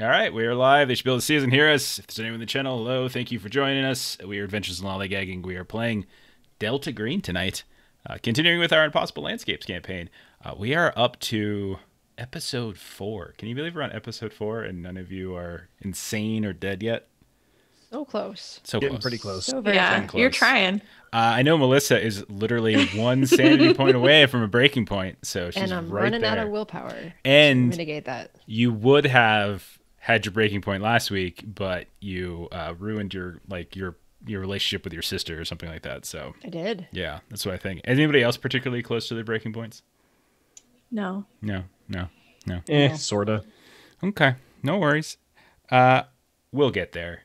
All right, we are live. They should be able to see us and hear us. If there's anyone in the channel, hello, thank you for joining us. We are Adventures in Lollygagging. We are playing Delta Green tonight, continuing with our Impossible Landscapes campaign. We are up to episode 4. Can you believe we're on episode 4 and none of you are insane or dead yet? So close. So Getting close. pretty close. So very close. close. You're trying. I know Melissa is literally one sanity point away from a breaking point, so she's And I'm right running there. out of willpower And to mitigate that. you would have had your breaking point last week, but you ruined your relationship with your sister or something like that. So I did. yeah, that's what I think. Anybody else particularly close to their breaking points? No. No. Sorta. Okay, no worries. We'll get there.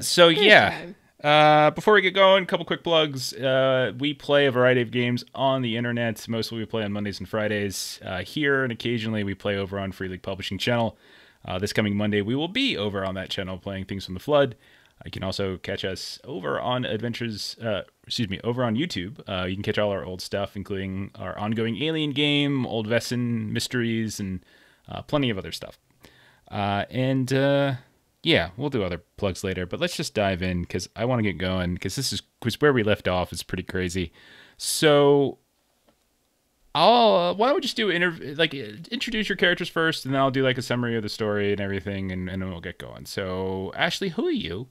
So yeah. Before we get going, a couple quick plugs. We play a variety of games on the internet. Mostly we play on Mondays and Fridays here, and occasionally we play over on Free League Publishing channel. This coming Monday, we will be over on that channel playing Things from the Flood. You can also catch us over on over on YouTube. You can catch all our old stuff, including our ongoing Alien game, Old Vesson mysteries, and plenty of other stuff. Yeah, we'll do other plugs later, but let's just dive in because I want to get going because where we left off is pretty crazy. So, why don't we just do introduce your characters first, and then I'll do like a summary of the story and everything, and then we'll get going. So, Ashley, who are you?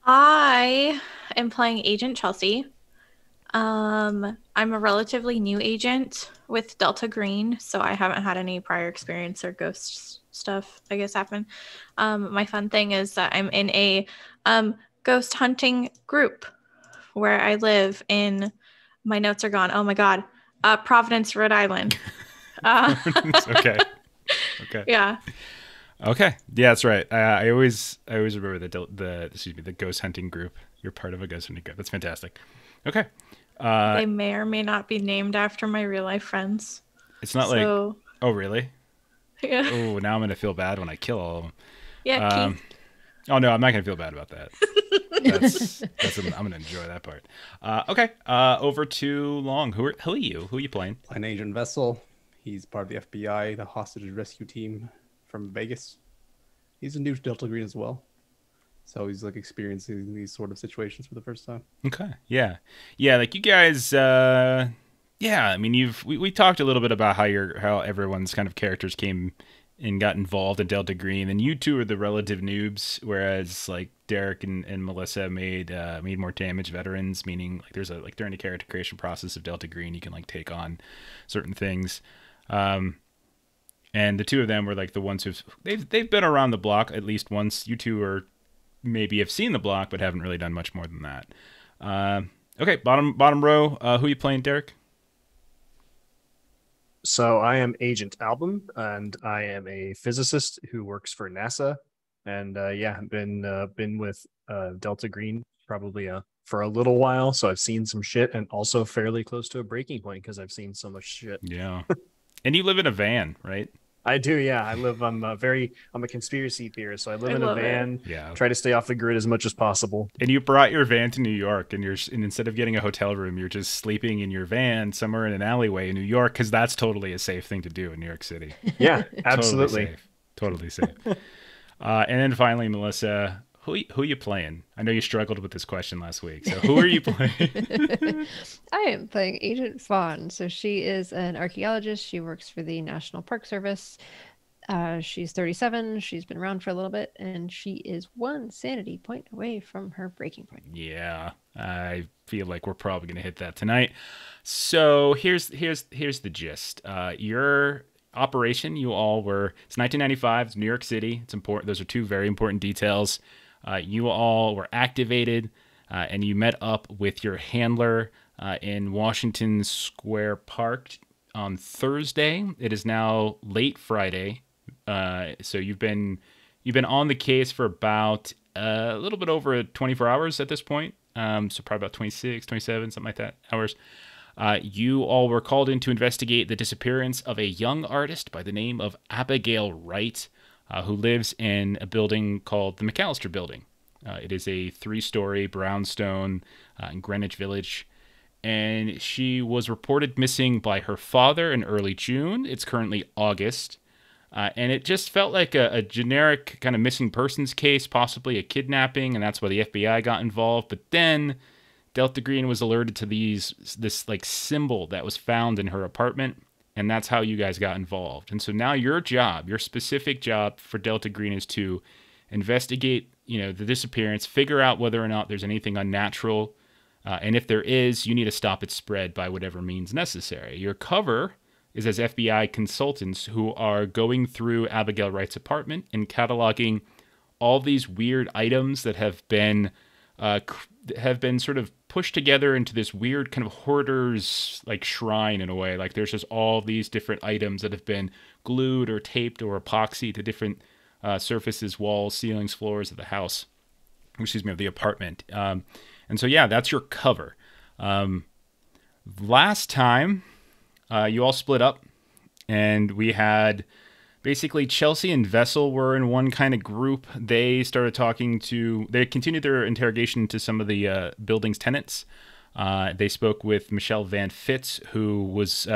I am playing Agent Chelsea. I'm a relatively new agent with Delta Green, so I haven't had any prior experience or ghost stuff, I guess, happen. My fun thing is that I'm in a ghost hunting group where I live in, my notes are gone, oh my god, Providence, Rhode Island. Okay. Yeah. Okay. Yeah, that's right. I always remember the ghost hunting group. You're part of a ghost hunting group. That's fantastic. Okay. They may or may not be named after my real life friends. It's not So, oh really? yeah. Oh, now I'm gonna feel bad when I kill all of them. Yeah, Keith. Oh no, I'm not gonna feel bad about that. I'm gonna enjoy that part. Okay. Over to Long. Who are you? Who are you playing? An Agent Vessel. He's part of the FBI, the hostage rescue team from Vegas. He's a new to Delta Green as well. So he's like experiencing these sort of situations for the first time. Okay. Yeah. Like you guys. Yeah. I mean, we talked a little bit about how everyone's kind of characters came and got involved in Delta Green, and you two are the relative noobs, whereas like Derek and Melissa made more damage veterans, meaning like there's during the character creation process of Delta Green, you can like take on certain things. And the two of them were like the ones they've been around the block at least once. You two are maybe have seen the block, but haven't really done much more than that. Okay, bottom row. Who you playing, Derek? So I am Agent Album, and I am a physicist who works for NASA. And I've been with Delta Green probably for a little while, so I've seen some shit, and also fairly close to a breaking point because I've seen so much shit. Yeah, and you live in a van, right? I do, yeah. I'm a conspiracy theorist, so I live in a van. Yeah. Try to stay off the grid as much as possible. And you brought your van to New York, and instead of getting a hotel room, you're just sleeping in your van somewhere in an alleyway in New York, because that's totally a safe thing to do in New York City. Yeah, absolutely. Totally safe. And then finally, Melissa, who are you playing? I know you struggled with this question last week, so who are you playing? I am playing Agent Fawn. So she is an archaeologist. She works for the National Park Service. She's 37. She's been around for a little bit, and she is one sanity point away from her breaking point. Yeah, I feel like we're probably going to hit that tonight. So here's the gist. Your operation, it's 1995. It's New York City. It's important. Those are two very important details. You all were activated, and you met up with your handler in Washington Square Park on Thursday. It is now late Friday, so you've been on the case for about a little bit over 24 hours at this point. So probably about 26, 27, something like that hours. You all were called in to investigate the disappearance of a young artist by the name of Abigail Wright, who lives in a building called the McAllister Building. It is a 3-story brownstone in Greenwich Village, and she was reported missing by her father in early June. It's currently August, And it just felt like a generic kind of missing persons case, possibly a kidnapping, and that's why the FBI got involved. But then Delta Green was alerted to this like symbol that was found in her apartment, and that's how you guys got involved. And so now your specific job for Delta Green is to investigate, the disappearance, figure out whether or not there's anything unnatural, and if there is, you need to stop its spread by whatever means necessary. Your cover is as FBI consultants who are going through Abigail Wright's apartment and cataloging all these weird items that have been sort of pushed together into this weird kind of hoarder's like shrine in a way. Like there's just all these different items that have been glued or taped or epoxy to different surfaces, walls, ceilings, floors of the house. Of the apartment. And so yeah, that's your cover. Last time. You all split up, and we had basically Chelsea and Vessel were in one kind of group. They continued their interrogation to some of the building's tenants. They spoke with Michelle Van Fitz, who was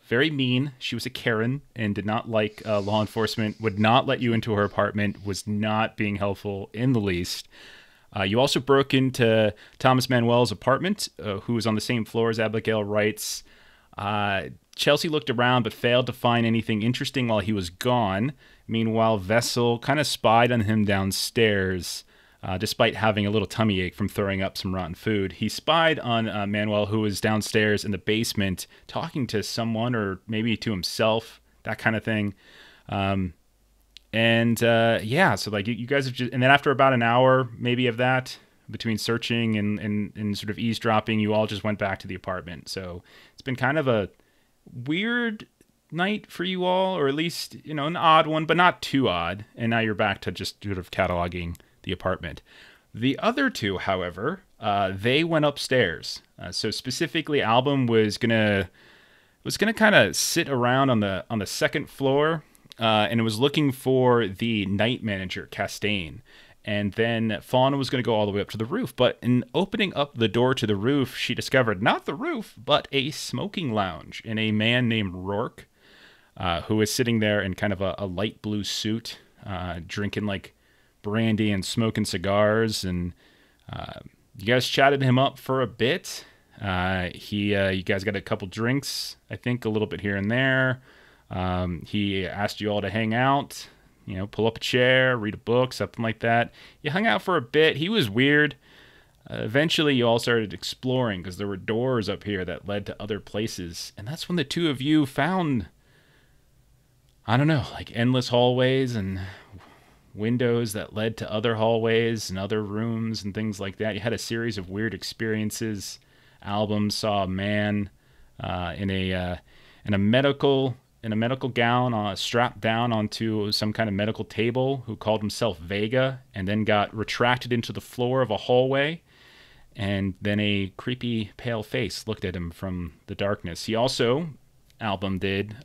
very mean. She was a Karen and did not like law enforcement, would not let you into her apartment, was not being helpful in the least. You also broke into Thomas Manuel's apartment, who was on the same floor as Abigail Wright's. Chelsea looked around but failed to find anything interesting while he was gone. Meanwhile, Vessel kind of spied on him downstairs, despite having a little tummy ache from throwing up some rotten food. He spied on Manuel, who was downstairs in the basement talking to someone or maybe to himself, that kind of thing. So like you guys have just, and then after about an hour maybe of that, between searching and sort of eavesdropping, you all just went back to the apartment. So it's been kind of a weird night for you all, or at least, an odd one, but not too odd. And now you're back to just sort of cataloging the apartment. The other two, however, they went upstairs. So specifically, Album was gonna kind of sit around on the second floor, and it was looking for the night manager, Castaigne. And then Fawn was going to go all the way up to the roof. But in opening up the door to the roof, she discovered not the roof, but a smoking lounge and a man named Rourke, who was sitting there in kind of a light blue suit, drinking like brandy and smoking cigars. And you guys chatted him up for a bit. You guys got a couple drinks, I think a little bit here and there. He asked you all to hang out. Pull up a chair, read a book, something like that. You hung out for a bit. He was weird. Eventually, you all started exploring because there were doors up here that led to other places. And that's when the two of you found, I don't know, like endless hallways and windows that led to other hallways and other rooms and things like that. You had a series of weird experiences. Album saw a man in a medical gown, strapped down onto some kind of medical table, who called himself Vega, and then got retracted into the floor of a hallway. And then a creepy pale face looked at him from the darkness. He also, Album did,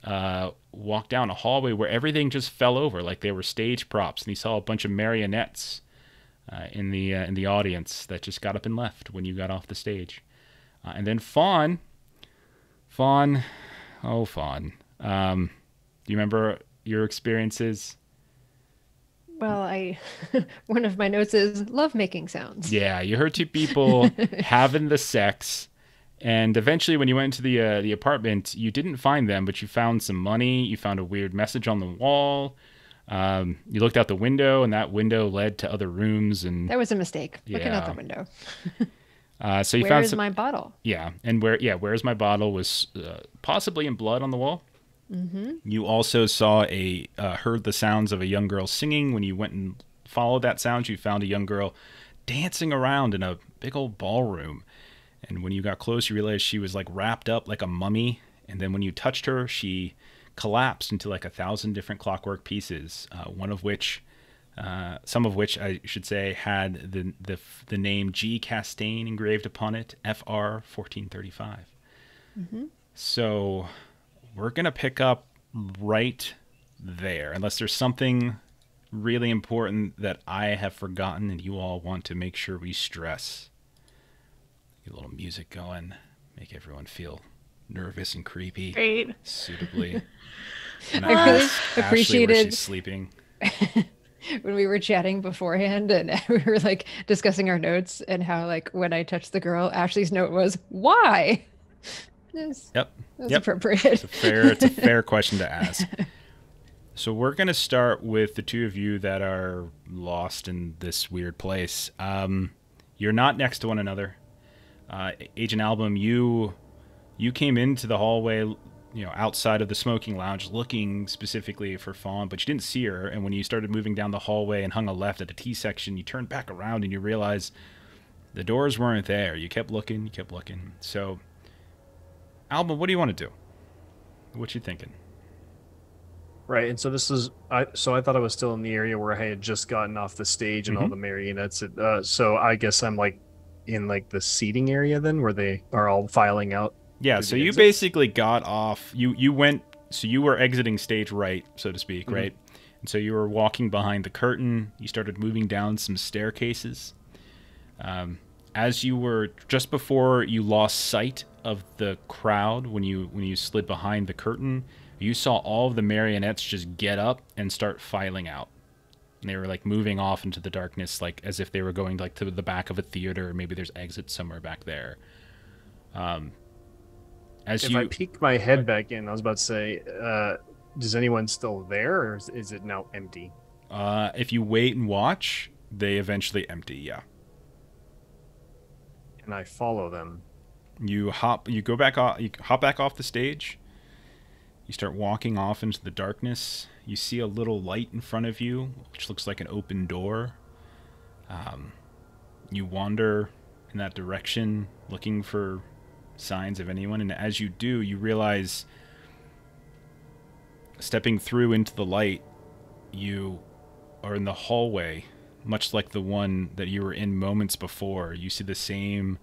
walk down a hallway where everything just fell over like they were stage props. And he saw a bunch of marionettes in the audience that just got up and left when you got off the stage. And then Fawn. Do you remember your experiences? Well, one of my notes is love making sounds. Yeah, you heard two people having the sex, and eventually when you went to the apartment, you didn't find them, but you found some money. You found a weird message on the wall. You looked out the window, and that window led to other rooms. And that was a mistake. Yeah. Looking out the window. So you Where found is my bottle? Yeah, and where's my bottle was possibly in blood on the wall. Mm-hmm. You also saw heard the sounds of a young girl singing. When you went and followed that sound, you found a young girl dancing around in a big old ballroom. And when you got close, you realized she was like wrapped up like a mummy. And then when you touched her, she collapsed into like 1,000 different clockwork pieces. Some of which I should say had the name G. Castaigne engraved upon it, FR 1435. Mm-hmm. So we're going to pick up right there, unless there's something really important that I have forgotten and you all want to make sure we stress. Get a little music going, make everyone feel nervous and creepy. Great. Suitably. And I really asked Ashley where appreciated she's sleeping. when we were chatting beforehand and we were like discussing our notes and how like when I touched the girl, Ashley's note was why. Yes, Yep. that's Yep. appropriate. It's a fair question to ask. So we're going to start with the two of you that are lost in this weird place. You're not next to one another. Agent Album, you came into the hallway, outside of the smoking lounge, looking specifically for Fawn, but you didn't see her. And when you started moving down the hallway and hung a left at the T section, you turned back around and you realized the doors weren't there. You kept looking. So, Album, what do you want to do? What you thinking? Right, and so this is I thought I was still in the area where I had just gotten off the stage and all the marionettes. So I guess I'm like in like the seating area then, where they are all filing out. Yeah, so you basically got off. You went. So you were exiting stage right, so to speak, right? And so you were walking behind the curtain. You started moving down some staircases. As you were just before you lost sight of the crowd, when you slid behind the curtain, you saw all of the marionettes just get up and start filing out. And they were like moving off into the darkness, like as if they were going like to the back of a theater. Maybe there's exits somewhere back there. If I peek my head back in, I was about to say, is anyone still there, or is it now empty? If you wait and watch, they eventually empty. Yeah. And I follow them. You hop back off the stage. You start walking off into the darkness. You see a little light in front of you, which looks like an open door. You wander in that direction, looking for signs of anyone. And as you do, you realize, stepping through into the light, you are in the hallway, much like the one that you were in moments before. You see the same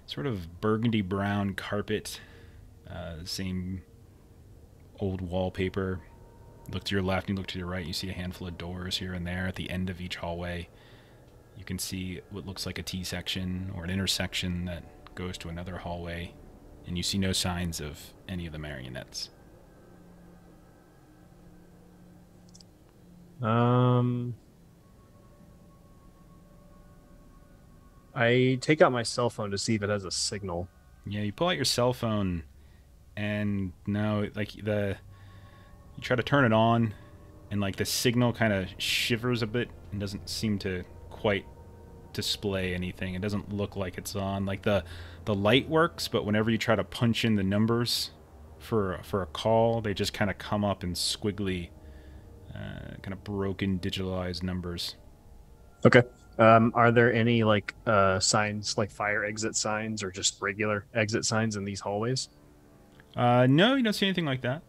sort of burgundy brown carpet, same old wallpaper. Look to your left and you look to your right, you see a handful of doors here and there. At the end of each hallway, you can see what looks like a T section or an intersection that goes to another hallway, and you see no signs of any of the marionettes. I take out my cell phone to see if it has a signal. Yeah, you pull out your cell phone, and no, like you try to turn it on, and like the signal kind of shivers a bit and doesn't seem to quite display anything. It doesn't look like it's on. Like the light works, but whenever you try to punch in the numbers for a call, they just kind of come up in squiggly, kind of broken digitalized numbers. Okay. Are there any like signs, like fire exit signs, or just regular exit signs in these hallways? No, you don't see anything like that.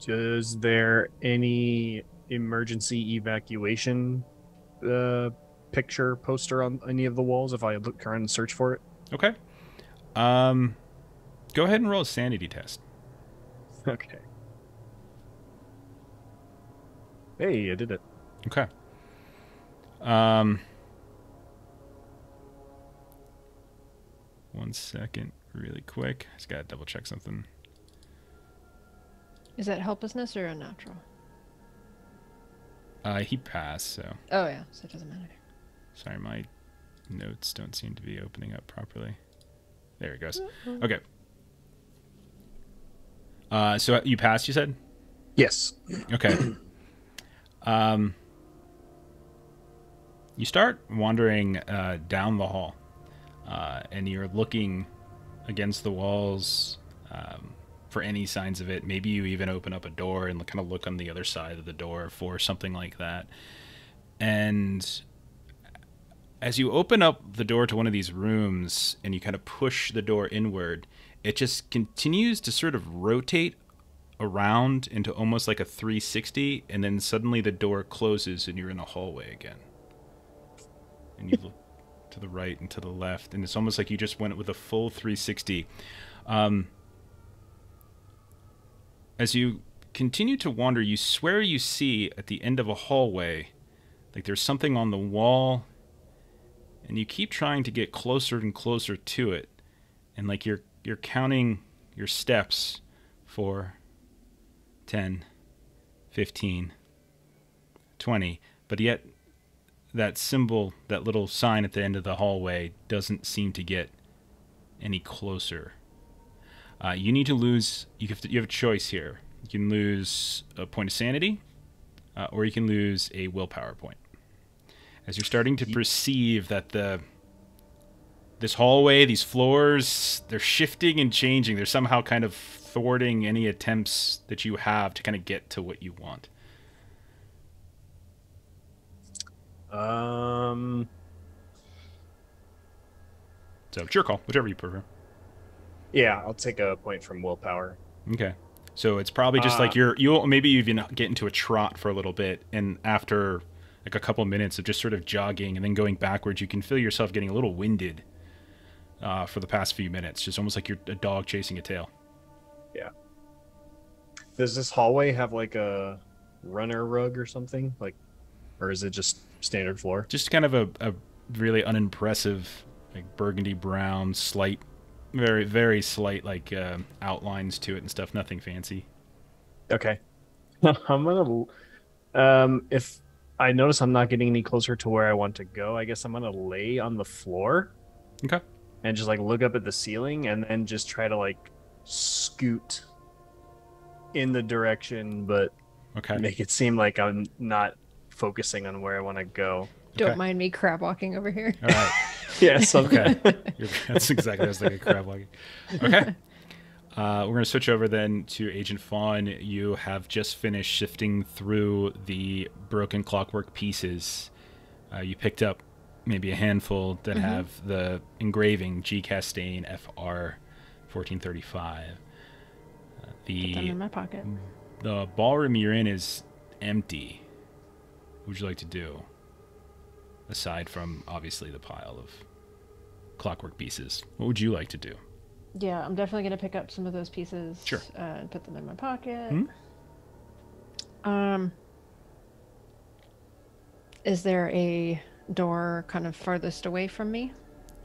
Is there any emergency evacuation picture poster on any of the walls if I look around and search for it? Okay. Go ahead and roll a sanity test. Okay. Hey, I did it. Okay. 1 second, really quick. Just gotta double check something. Is that helplessness or unnatural? He passed, so. Oh yeah, so it doesn't matter. Sorry, my notes don't seem to be opening up properly. There it goes. Okay. So you passed, you said? Yes. Okay. You start wandering down the hall, and you're looking against the walls for any signs of it. Maybe you even open up a door and kind of look on the other side of the door for something like that. And as you open up the door to one of these rooms and you kind of push the door inward, it just continues to sort of rotate around into almost like a 360, and then suddenly the door closes and you're in a hallway again. And you look to the right and to the left, and it's almost like you just went with a full 360. As you continue to wander, you swear you see at the end of a hallway, like there's something on the wall, and you keep trying to get closer and closer to it, and like you're counting your steps 4, 10, 15, 20, but yet that symbol, that little sign at the end of the hallway, doesn't seem to get any closer. You need to lose. You have a choice here. You can lose a point of sanity, or you can lose a willpower point. As you're starting to perceive that this hallway, these floors, they're shifting and changing. They're somehow kind of thwarting any attempts that you have to kind of get to what you want. So it's your call, whichever you prefer. Yeah, I'll take a point from willpower. Okay. So it's probably just like you'll maybe even get into a trot for a little bit, and after like a couple minutes of just sort of jogging and then going backwards, you can feel yourself getting a little winded for the past few minutes, just almost like you're a dog chasing a tail. Yeah. Does this hallway have like a runner rug or something? Like, or is it just standard floor? Just kind of a really unimpressive, like burgundy brown, slight, very, very slight, like outlines to it and stuff. Nothing fancy. Okay. I'm gonna, if I notice I'm not getting any closer to where I want to go, I guess I'm gonna lay on the floor. Okay. And just like look up at the ceiling and then just try to like scoot in the direction, but make it seem like I'm not focusing on where I want to go. Don't mind me crab walking over here. All right. Yes. Okay. That's exactly what I was thinking, crab walking. Okay. We're going to switch over then to Agent Fawn. You have just finished shifting through the broken clockwork pieces. You picked up maybe a handful that have the engraving G. Castaigne FR 1435. Put them in my pocket. The ballroom you're in is empty. What would you like to do? Aside from, obviously, the pile of clockwork pieces. What would you like to do? Yeah, I'm definitely going to pick up some of those pieces. Sure. And put them in my pocket. Is there a door kind of farthest away from me?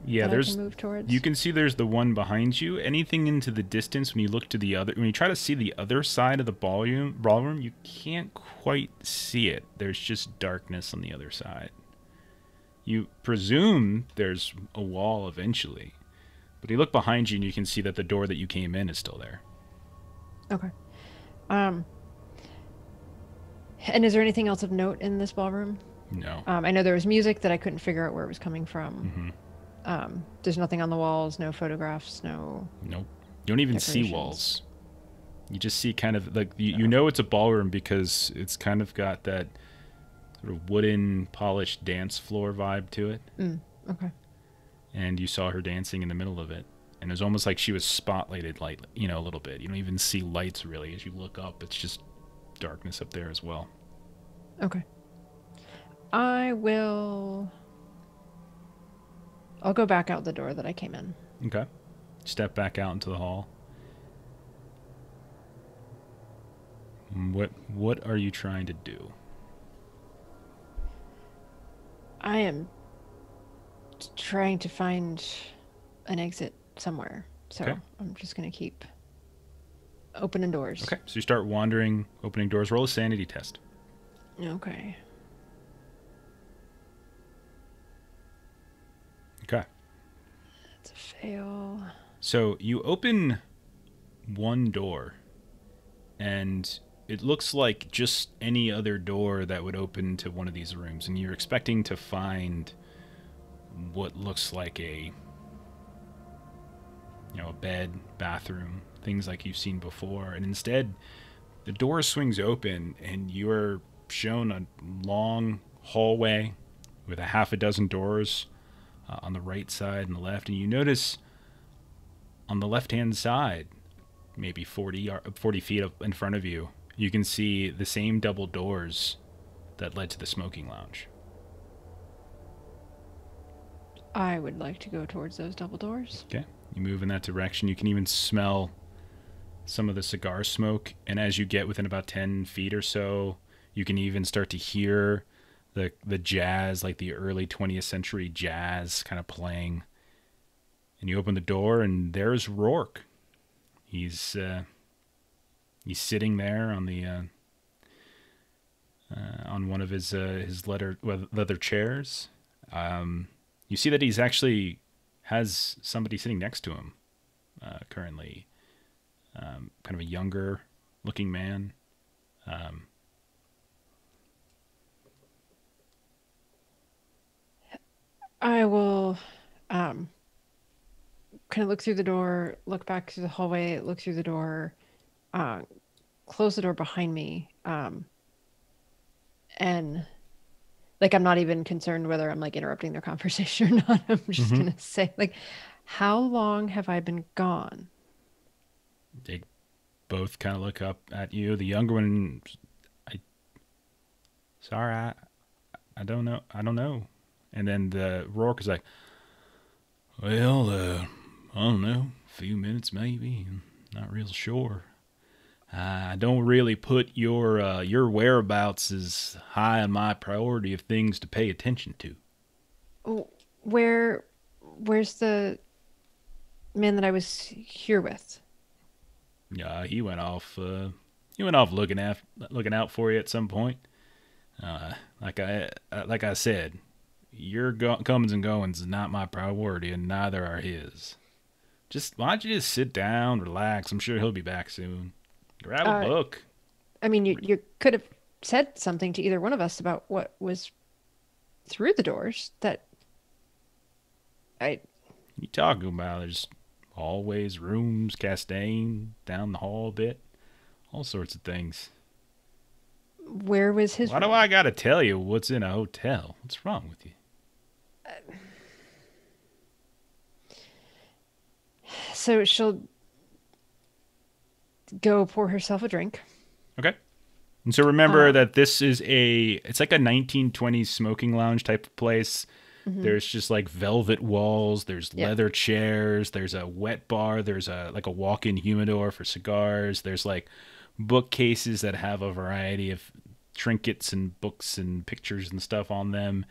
Yeah, that there's. I can move towards? You can see there's the one behind you. Anything into the distance, when you look to the other, when you try to see the other side of the ballroom, you can't quite see it. There's just darkness on the other side. You presume there's a wall eventually, but you look behind you and you can see that the door that you came in is still there. Okay. And is there anything else of note in this ballroom? No. I know there was music that I couldn't figure out where it was coming from. There's nothing on the walls, no photographs, no... Nope. You don't even see walls. You just see kind of like, you know it's a ballroom because it's kind of got that sort of wooden polished dance floor vibe to it. Okay. And you saw her dancing in the middle of it. And it was almost like she was spotlighted, like, you know, a little bit. You don't even see lights really. As you look up, it's just darkness up there as well. Okay. I'll go back out the door that I came in. Okay. Step back out into the hall. What are you trying to do? I am trying to find an exit somewhere. So Okay. I'm just going to keep opening doors. Okay. So you start wandering, opening doors. Roll a sanity test. Okay. Okay. That's a fail. So you open one door, and it looks like just any other door that would open to one of these rooms, and you're expecting to find what looks like a bed, bathroom, things like you've seen before, and instead the door swings open and you're shown a long hallway with a half a dozen doors on the right side and the left, and you notice on the left-hand side, maybe 40 feet up in front of you, you can see the same double doors that led to the smoking lounge. I would like to go towards those double doors. Okay. You move in that direction. You can even smell some of the cigar smoke, and as you get within about 10 feet or so, you can even start to hear the jazz, like the early 20th century jazz kind of playing. And you open the door, and there's Rourke. He's sitting there on the on one of his leather chairs. You see that he's actually has somebody sitting next to him currently. Kind of a younger looking man. I will kind of look through the door, look back through the hallway, look through the door, close the door behind me, and like I'm not even concerned whether I'm like interrupting their conversation or not. I'm just gonna say like, how long have I been gone? They both kind of look up at you. The younger one, sorry, I don't know. I don't know. And then the Rourke is like, well, I don't know, a few minutes maybe. Not real sure. I don't really put your whereabouts as high on my priority of things to pay attention to. Oh, where's the man that I was here with? He went off. He went off looking out for you at some point. Like I said, your comings and goings is not my priority, and neither are his. Why don't you just sit down, relax? I'm sure he'll be back soon. Grab a book. I mean, you could have said something to either one of us about what was through the doors. You talking about? There's hallways, rooms, Castaigne, down the hall a bit, all sorts of things. Where was his? Why do I gotta tell you what's in a hotel? What's wrong with you? So she'll go pour herself a drink. Okay. And so remember that this is it's like a 1920s smoking lounge type of place. There's just like velvet walls. There's leather chairs. There's a wet bar. There's like a walk-in humidor for cigars. There's like bookcases that have a variety of trinkets and books and pictures and stuff on them.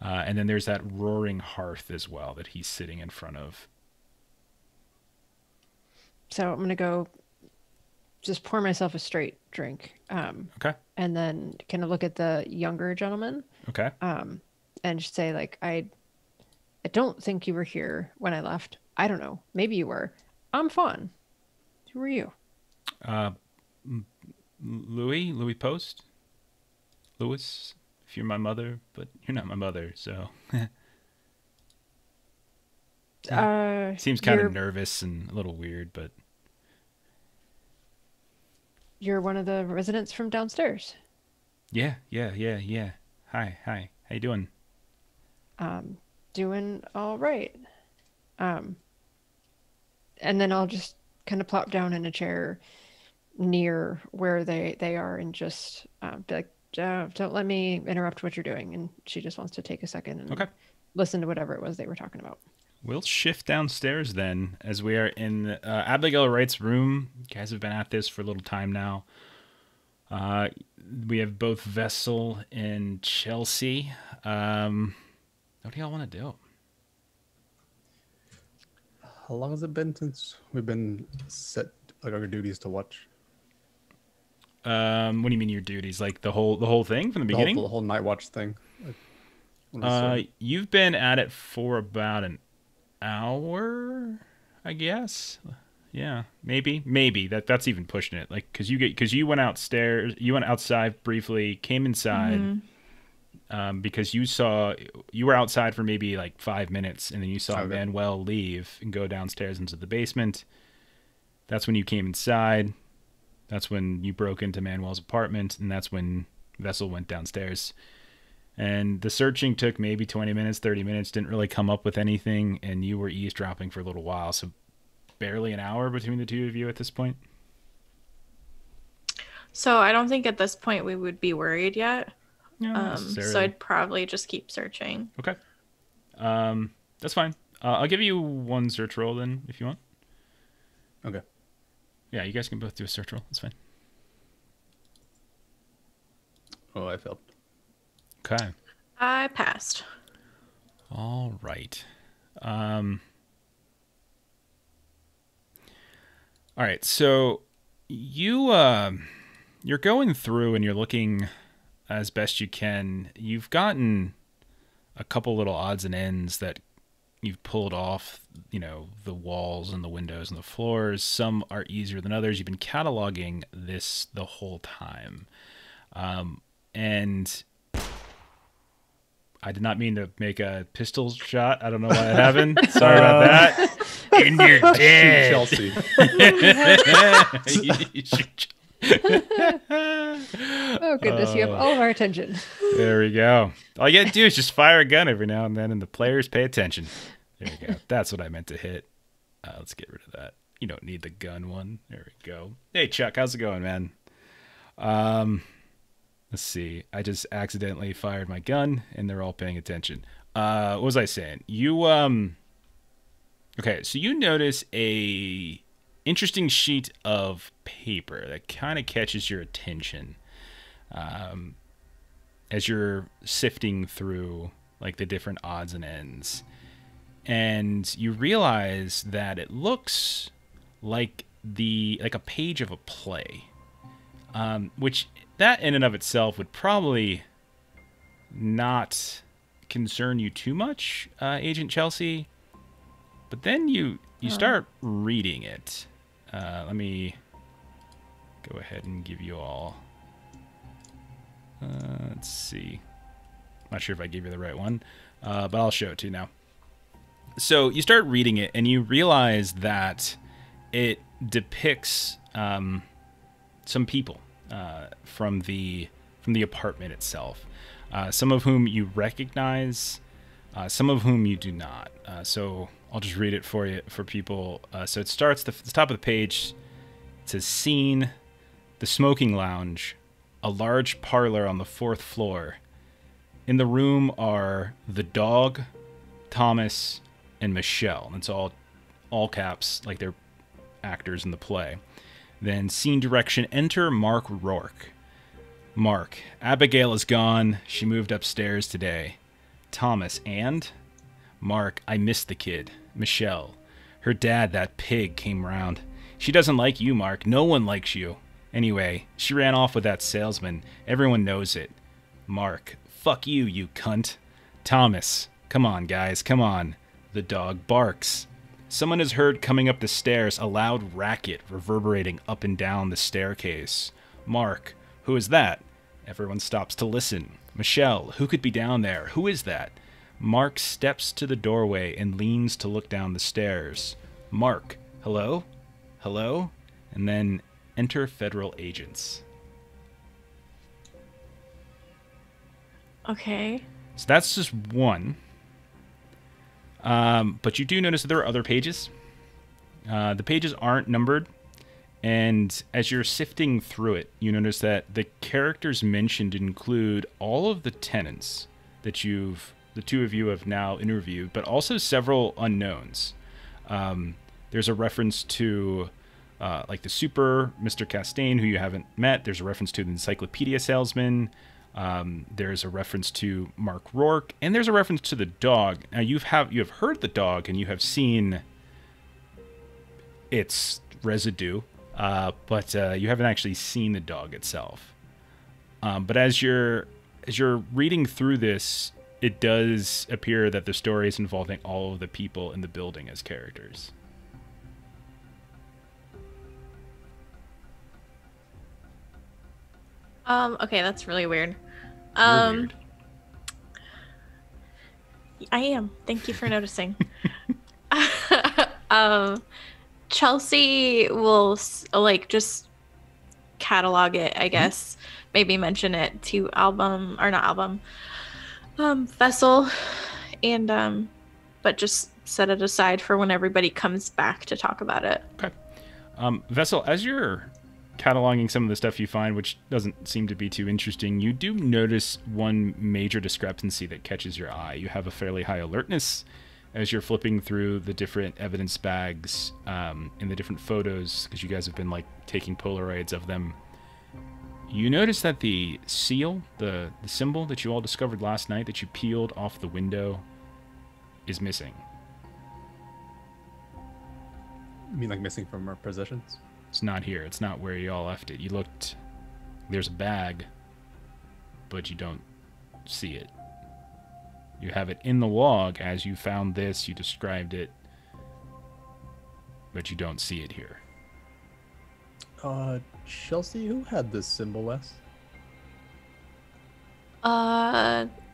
And then there's that roaring hearth as well that he's sitting in front of. So I'm going to go just pour myself a straight drink. Okay. And then kind of look at the younger gentleman. Okay. And just say like, I don't think you were here when I left. I don't know. Maybe you were. I'm fine. Who are you? Louis Post. Louis, if you're my mother, but you're not my mother, so. Seems kind of nervous and a little weird, but. You're one of the residents from downstairs. Yeah. Hi. How you doing? Doing all right. And then I'll just kind of plop down in a chair near where they are and just be like, don't let me interrupt what you're doing. And she just wants to take a second and listen to whatever it was they were talking about. We'll shift downstairs then, as we are in Abigail Wright's room. You guys have been at this for a little time now. We have both Vessel and Chelsea. What do y'all want to do? How long has it been since we've been set like our duties to watch? What do you mean your duties? Like the whole thing from the beginning? The whole night watch thing. Like, you've been at it for about an hour, I guess. Yeah, maybe that's even pushing it. Like, cause you went outside briefly, came inside, because you were outside for maybe like 5 minutes, and then you saw Manuel leave and go downstairs into the basement. That's when you came inside. That's when you broke into Manuel's apartment, and that's when Vessel went downstairs. And the searching took maybe 20 minutes, 30 minutes, didn't really come up with anything, and you were eavesdropping for a little while, so barely an hour between the two of you at this point. So I don't think at this point we would be worried yet. No, so I'd probably just keep searching. Okay. That's fine. I'll give you one search roll then, if you want. Okay. Yeah, you guys can both do a search roll. That's fine. Oh, I failed. Okay. I passed. All right. All right, so you're going through and you're looking as best you can. You've gotten a couple little odds and ends that you've pulled off, the walls and the windows and the floors. Some are easier than others. You've been cataloging this the whole time. And I did not mean to make a pistol shot. I don't know why that happened. Sorry about that. And you're dead. Chelsea. Oh goodness, you have all of our attention. There we go. All you gotta do is just fire a gun every now and then, and the players pay attention. There we go. That's what I meant to hit. Let's get rid of that. You don't need the gun one. There we go. Hey Chuck, how's it going, man? Let's see. I just accidentally fired my gun, and they're all paying attention. What was I saying? Okay, so you notice a interesting sheet of paper that kind of catches your attention as you're sifting through like the different odds and ends. And you realize that it looks like a page of a play, which that in and of itself would probably not concern you too much, Agent Chelsea. But then you start reading it. Let me go ahead and give you all. Let's see. I'm not sure if I gave you the right one, but I'll show it to you now. So you start reading it, and you realize that it depicts some people from the apartment itself. Some of whom you recognize, some of whom you do not. So I'll just read it for you, for people. So it starts, the top of the page, it says, "Scene, the smoking lounge, a large parlor on the 4th floor. In the room are the dog, Thomas, and Michelle." And it's all caps, like they're actors in the play. Then scene direction, "Enter Mark Rourke. Mark, Abigail is gone. She moved upstairs today. Thomas, and? Mark, I missed the kid. Michelle, her dad, that pig, came round. She doesn't like you, Mark. No one likes you. Anyway, she ran off with that salesman. Everyone knows it. Mark, fuck you, you cunt. Thomas, come on, guys, come on. The dog barks. Someone is heard coming up the stairs, a loud racket reverberating up and down the staircase. Mark, who is that? Everyone stops to listen. Michelle, who could be down there? Who is that? Mark steps to the doorway and leans to look down the stairs. Mark, hello? Hello? And then enter federal agents. Okay. So that's just one. But you do notice that there are other pages. The pages aren't numbered. And as you're sifting through it, you notice that the characters mentioned include all of the tenants that the two of you have now interviewed, but also several unknowns. There's a reference to like the super Mr. Castaigne, who you haven't met. There's a reference to the encyclopedia salesman. There's a reference to Mark Rourke, and there's a reference to the dog. Now you have heard the dog, and you have seen its residue, but you haven't actually seen the dog itself. But as you're reading through this, it does appear that the story is involving all of the people in the building as characters. Okay, that's really weird. You're weird. I am. Thank you for noticing. Chelsea will just catalog it, I guess. Maybe mention it to Vessel, and but just set it aside for when everybody comes back to talk about it. Okay. Vessel, as you're cataloging some of the stuff you find, which doesn't seem to be too interesting, you do notice one major discrepancy that catches your eye. You have a fairly high alertness as you're flipping through the different evidence bags and the different photos, because you guys have been taking Polaroids of them. You notice that the seal, the symbol that you all discovered last night that you peeled off the window, is missing. You mean like missing from our possessions? It's not here. It's not where you all left it. You looked. There's a bag, but you don't see it. You have it in the log as you found this. You described it, but you don't see it here. Chelsea, who had this symbol last?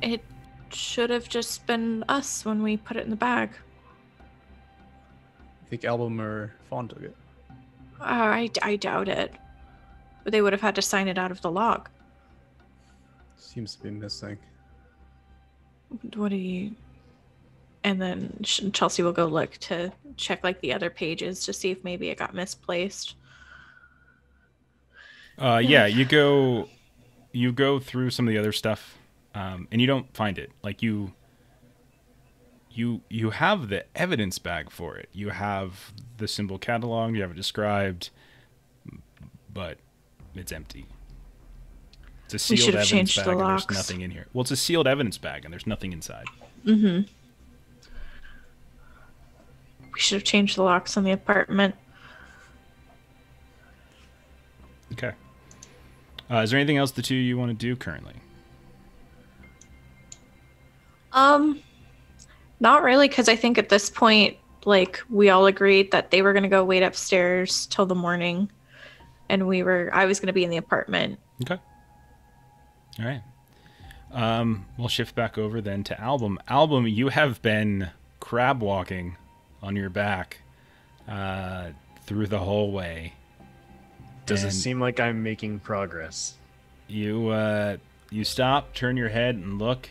It should have just been us when we put it in the bag. I think Album or Fawn took it. I doubt it. But they would have had to sign it out of the log. Seems to be missing. What do you... And then Chelsea will go look to check like the other pages to see if maybe it got misplaced. Yeah, you go through some of the other stuff, and you don't find it. Like you have the evidence bag for it. You have the symbol catalog. You have it described, but it's empty. It's a sealed evidence bag, and there's nothing in here. Well, it's a sealed evidence bag, and there's nothing inside. Mm-hmm. We should have changed the locks on the apartment. Okay. Is there anything else the two of you want to do currently? Not really, because I think at this point, like, we all agreed that they were going to go wait upstairs till the morning, and I was going to be in the apartment. Okay. All right. We'll shift back over then to Album. Album, you have been crab walking on your back through the hallway. Does it seem like I'm making progress? You stop, turn your head, and look.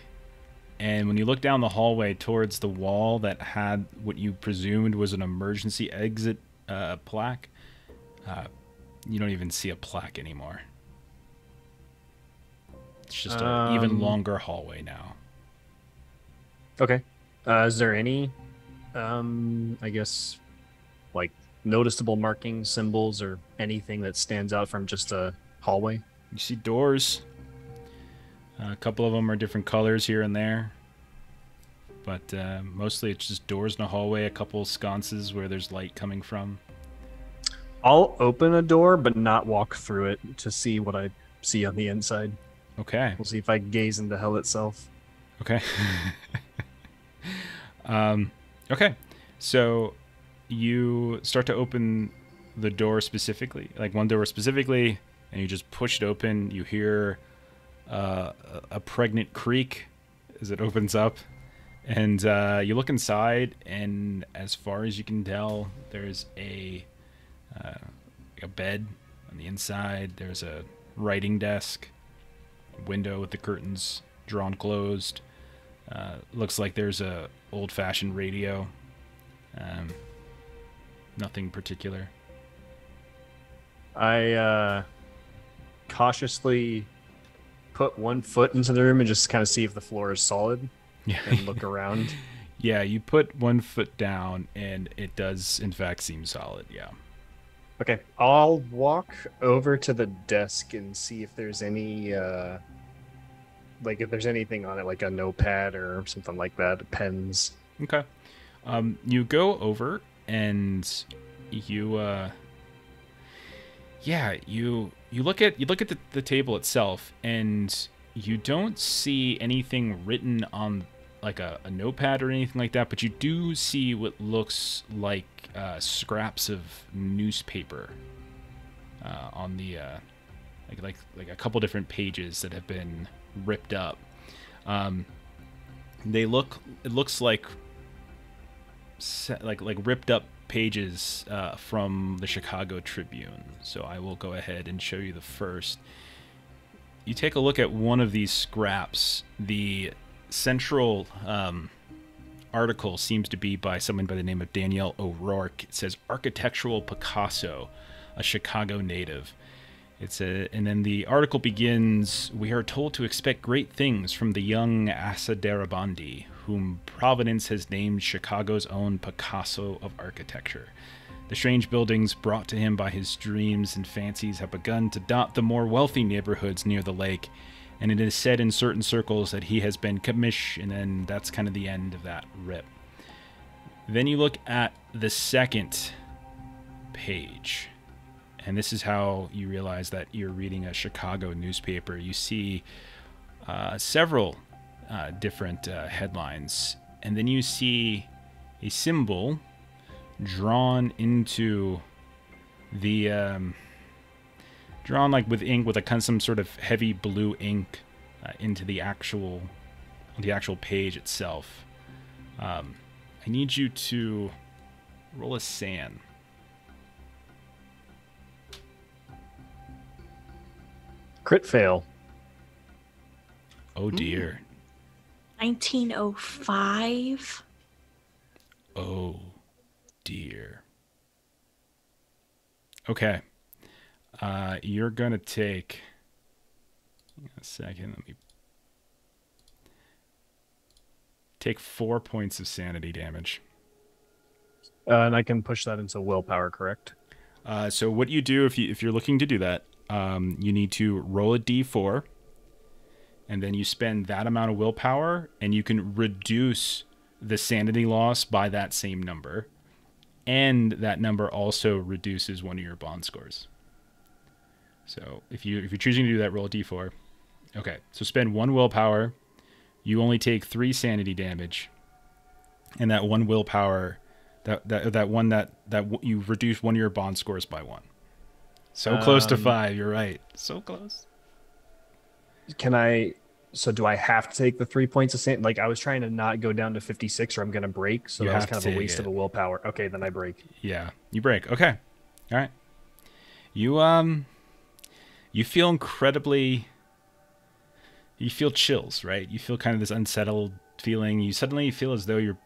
And when you look down the hallway towards the wall that had what you presumed was an emergency exit plaque, you don't even see a plaque anymore. It's just an even longer hallway now. Okay. Is there any, I guess, like, noticeable markings, symbols, or anything that stands out from just a hallway? You see doors. A couple of them are different colors here and there. But mostly it's just doors in a hallway, a couple sconces where there's light coming from. I'll open a door, but not walk through it to see what I see on the inside. Okay. We'll see if I gaze into hell itself. Okay. Okay. So you start to open the door specifically, like one door specifically, and you just push it open. You hear a pregnant creak as it opens up, and you look inside, and as far as you can tell, there's a bed on the inside. There's a writing desk, window with the curtains drawn closed. Looks like there's a old-fashioned radio. Nothing particular. I cautiously put one foot into the room and just kind of see if the floor is solid. Yeah. And look around. Yeah, you put one foot down, and it does, in fact, seem solid, yeah. Okay, I'll walk over to the desk and see if there's any, like, if there's anything on it, like a notepad or something like that, pens. Okay. You go over, and you look at the table itself, and you don't see anything written on like a notepad or anything like that, but you do see what looks like scraps of newspaper on the like a couple different pages that have been ripped up. It looks like ripped up pages from the Chicago Tribune. So I will go ahead and show you the first. You take a look at one of these scraps. The central article seems to be by someone by the name of Danielle O'Rourke. It says Architectural Picasso, a Chicago native. And then the article begins, "We are told to expect great things from the young Asa Darabandi, whom Providence has named Chicago's own Picasso of architecture. The strange buildings brought to him by his dreams and fancies have begun to dot the more wealthy neighborhoods near the lake, and it is said in certain circles that he has been commish," and then that's kind of the end of that rip. Then you look at the second page. And this is how you realize that you're reading a Chicago newspaper. You see several different headlines, and then you see a symbol drawn into the drawn like with ink, with a kind of some sort of heavy blue ink into the actual page itself. I need you to roll a SAN. Crit fail. Oh dear. 1905. Oh dear. Okay. You're gonna take a second. Let me take 4 points of sanity damage. And I can push that into willpower, correct? So what you do if you're looking to do that, you need to roll a d4, and then you spend that amount of willpower, and you can reduce the sanity loss by that same number, and that number also reduces one of your bond scores. So if you're choosing to do that, roll a d4. Okay, so spend 1 willpower. You only take 3 sanity damage, and that 1 willpower, that you reduce one of your bond scores by 1. So close to 5. You're right. So close. So do I have to take the 3 points of sanity? Like, I was trying to not go down to 56 or I'm going to break. So You that was have kind to of a take waste it. of a willpower. Okay, then I break. Yeah, you break. Okay. All right. You feel you feel chills, right? You feel kind of this unsettled feeling. You suddenly feel as though you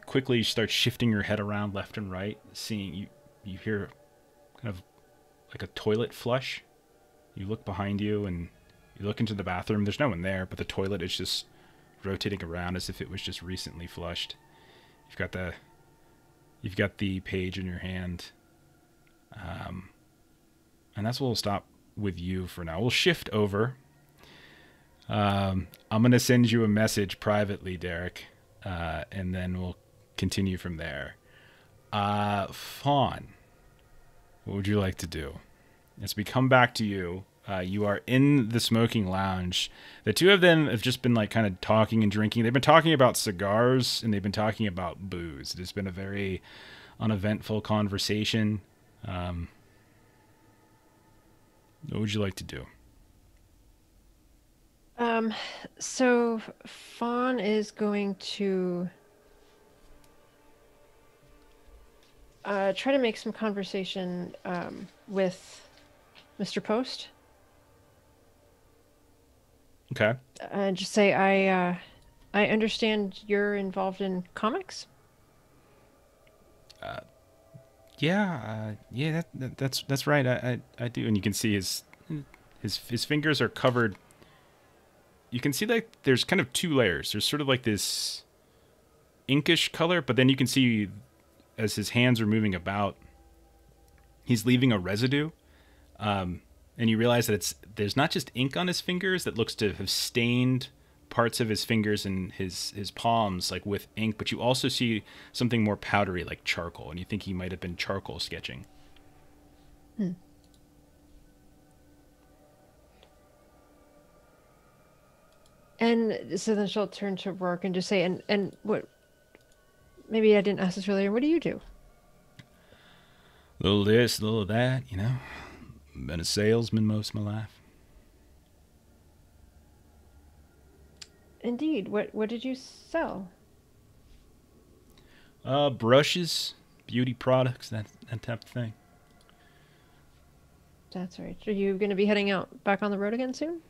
quickly start shifting your head around left and right, seeing you hear kind of like a toilet flush. You look behind you and you look into the bathroom. There's no one there, but the toilet is just rotating around as if it was just recently flushed. You've got the page in your hand. And that's where we'll stop with you for now. We'll shift over. I'm going to send you a message privately, Derek, and then we'll continue from there. Fawn, what would you like to do? As we come back to you, you are in the smoking lounge. The two of them have just been like kind of talking and drinking. They've been talking about cigars and they've been talking about booze. It has been a very uneventful conversation. What would you like to do? So Fawn is going to try to make some conversation with Mr. Post. Okay. Just say I understand you're involved in comics. Yeah, that's right. I do, and you can see his fingers are covered. You can see like there's kind of 2 layers. There's sort of like this inkish color, but then you can see as his hands are moving about, he's leaving a residue. And you realize that there's not just ink on his fingers that looks to have stained parts of his fingers and his palms like with ink, but you also see something more powdery like charcoal, and you think he might have been charcoal sketching. And so then she'll turn to Rourke and just say, and what, maybe I didn't ask this earlier, what do you do? A little this, a little that, you know. Been a salesman most of my life. Indeed. What did you sell? Brushes, beauty products, that type of thing. That's right. Are you going to be heading out back on the road again soon?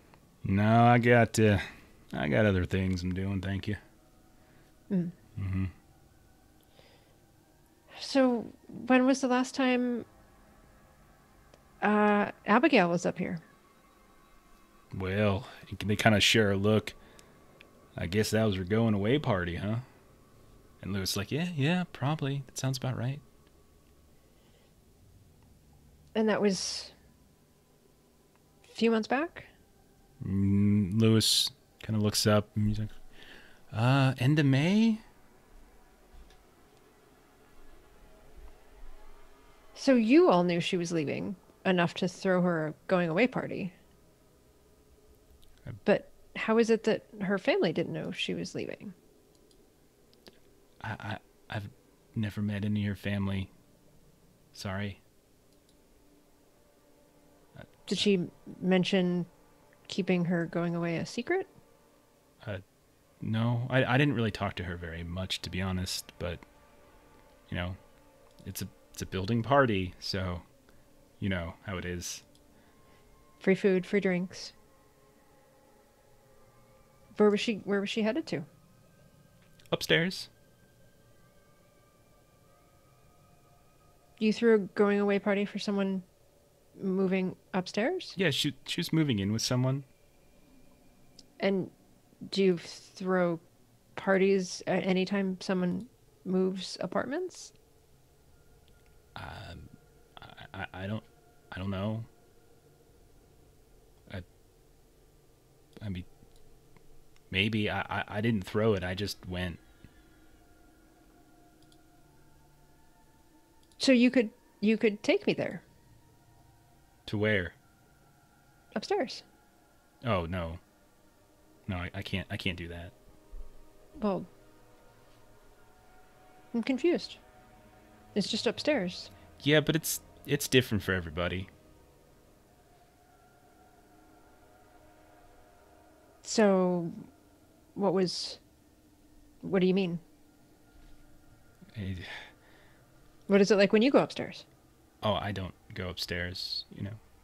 No, I got other things I'm doing, thank you. Mm-hmm. So when was the last time Abigail was up here? Well, they kind of share a look. I guess that was her going away party, huh? And Lewis like, yeah, probably. That sounds about right. And that was a few months back? Lewis kind of looks up and he's like, end of May? So you all knew she was leaving enough to throw her a going away party. But how is it that her family didn't know she was leaving? I've never met any of your family. Sorry. Did she mention keeping her going away a secret? No, I didn't really talk to her very much, to be honest. But you know, it's a building party, so you know how it is. Free food, free drinks. Where was she headed to? Upstairs. You threw a going away party for someone moving upstairs? Yeah, she was moving in with someone. And do you throw parties anytime someone moves apartments? I don't know. I mean, maybe I didn't throw it. I just went. So you could take me there To where? upstairs. Oh no. No, I can't do that. Well, I'm confused. It's just upstairs. Yeah, but it's different for everybody. So, what do you mean? I- What is it like when you go upstairs? Oh, I don't go upstairs,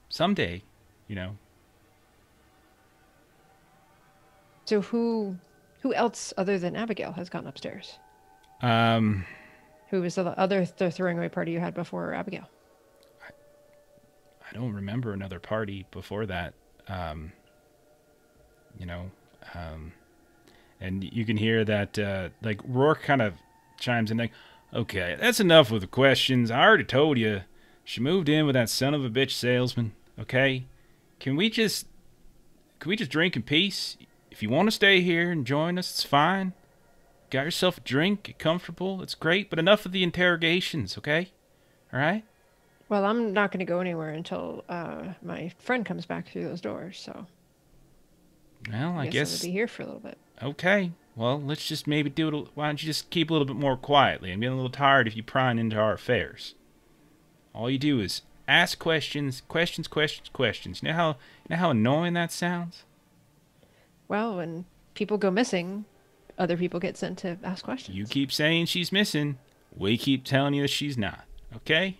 Someday, you know. So who else other than Abigail has gone upstairs? Um, Who was the throwing away party you had before Abigail? I don't remember another party before that. You know, and you can hear that like Rourke kind of chimes in like, "Okay, that's enough with the questions. I already told you she moved in with that son of a bitch salesman. Okay, can we just drink in peace? If you want to stay here and join us, it's fine. Got yourself a drink, get comfortable. It's great, but enough of the interrogations. Okay, all right." Well, I'm not going to go anywhere until my friend comes back through those doors. So Well, I I guess I'm gonna be here for a little bit. Okay. Well, let's just maybe do it. Why don't you just keep a little bit more quietly? I'm getting a little tired of you prying into our affairs. All you do is ask questions, questions, questions, questions. You know how annoying that sounds? Well, when people go missing, other people get sent to ask questions. You keep saying she's missing. We keep telling you that she's not. Okay?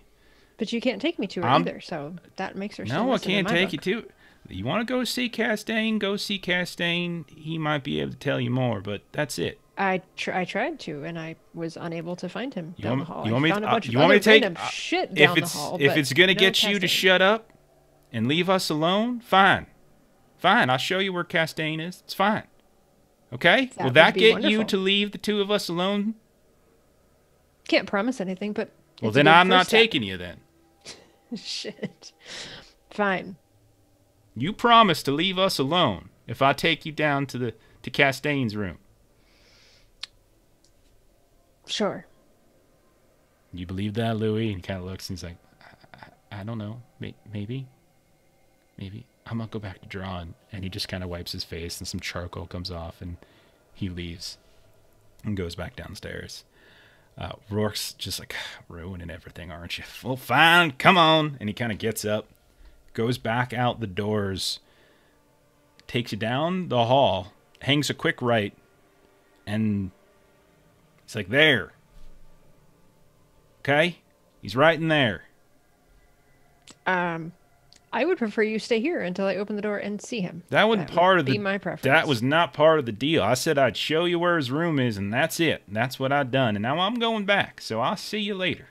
But you can't take me to her either, so that makes her still No, I missing in can't my take book. you to. You want to go see Castaigne? Go see Castaigne. He might be able to tell you more, but that's it. I tried to, and I was unable to find him You down want- the hall. you want me I to- found a bunch you of want me other to take- random shit If down the it's hall. if but it's gonna no get you to Castaigne. shut up and leave us alone, fine. Fine, I'll show you where Castaigne is. It's fine. Okay? That Will would that be get you wonderful. to leave the two of us alone? Can't promise anything, but Well, it's a then good I'm not first step. taking you then. Shit. Fine. You promise to leave us alone if I take you down to Castaigne's room. Sure. You believe that, Louis? And he kind of looks and he's like, I don't know. Maybe. I'm going to go back to drawing. And he just kind of wipes his face and some charcoal comes off and he leaves and goes back downstairs. Rourke's just like, ruining everything, aren't you? Well, fine. Come on. And he kind of gets up, goes back out the doors, takes you down the hall, hangs a quick right, and he's like, there. Okay? He's right in there. I would prefer you stay here until I open the door and see him. That wasn't part of be the. my preference. That was not part of the deal. I said I'd show you where his room is, and that's it. That's what I'd done, and now I'm going back. So I'll see you later.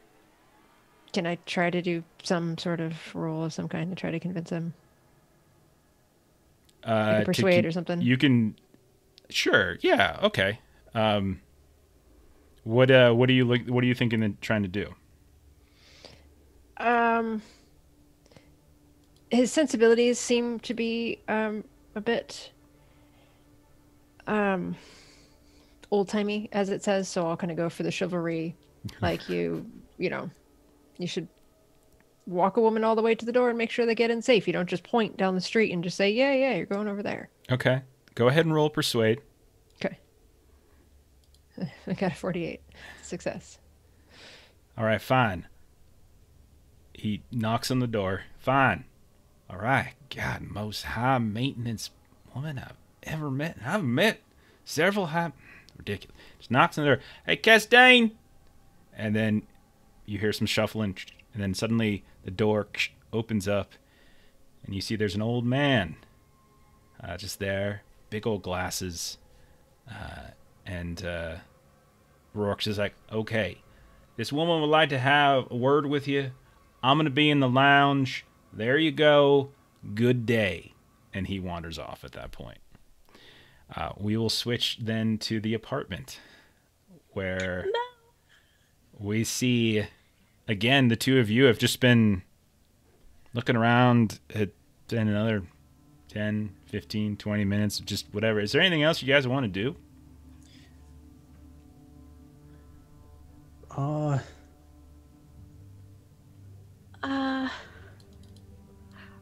Can I try to do some sort of role of some kind to try to convince him? Like a persuade or something? You can. Sure. Yeah. Okay. What are you thinking of trying to do? His sensibilities seem to be a bit old-timey, as it says, so I'll kind of go for the chivalry. Like you should walk a woman all the way to the door and make sure they get in safe. You don't just point down the street and just say, yeah, you're going over there. Okay. Go ahead and roll persuade. Okay. I got a 48. Success. All right, fine. He knocks on the door. Fine. All right. God, most high maintenance woman I've ever met. I've met several high... Ridiculous. Just knocks on the door. Hey, Castaigne! And then you hear some shuffling, and then suddenly the door opens up, and you see there's an old man just there, big old glasses, and Rourke's is like, okay, this woman would like to have a word with you. I'm going to be in the lounge. There you go. Good day. And he wanders off at that point. We will switch then to the apartment, where we see, again, the two of you have just been looking around. It's been another 10, 15, 20 minutes, just whatever. Is there anything else you guys want to do?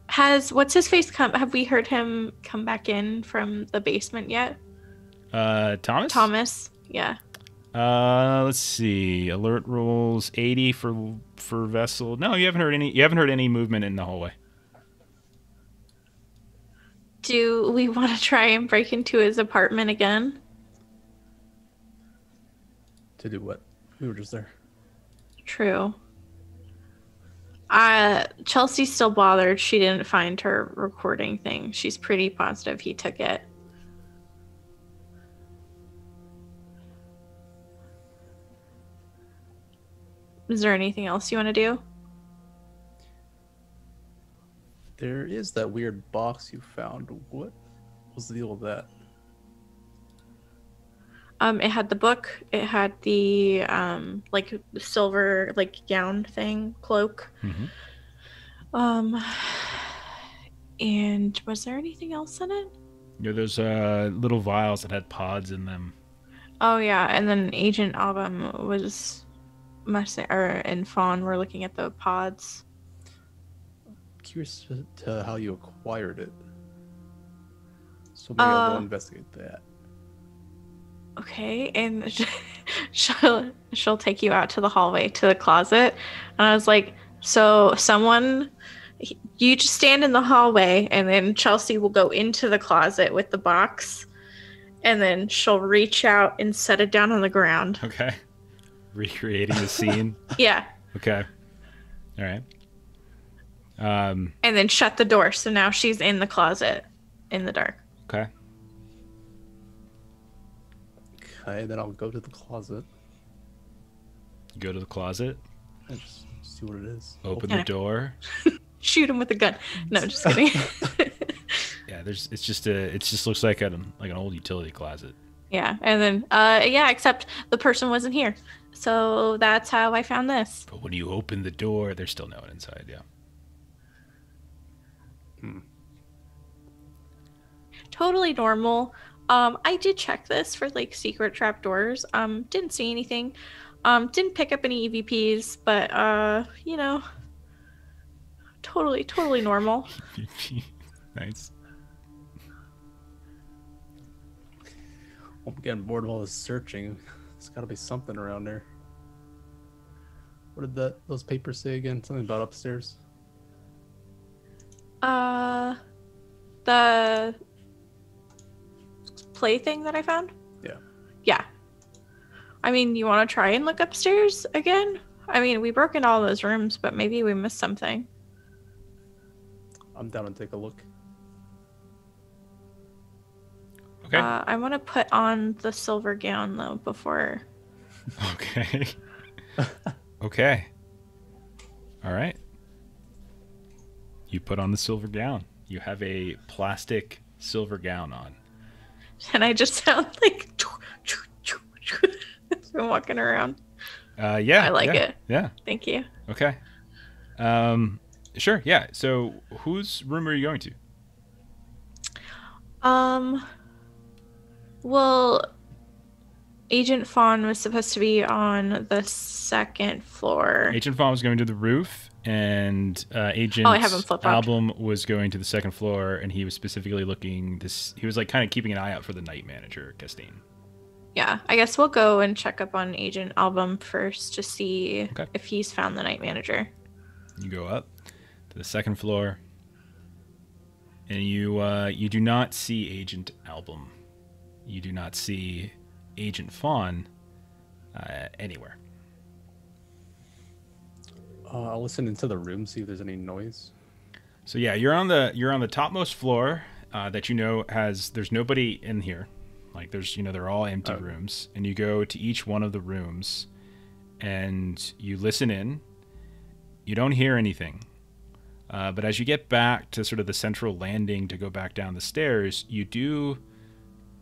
Has what's his face come? Have we heard him come back in from the basement yet? Thomas? Thomas, yeah. Let's see. Alert rolls 80 for vessel. No, you haven't heard any. You haven't heard any movement in the hallway. Do we want to try and break into his apartment again? To do what? We were just there. True. Chelsea's still bothered. She didn't find her recording thing. She's pretty positive he took it. Is there anything else you want to do? There is that weird box you found. What was the deal with that? It had the book. It had the like silver gown thing, cloak. Mm-hmm. And was there anything else in it? Yeah, those little vials that had pods in them. Oh yeah, and then Agent Album was and Fawn were looking at the pods. Curious to how you acquired it. So maybe I'll go investigate that. Okay, and she'll take you out to the hallway to the closet, and I was like, so you just stand in the hallway, and then Chelsea will go into the closet with the box, and then she'll reach out and set it down on the ground. Okay. Recreating the scene. Yeah. Okay. All right. And then shut the door, so now she's in the closet in the dark. Okay. Okay, then I'll go to the closet Go to the closet. and just see what it is. Open Okay. the door. Shoot him with a gun. No, just kidding. Yeah, it just looks like an old utility closet. Yeah, and then except the person wasn't here, so that's how I found this. But when you open the door, there's still no one inside. Yeah. Totally normal. I did check this for secret trapdoors. Didn't see anything. Didn't pick up any EVPs, but totally normal. Nice. I'm getting bored of all this searching. There's got to be something around there. What did those papers say again? Something about upstairs? The plaything that I found? Yeah. Yeah. I mean, you want to try and look upstairs again? I mean, we broke into all those rooms, but maybe we missed something. I'm down to take a look. Okay. I want to put on the silver gown, though, before... Okay. Okay. All right. You put on the silver gown. You have a plastic silver gown on. And I just sound like... I'm walking around. Yeah. I like it. Yeah. Thank you. Okay. Sure. Yeah. So, whose room are you going to? Well, Agent Fawn was supposed to be on the second floor. Agent Fawn was going to the roof, and Agent I have him flip-flopped. Album was going to the second floor, and he was specifically looking this. He was like kind of keeping an eye out for the night manager, Castine. Yeah, I guess we'll go and check up on Agent Album first to see if he's found the night manager. You go up to the second floor, and you do not see Agent Album. You do not see Agent Fawn anywhere. I'll listen into the room, see if there's any noise. So yeah, you're on the topmost floor that there's nobody in here. Like they're all empty rooms, and you go to each one of the rooms, and you listen in. You don't hear anything, but as you get back to sort of the central landing to go back down the stairs, you do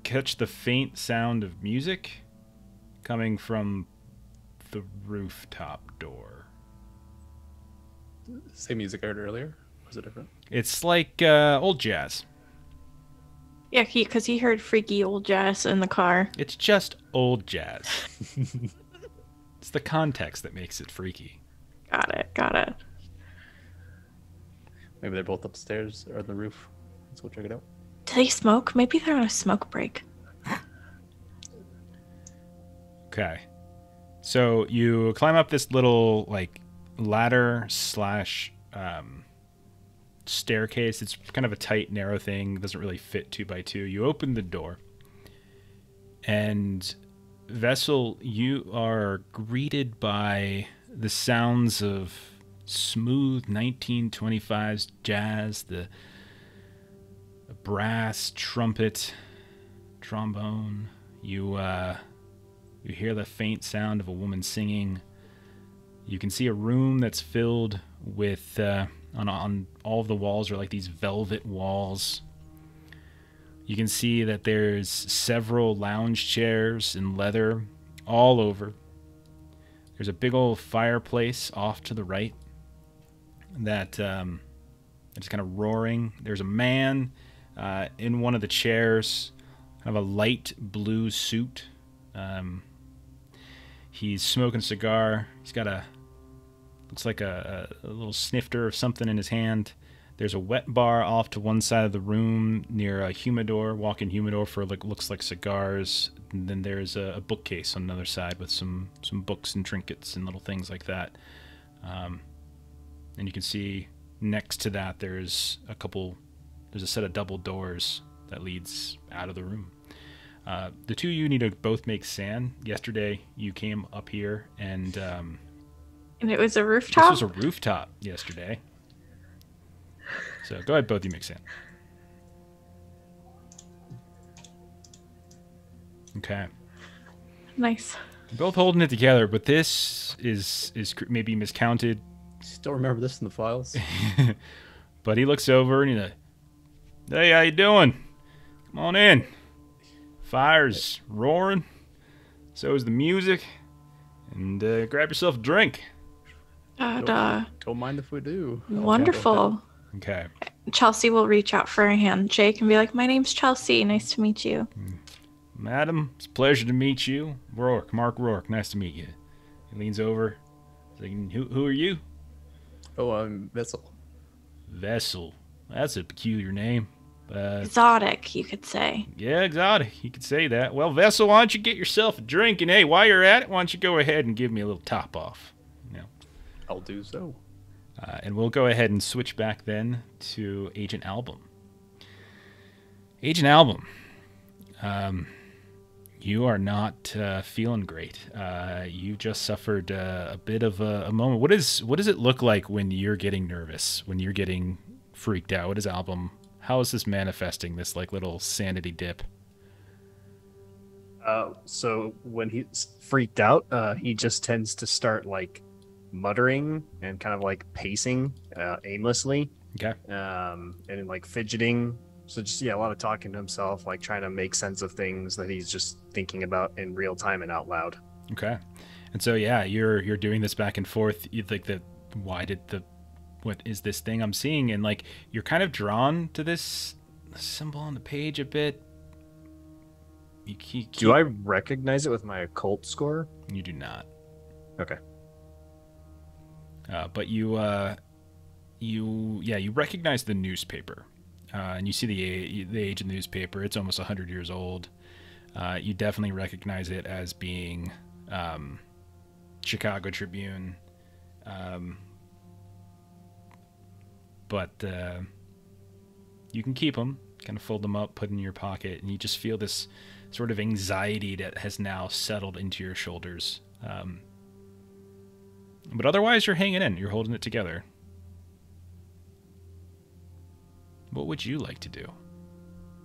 catch the faint sound of music coming from the rooftop door. Same music I heard earlier? Or was it different? It's like old jazz. Yeah, because he heard freaky old jazz in the car. It's just old jazz. It's the context that makes it freaky. Got it. Maybe they're both upstairs or on the roof. Let's go check it out. Do they smoke? Maybe they're on a smoke break. Okay. So you climb up this little like ladder / staircase. It's kind of a tight, narrow thing. It doesn't really fit 2x2. You open the door, and Vessel, you are greeted by the sounds of smooth 1925s jazz, the brass, trumpet, trombone. You hear the faint sound of a woman singing. You can see a room that's filled with on all of the walls are like these velvet walls. You can see that there's several lounge chairs in leather all over. There's a big old fireplace off to the right that's kind of roaring. There's a man in one of the chairs, kind of a light blue suit. He's smoking a cigar. He's got looks like a little snifter of something in his hand. There's a wet bar off to one side of the room near a humidor, walk-in humidor for looks like cigars. And then there's a bookcase on another side with some books and trinkets and little things like that. And you can see next to that there's a set of double doors that leads out of the room. The two of you need to both make sand. Yesterday you came up here and it was a rooftop? This was a rooftop yesterday. So go ahead, both of you make sand. Okay. Nice. You're both holding it together, but this is maybe miscounted. Still remember this in the files. But he looks over and he's like, "Hey, how you doing? Come on in. Fire's roaring. So is the music. And grab yourself a drink." Don't mind if we do. Wonderful. Okay. Chelsea will reach out for a handshake and be like, "My name's Chelsea. Nice to meet you." "Madam, it's a pleasure to meet you. Rourke, Mark Rourke, nice to meet you." He leans over. He's like, who are you?" Oh, I'm Vessel. Vessel. That's a peculiar name. Exotic, you could say. Yeah, exotic. You could say that. Well, Vessel, why don't you get yourself a drink? And hey, while you're at it, why don't you go ahead and give me a little top off? I'll do so. And we'll go ahead and switch back then to Agent Album. Agent Album, you are not feeling great. You just suffered a bit of a moment. What does it look like when you're getting nervous, when you're getting freaked out? What is Album? How is this manifesting, this like little sanity dip? So when he's freaked out, he just tends to start like muttering and kind of like pacing aimlessly. Okay. And like fidgeting. So just, a lot of talking to himself, like trying to make sense of things that he's just thinking about in real time and out loud. Okay. And so, you're doing this back and forth. You think that, what is this thing I'm seeing? And like, you're kind of drawn to this symbol on the page a bit. Do I recognize it with my occult score? You do not. Okay. But you recognize the newspaper, and you see the age of the newspaper. It's almost 100 years old. You definitely recognize it as being Chicago Tribune, but you can keep them, kind of fold them up, put in your pocket, and you just feel this sort of anxiety that has now settled into your shoulders. But otherwise, you're hanging in. You're holding it together. What would you like to do?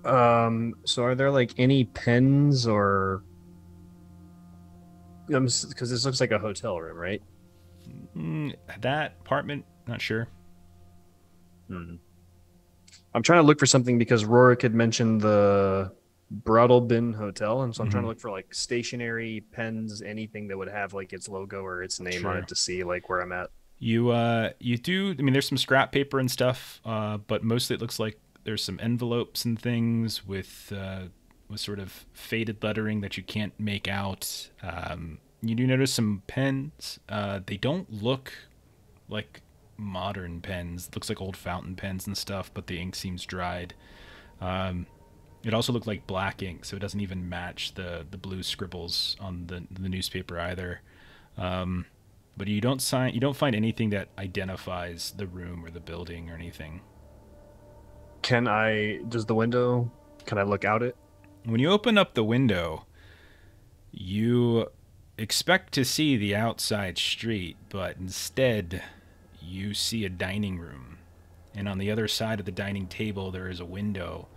So are there like any pens or? Because this looks like a hotel room, right? That apartment, not sure. I'm trying to look for something because Rorik had mentioned the Brodelbin Hotel, and so I'm trying to look for like stationery, pens, anything that would have like its logo or its name on it to see like where I'm at. You do. I mean, there's some scrap paper and stuff, but mostly it looks like there's some envelopes and things with sort of faded lettering that you can't make out. You do notice some pens. They don't look like modern pens. It looks like old fountain pens and stuff, but the ink seems dried. It also looked like black ink, so it doesn't even match the blue scribbles on the newspaper either. But you don't find anything that identifies the room or the building or anything. Can I look out it? When you open up the window, you expect to see the outside street, but instead you see a dining room. And on the other side of the dining table, there is a window.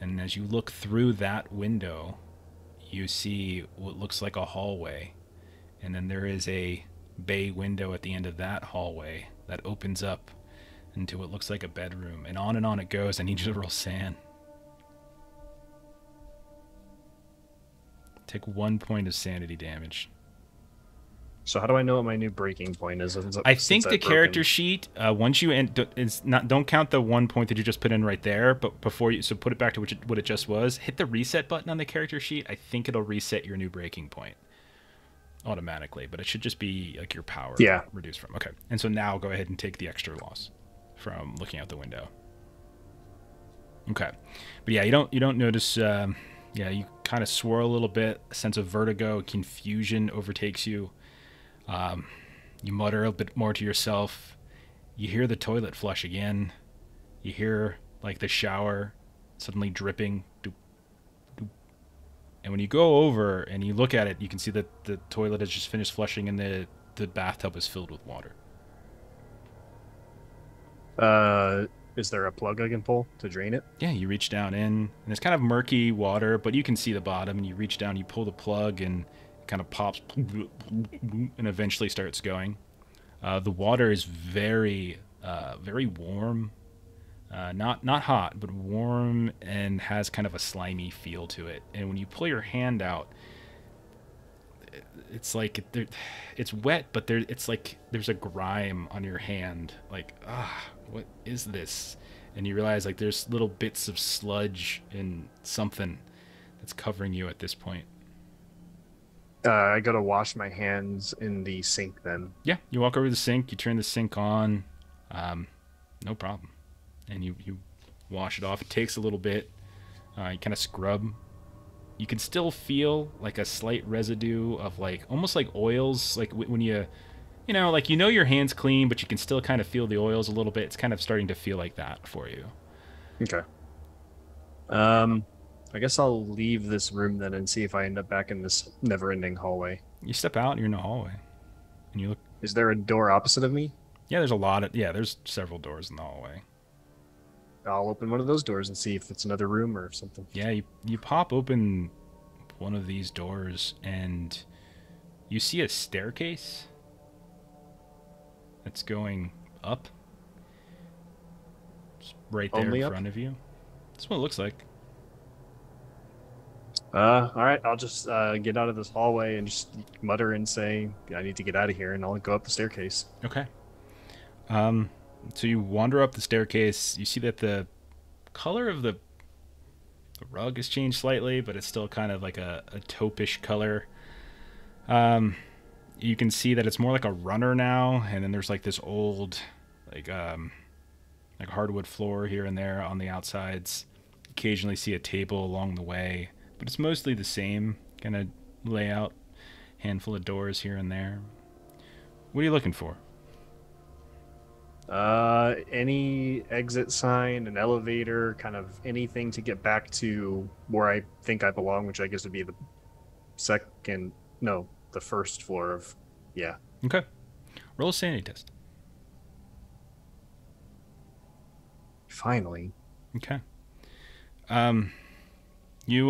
And as you look through that window, you see what looks like a hallway. And then there is a bay window at the end of that hallway that opens up into what looks like a bedroom. And on it goes. I need you to roll sand. Take 1 point of sanity damage. So how do I know what my new breaking point is? I think the character sheet, once you don't count the 1 point that you just put in right there, but put it back to what it just was. Hit the reset button on the character sheet. I think it'll reset your new breaking point automatically, but it should just be like your power reduced from. Okay, and so now go ahead and take the extra loss from looking out the window. Okay, but yeah, you don't notice. You kind of swirl a little bit. A sense of vertigo, confusion overtakes you. You mutter a bit more to yourself. You hear the toilet flush again. You hear like the shower suddenly dripping. Doop, doop. And when you go over and you look at it, you can see that the toilet has just finished flushing and the bathtub is filled with water. Is there a plug I can pull to drain it? Yeah, you reach down in, and it's kind of murky water, but you can see the bottom, and you reach down, you pull the plug, and kind of pops and eventually starts going. The water is very warm, not hot, but warm, and has kind of a slimy feel to it. And when you pull your hand out, it's like it's wet, but it's like there's a grime on your hand. Like, what is this? And you realize like there's little bits of sludge and something that's covering you at this point. I gotta wash my hands in the sink then. Yeah, you walk over to the sink, you turn the sink on, no problem. And you wash it off. It takes a little bit. You kind of scrub. You can still feel like a slight residue of like almost like oils, like when you your hand's clean, but you can still kind of feel the oils a little bit. It's kind of starting to feel like that for you. Okay. I guess I'll leave this room then and see if I end up back in this never-ending hallway. You step out and you're in a hallway. And you look. Is there a door opposite of me? Yeah, there's several doors in the hallway. I'll open one of those doors and see if it's another room or something. Yeah, you pop open one of these doors and you see a staircase that's going up. Just right there in front of you. That's what it looks like. All right, I'll just get out of this hallway and just mutter and say, I need to get out of here, and I'll go up the staircase. Okay. So you wander up the staircase. You see that the color of the The rug has changed slightly, but it's still kind of like a taupish color. You can see that it's more like a runner now, and then there's like this old, like hardwood floor here and there on the outsides. Occasionally see a table along the way, but it's mostly the same kind of layout. Handful of doors here and there. What are you looking for? Any exit sign, an elevator, kind of anything to get back to where I think I belong, which I guess would be the first floor of, yeah. Okay. Roll a sanity test. Finally. Okay. So you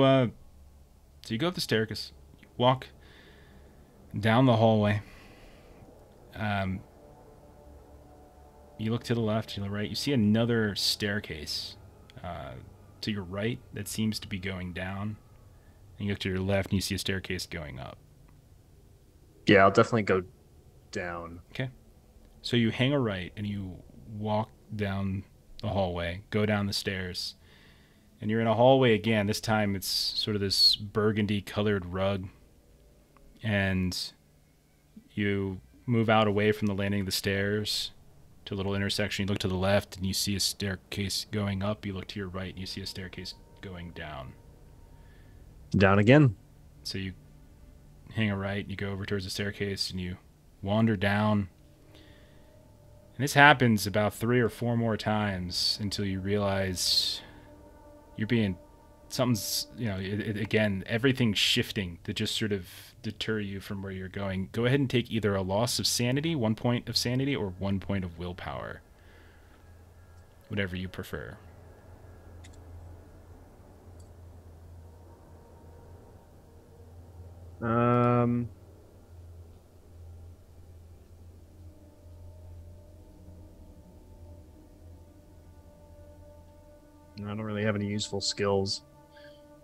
go up the staircase, you walk down the hallway. You look to the left, to the right. You see another staircase to your right that seems to be going down. And you look to your left, and you see a staircase going up. Yeah, I'll definitely go down. Okay. So you hang a right, and you walk down the hallway, go down the stairs, and you're in a hallway again. This time it's sort of this burgundy-colored rug, and you move out away from the landing of the stairs to a little intersection. You look to the left and you see a staircase going up. You look to your right and you see a staircase going down. Down again. So you hang a right, you go over towards the staircase and you wander down. And this happens about 3 or 4 more times until you realize something's, again, everything's shifting to just sort of deter you from where you're going. Go ahead and take either a loss of sanity, 1 point of sanity, or 1 point of willpower. Whatever you prefer. I don't really have any useful skills.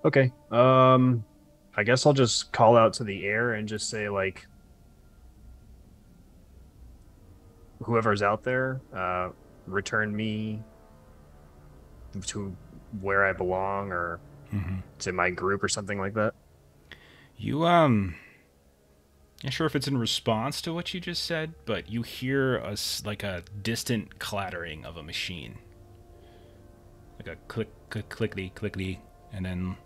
Okay. I guess I'll just call out to the air and just say, like, whoever's out there, return me to where I belong, or to my group or something like that. You, not sure if it's in response to what you just said, but you hear a distant clattering of a machine. Like a click, click, clickety, clickety, and then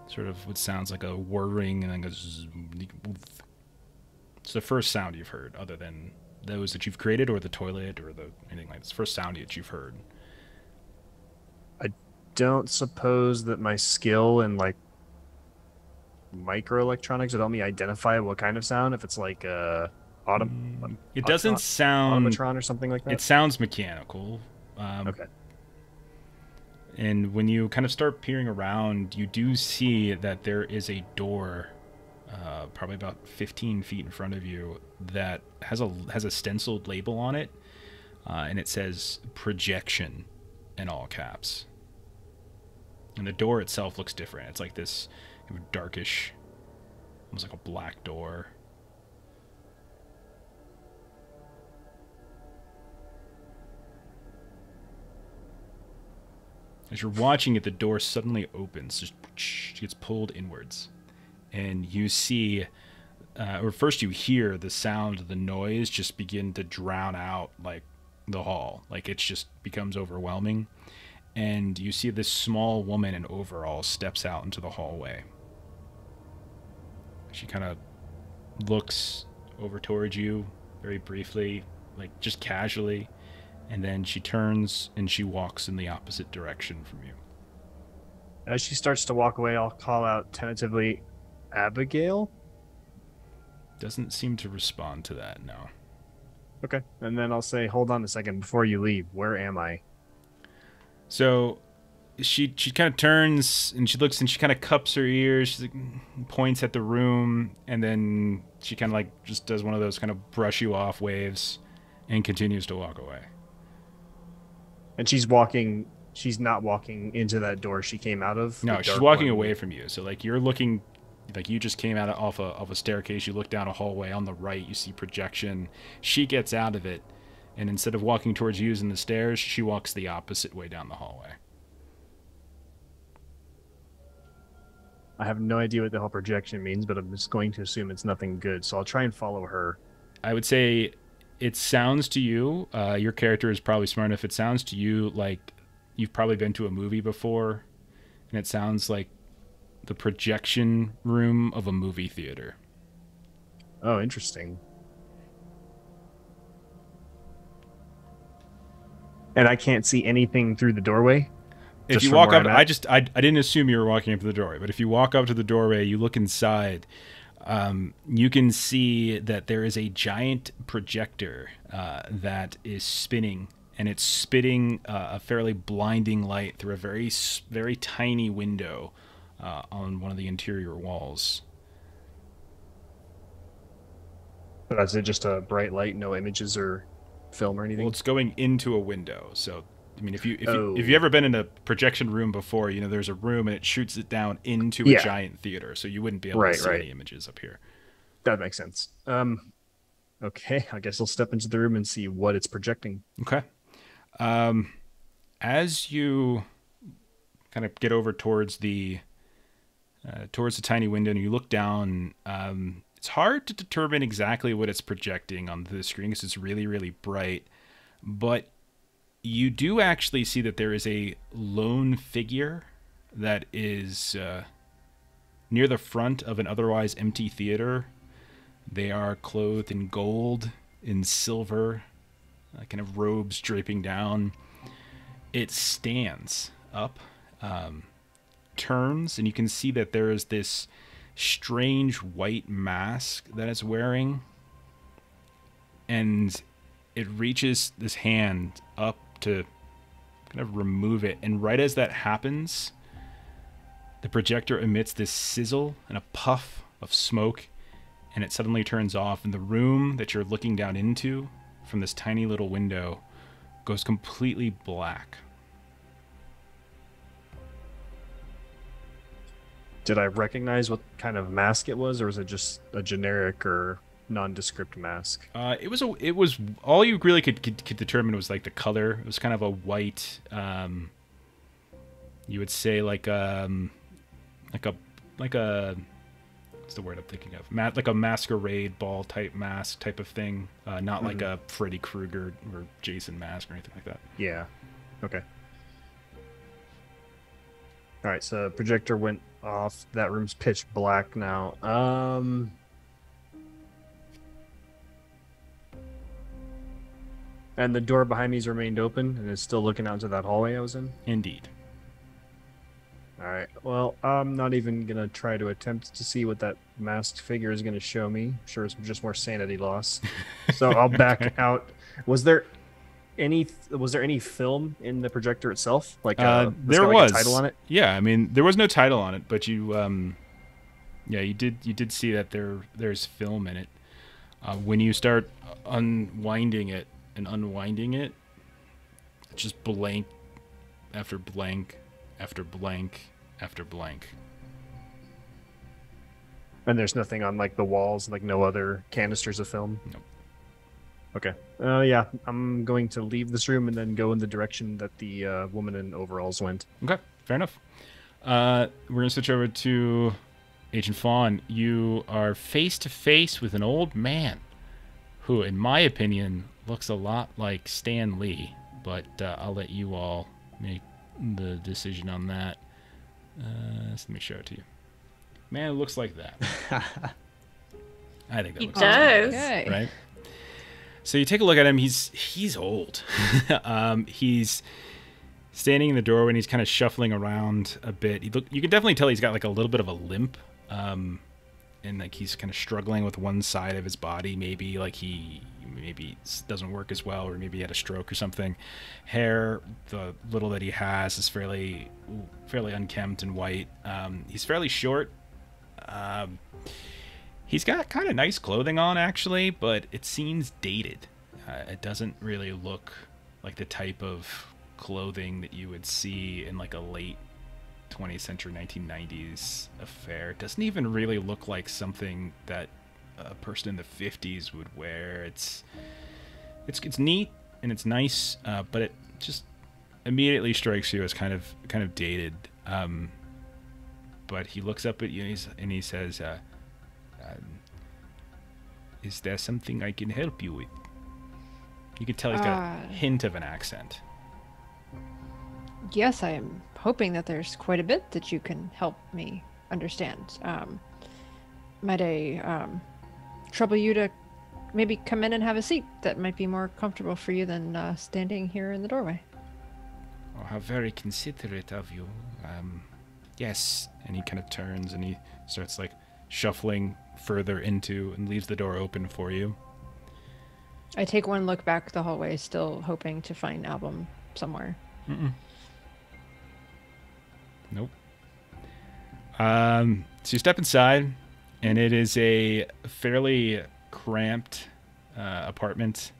sort of what sounds like a whirring, and then goes. It's the first sound you've heard, other than those that you've created, or the toilet, or anything like this. First sound that you've heard. I don't suppose that my skill in like microelectronics would help me identify what kind of sound, if it's like it doesn't sound automatron or something like that. It sounds mechanical. Okay. And when you kind of start peering around, you do see that there is a door, probably about 15 feet in front of you, that has a stenciled label on it, and it says "projection" in all caps. And the door itself looks different. It's like this kind of darkish, almost like a black door. As you're watching it, the door suddenly opens, just gets pulled inwards. And you see, or first you hear the sound of the noise just begin to drown out, like, the hall. Like, it just becomes overwhelming. And you see this small woman in overalls steps out into the hallway. She kind of looks over towards you very briefly, like, just casually. And then she turns and she walks in the opposite direction from you. As she starts to walk away, I'll call out tentatively, "Abigail?" Doesn't seem to respond to that, no. Okay. And then I'll say, "Hold on a second before you leave. Where am I?" So she kind of turns and she looks and she kind of cups her ears. She points at the room, and then she kind of like just does one of those kind of brush you off waves and continues to walk away. And she's not walking into that door she came out of? No, she's walking away from you. So, like, you're looking, like, you just came out off a staircase. You look down a hallway. On the right, you see projection. She gets out of it, and instead of walking towards you using the stairs, she walks the opposite way down the hallway. I have no idea what the hell projection means, but I'm just going to assume it's nothing good. So I'll try and follow her. I would say it sounds to you, your character is probably smart enough. It sounds to you like you've probably been to a movie before, and it sounds like the projection room of a movie theater. Oh, interesting. And I can't see anything through the doorway. If you walk up, I didn't assume you were walking up to the doorway, but if you walk up to the doorway, you look inside, you can see that there is a giant projector that is spinning, and it's spitting a fairly blinding light through a very, very tiny window on one of the interior walls. But is it just a bright light, no images or film or anything? Well, it's going into a window, so I mean, if you've ever been in a projection room before, you know there's a room and it shoots it down into a giant theater, so you wouldn't be able to see any images up here. That makes sense. Okay, I guess I'll step into the room and see what it's projecting. Okay. As you kind of get over towards the tiny window and you look down, it's hard to determine exactly what it's projecting on the screen because it's really, really bright, but you do actually see that there is a lone figure that is near the front of an otherwise empty theater. They are clothed in gold, in silver, kind of robes draping down. It stands up, turns, and you can see that there is this strange white mask that it's wearing. And it reaches this hand up to kind of remove it, and right as that happens, the projector emits this sizzle and a puff of smoke, and it suddenly turns off, and the room that you're looking down into from this tiny little window goes completely black. Did I recognize what kind of mask it was, or was it just a generic or nondescript mask? It was all you really could determine was like the color. It was kind of a white, you would say like a what's the word I'm thinking of? Like a masquerade ball type mask type of thing. Not like a Freddy Krueger or Jason mask or anything like that. Yeah. Okay. All right. So projector went off. That room's pitch black now. And the door behind me's remained open and is still looking out into that hallway I was in? Indeed. All right. Well, I'm not even going to try to attempt to see what that masked figure is going to show me. I'm sure it's just more sanity loss. So I'll back out. Was there any film in the projector itself? Like there was a title on it? Yeah, I mean, there was no title on it, but you you did see that there's film in it. When you start unwinding it and unwinding it, it's just blank after blank after blank after blank. And there's nothing on like the walls, like no other canisters of film? Nope. Okay. Yeah, I'm going to leave this room and then go in the direction that the woman in overalls went. Okay, fair enough. We're going to switch over to Agent Fawn. You are face to face with an old man who, in my opinion, looks a lot like Stan Lee, but I'll let you all make the decision on that. Let me show it to you. Man, it looks like that. I think that looks does. Okay. right. So you take a look at him. He's old. He's standing in the doorway and he's kind of shuffling around a bit. You can definitely tell he's got like a little bit of a limp, and like he's kind of struggling with one side of his body. Maybe like he doesn't work as well, or maybe he had a stroke or something. Hair, the little that he has, is fairly unkempt and white. He's fairly short. He's got kind of nice clothing on, actually, but it seems dated. It doesn't really look like the type of clothing that you would see in like a late 20th century, 1990s affair. It doesn't even really look like something that a person in the 50s would wear. It's neat and it's nice, but it just immediately strikes you as kind of dated. but he looks up at you and he says, "Is there something I can help you with?" You can tell he's got a hint of an accent. Yes, I am hoping that there's quite a bit that you can help me understand. Might I trouble you to maybe come in and have a seat? That might be more comfortable for you than standing here in the doorway. Oh, how very considerate of you. Yes. And he kind of turns and he starts like shuffling further into and leaves the door open for you. I take one look back the hallway, still hoping to find Album somewhere. Nope. So you step inside, and it is a fairly cramped apartment.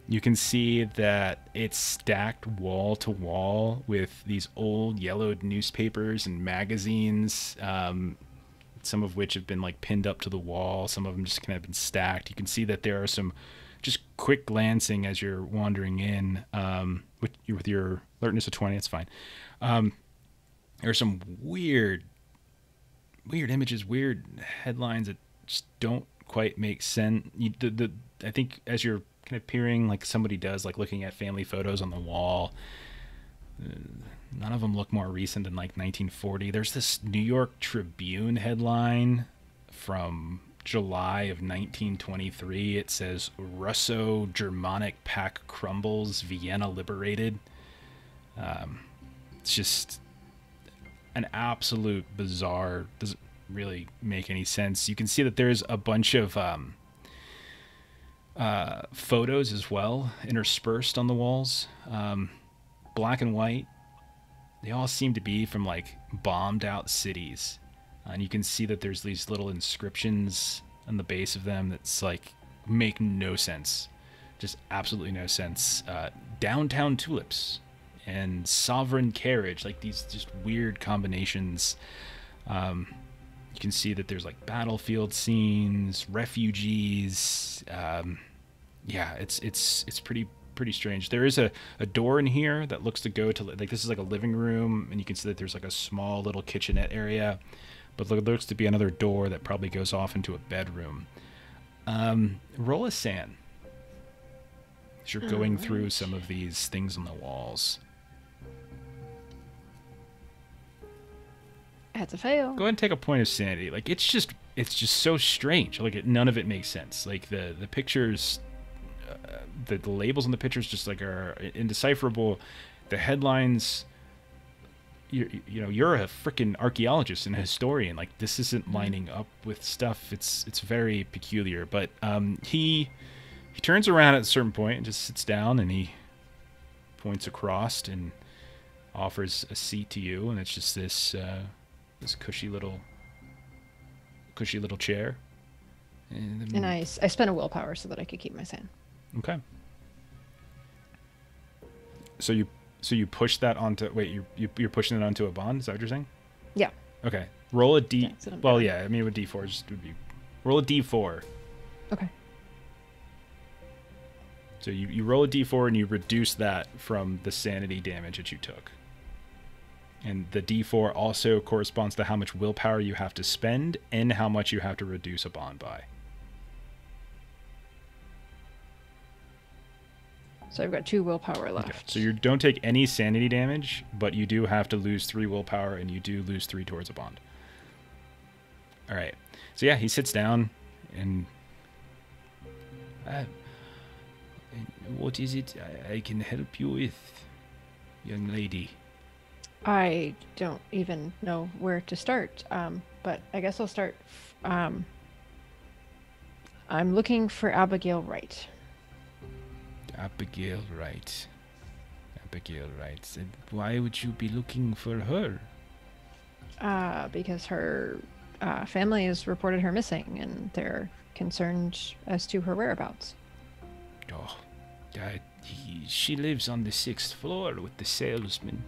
You can see that it's stacked wall to wall with these old yellowed newspapers and magazines, some of which have been like pinned up to the wall. Some of them just kind of been stacked. You can see that there are some, just quick glancing as you're wandering in, with your alertness of 20, it's fine. There are some weird images, weird headlines that just don't quite make sense. I think as you're kind of peering, like somebody does, like looking at family photos on the wall, none of them look more recent than like 1940. There's this New York Tribune headline from July of 1923. It says, "Russo-Germanic pack crumbles, Vienna liberated." It's just an absolute bizarre, doesn't really make any sense. You can see that there's a bunch of photos as well interspersed on the walls, black and white. They all seem to be from like bombed out cities, and you can see that there's these little inscriptions on the base of them that's like make no sense, just absolutely no sense. Downtown tulips and sovereign carriage, like these just weird combinations. You can see that there's like battlefield scenes, refugees. Yeah, it's pretty strange. There is a door in here that looks to go to, like, this is like a living room, and you can see that there's like a small little kitchenette area, but there looks to be another door that probably goes off into a bedroom. Roll a SAN as you're going through some of these things on the walls. Had to fail. Go ahead and take a point of sanity. Like, it's just so strange. Like, none of it makes sense. Like the pictures, the labels on the pictures just like are indecipherable. The headlines, you're a freaking archaeologist and a historian. Like, this isn't lining up with stuff. It's very peculiar. But he turns around at a certain point and just sits down, and he points across and offers a seat to you, and it's just this cushy little chair. And I spent a willpower so that I could keep my SAN. Okay. So you push that onto, wait, you're pushing it onto a bond? Is that what you're saying? Yeah. Okay. Roll a D. Yeah, so well, yeah. I mean, with D4 just would be. Roll a D4. Okay. So you roll a D4 and you reduce that from the sanity damage that you took. And the D4 also corresponds to how much willpower you have to spend and how much you have to reduce a bond by. So I've got 2 willpower left. Okay. So you don't take any sanity damage, but you do have to lose 3 willpower, and you do lose 3 towards a bond. All right. So yeah, he sits down, and what is it I can help you with, young lady? I don't even know where to start, but I guess I'll start. I'm looking for Abigail Wright. Abigail Wright. And why would you be looking for her? Because her family has reported her missing, and they're concerned as to her whereabouts. Oh, she lives on the 6th floor with the salesman.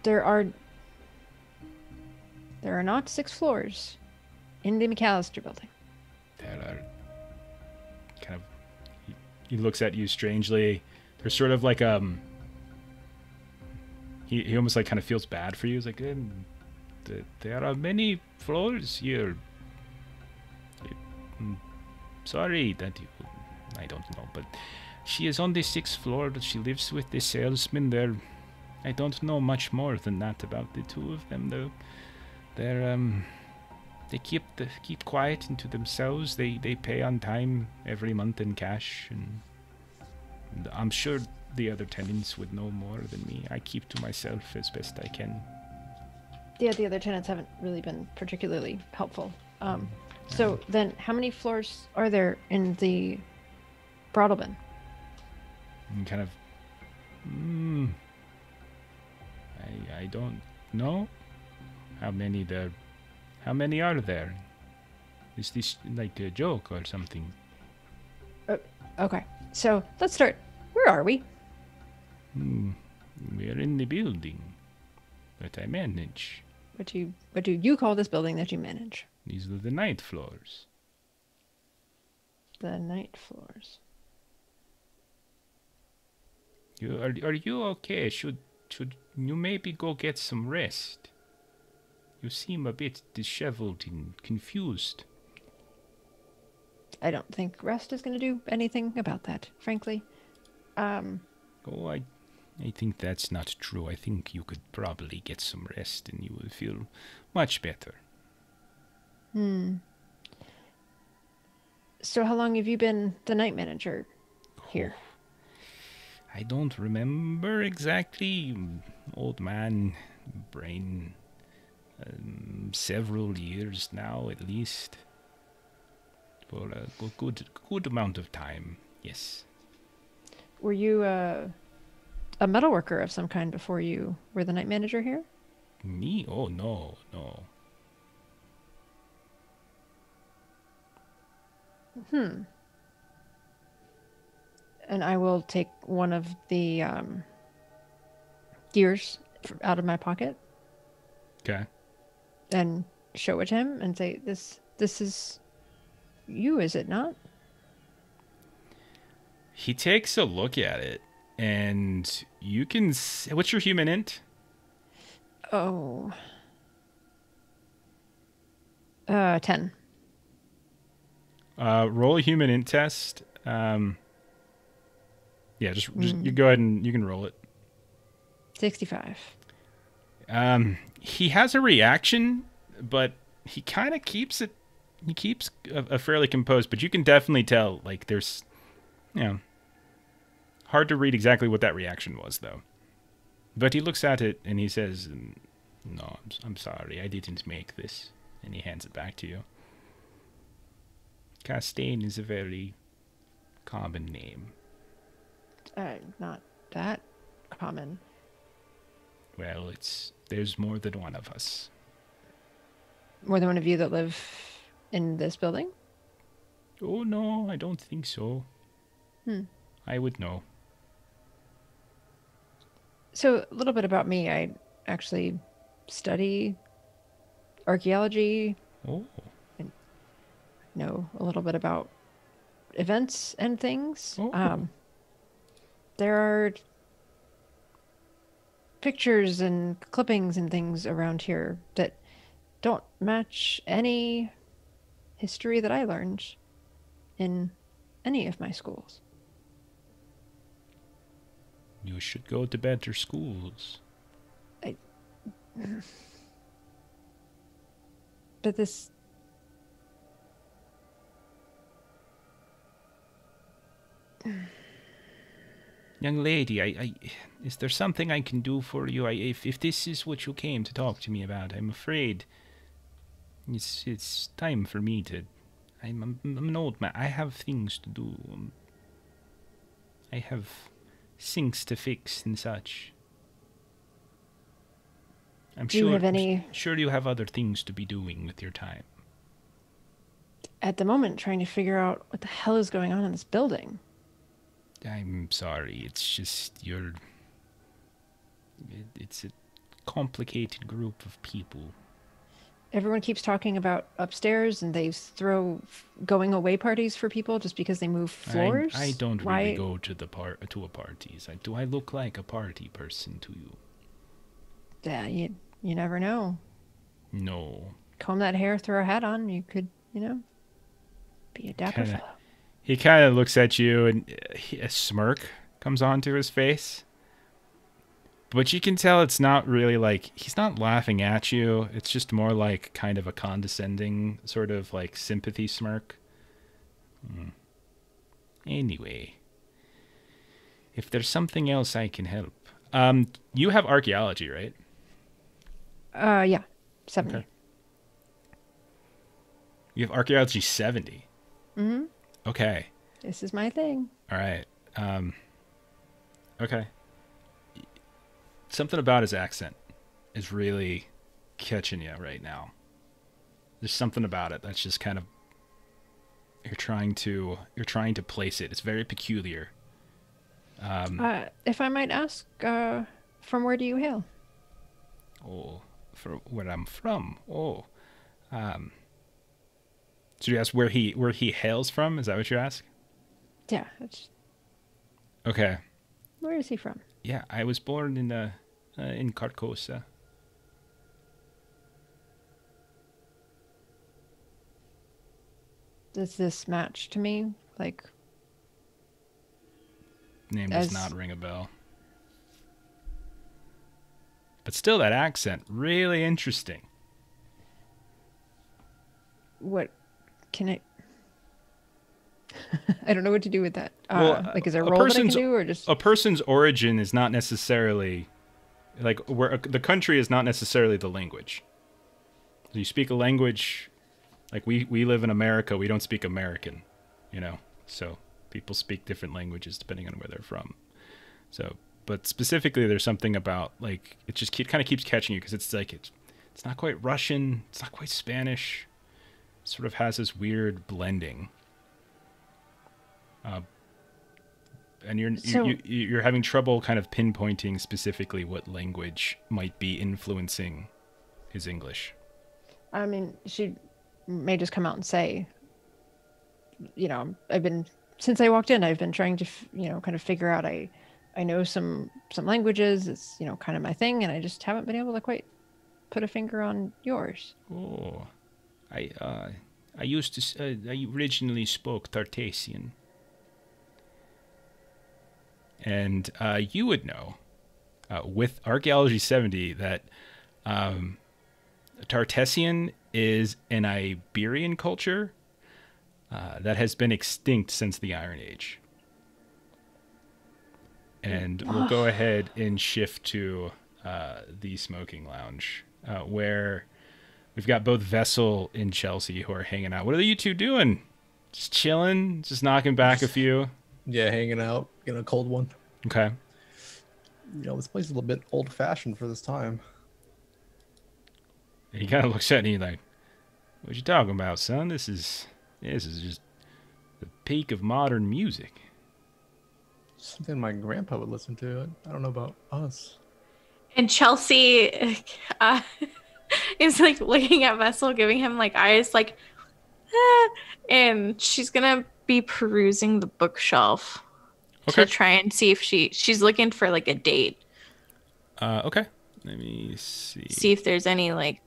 There are not 6 floors in the McAllister building. There are kind of, he looks at you strangely. There's sort of like he almost like kind of feels bad for you. He's like, there are many floors here. Sorry that you, I don't know, but she is on the 6th floor. She lives with the salesman there. I don't know much more than that about the two of them, though. They keep quiet into themselves. They pay on time every month in cash, and I'm sure the other tenants would know more than me. I keep to myself as best I can. Yeah, the other tenants haven't really been particularly helpful. So then, how many floors are there in the brothel bin? And kind of, I don't know how many there. How many are there? Is this like a joke or something? Okay, so let's start. Where are we? We are in the building that I manage. What do you call this building that you manage? These are the night floors. The night floors. Are you okay? Should you maybe go get some rest? You seem a bit disheveled and confused. I don't think rest is going to do anything about that, frankly. Oh, I think that's not true. I think you could probably get some rest and you will feel much better. So how long have you been the night manager here? I don't remember exactly. Old man, brain. Several years now, at least. For a good amount of time, yes. Were you a metal worker of some kind before you were the night manager here? Me? Oh, no. And I will take one of the gears out of my pocket. Okay. And show it to him and say, this is you, is it not? He takes a look at it, and you can... What's your human int? Oh. 10. Roll a human int test. Yeah, just you go ahead and you can roll it. 65. He has a reaction, but he kind of keeps it. He keeps a fairly composed, but you can definitely tell, like, there's, hard to read exactly what that reaction was, though. But he looks at it and he says, "No, I'm sorry, I didn't make this," and he hands it back to you. Castaigne is a very common name. Not that common. Well, there's more than one of us. More than one of you that live in this building? Oh, no, I don't think so. I would know. So, a little bit about me. I actually study archaeology. Oh. And know a little bit about events and things. Oh. There are pictures and clippings and things around here that don't match any history that I learned in any of my schools. You should go to better schools. But this... Young lady, is there something I can do for you? If this is what you came to talk to me about, I'm afraid it's time for me to... I'm an old man. I have things to do. I have sinks to fix and such. Do you have any... Sure you have other things to be doing with your time. At the moment, trying to figure out what the hell is going on in this building. I'm sorry, it's just it's a complicated group of people. Everyone keeps talking about upstairs, and they throw going away parties for people just because they move floors. I don't really go to a parties. Do I look like a party person to you? Yeah, you never know. No. Comb that hair, throw a hat on, you could, be a dapper Kinda. fellow. He kind of looks at you, and a smirk comes onto his face. But you can tell it's not really like, he's not laughing at you. It's just more like kind of a condescending sort of like sympathy smirk. Anyway, if there's something else I can help. You have archaeology, right? Yeah, 70. Okay. You have archaeology 70. Mm-hmm. Okay. This is my thing. All right. Okay. Something about his accent is really catching you right now. There's something about it that's just kind of you're trying to place it. It's very peculiar. If I might ask, from where do you hail? Oh, for where I'm from. Oh, so you ask where he hails from? Is that what you ask? Yeah. Okay. Where is he from? Yeah, I was born in Carcosa. Does this match to me? Like, Name does not ring a bell. But still, that accent, really interesting. what can it? I don't know what to do with that. Like, is there a a roll that I can person's- do, or just A person's origin is not necessarily, like, where the country is not necessarily the language. So you speak a language, like we live in America, we don't speak American, so people speak different languages depending on where they're from. So, but specifically, there's something about, like, it just kind of keeps catching you because it's like it's not quite Russian, it's not quite Spanish. It sort of has this weird blending. And you're having trouble kind of pinpointing specifically what language might be influencing his English. I mean, she may just come out and say, since I walked in, I've been trying to, kind of figure out, I know some languages, it's, kind of my thing, and I just haven't been able to quite put a finger on yours. Oh, I originally spoke Tartessian. And you would know, with Archaeology 70, that Tartessian is an Iberian culture that has been extinct since the Iron Age. And we'll go ahead and shift to the smoking lounge, where we've got both Vessel and Chelsea who are hanging out. What are you two doing? Just chilling? Just knocking back a few? Yeah, hanging out, getting a cold one. Okay. This place is a little bit old-fashioned for this time. He kind of looks at me like, "What you talking about, son? This is just the peak of modern music." Something my grandpa would listen to. I don't know about us. And Chelsea is like looking at Vessel, giving him like eyes like, and she's gonna be perusing the bookshelf to try and see if she's looking for like a date. Okay. Let me see. See if there's any like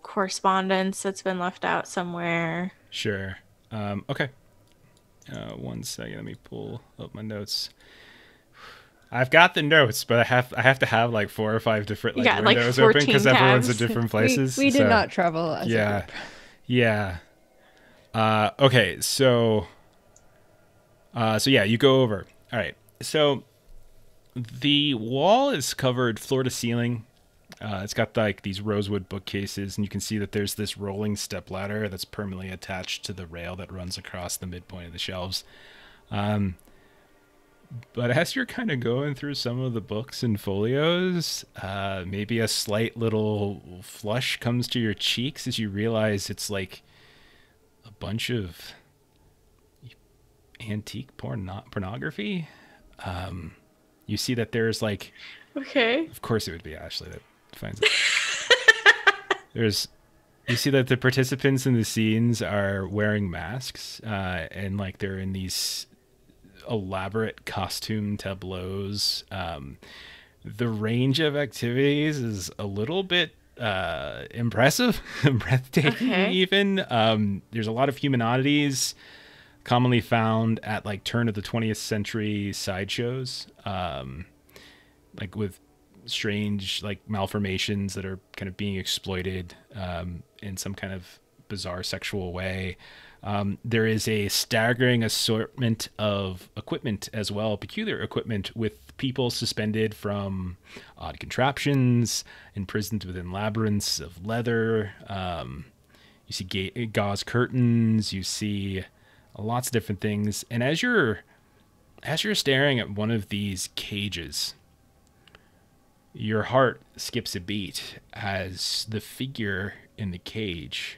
correspondence that's been left out somewhere. Sure. Okay. 1 second. Let me pull up my notes. I've got the notes, but I have to have like 4 or 5 different windows open because everyone's at different places. We did not travel as a group. Yeah. Okay. So yeah, you go over. All right. So the wall is covered floor to ceiling. It's got like these rosewood bookcases, and you can see that there's this rolling stepladder that's permanently attached to the rail that runs across the midpoint of the shelves. But as you're kind of going through some of the books and folios, maybe a slight little flush comes to your cheeks as you realize it's like a bunch of antique pornography. You see that there's like... Okay. Of course it would be Ashley that finds it. You see that the participants in the scenes are wearing masks, and like they're in these elaborate costume tableaus. The range of activities is a little bit impressive, breathtaking. Okay. Even there's a lot of human oddities commonly found at like turn of the 20th century sideshows, like with strange like malformations that are kind of being exploited in some kind of bizarre sexual way. There is a staggering assortment of equipment as well, peculiar equipment with people suspended from odd contraptions, imprisoned within labyrinths of leather. You see gauze curtains. You see lots of different things. And as you're staring at one of these cages, your heart skips a beat as the figure in the cage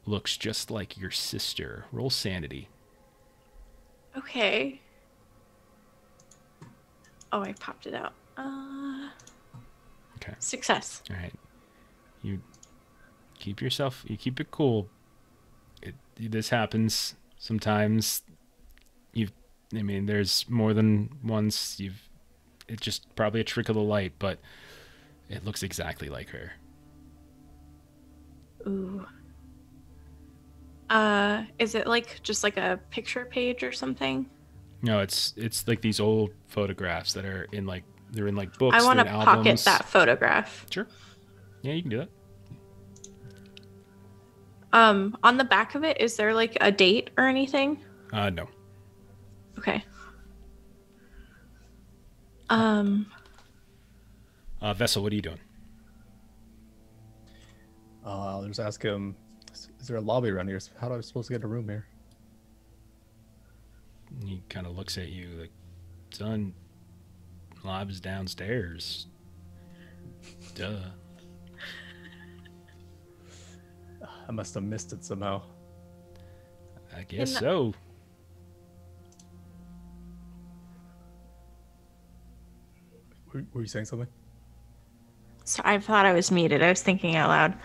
looks just like your sister. Roll sanity. Okay. Oh, I popped it out. Okay. Success. All right. You keep it cool. This happens sometimes. There's more than once. It's just probably a trick of the light, but it looks exactly like her. Ooh. Is it like just like a picture page or something? No, it's like these old photographs that are in like they're in like books. I want to they're in pocket albums. that photograph. Sure. Yeah, you can do that. On the back of it, is there like a date or anything? No. Okay. Vessel, what are you doing? I'll just ask him, is there a lobby around here? How am I supposed to get a room here? He kind of looks at you like, son, lobby's downstairs. Duh. I must have missed it somehow. I guess so. Were you saying something? So I thought I was muted. I was thinking out loud.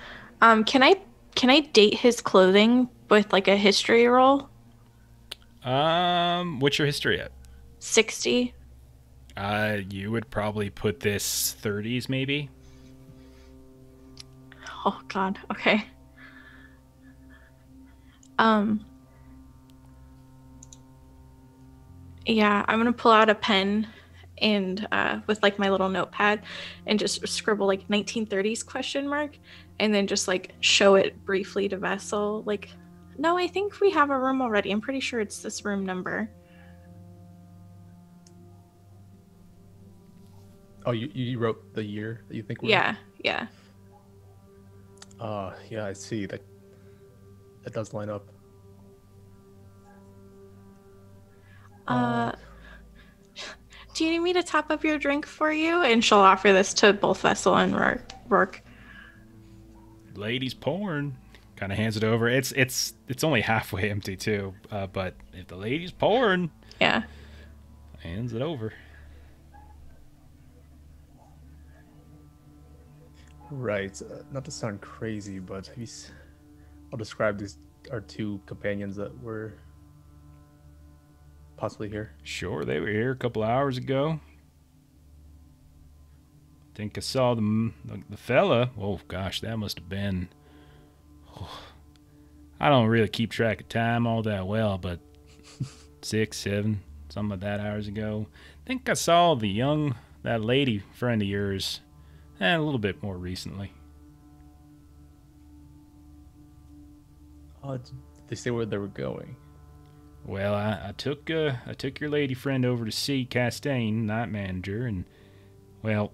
Can I date his clothing with like a history roll? What's your history at? 60. You would probably put this 30s maybe. Oh God. Okay. Yeah, I'm gonna pull out a pen and with like my little notepad and just scribble like 1930s question mark and then just like show it briefly to Vessel. Like, no, I think we have a room already. I'm pretty sure it's this room number. Oh, you wrote the year that you think we're Yeah. Yeah, I see. That does line up. Do you need me to top up your drink for you? And she'll offer this to both Vessel and Rourke. Ladies porn. Kind of hands it over. It's only halfway empty too. But if the lady's porn, Yeah. hands it over. Right. Not to sound crazy, but I'll describe these our two companions that were possibly here. Sure, they were here a couple hours ago. Think I saw the fella. Oh gosh, that must have been. I don't really keep track of time all that well, but 6, 7, something like that hours ago. Think I saw that lady friend of yours, a little bit more recently. Did they say where they were going? Well, I took your lady friend over to see Castaigne, night manager, and well,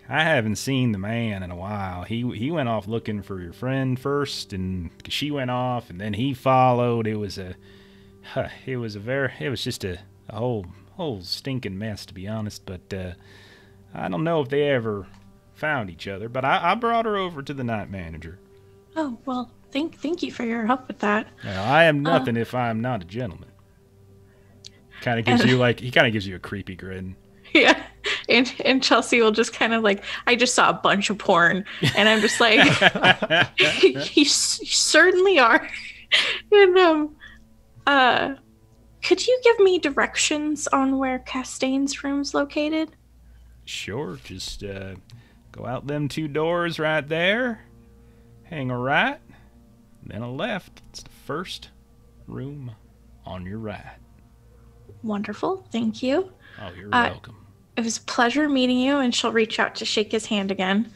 I haven't seen the man in a while. He went off looking for your friend first, and she went off, and then he followed. It was just a whole stinking mess, to be honest. But I don't know if they ever found each other. But I brought her over to the night manager. Oh, well, thank you for your help with that. Now, I am nothing if I am not a gentleman. Kind of gives you a creepy grin. Yeah. And Chelsea will just kind of like, I just saw a bunch of porn, and I'm just like, you certainly are. And could you give me directions on where Castaigne's room's located? Sure, just go out them 2 doors right there, hang a right, then a left. It's the first room on your right. Wonderful. Thank you. Oh, you're welcome. It was a pleasure meeting you, and she'll reach out to shake his hand again.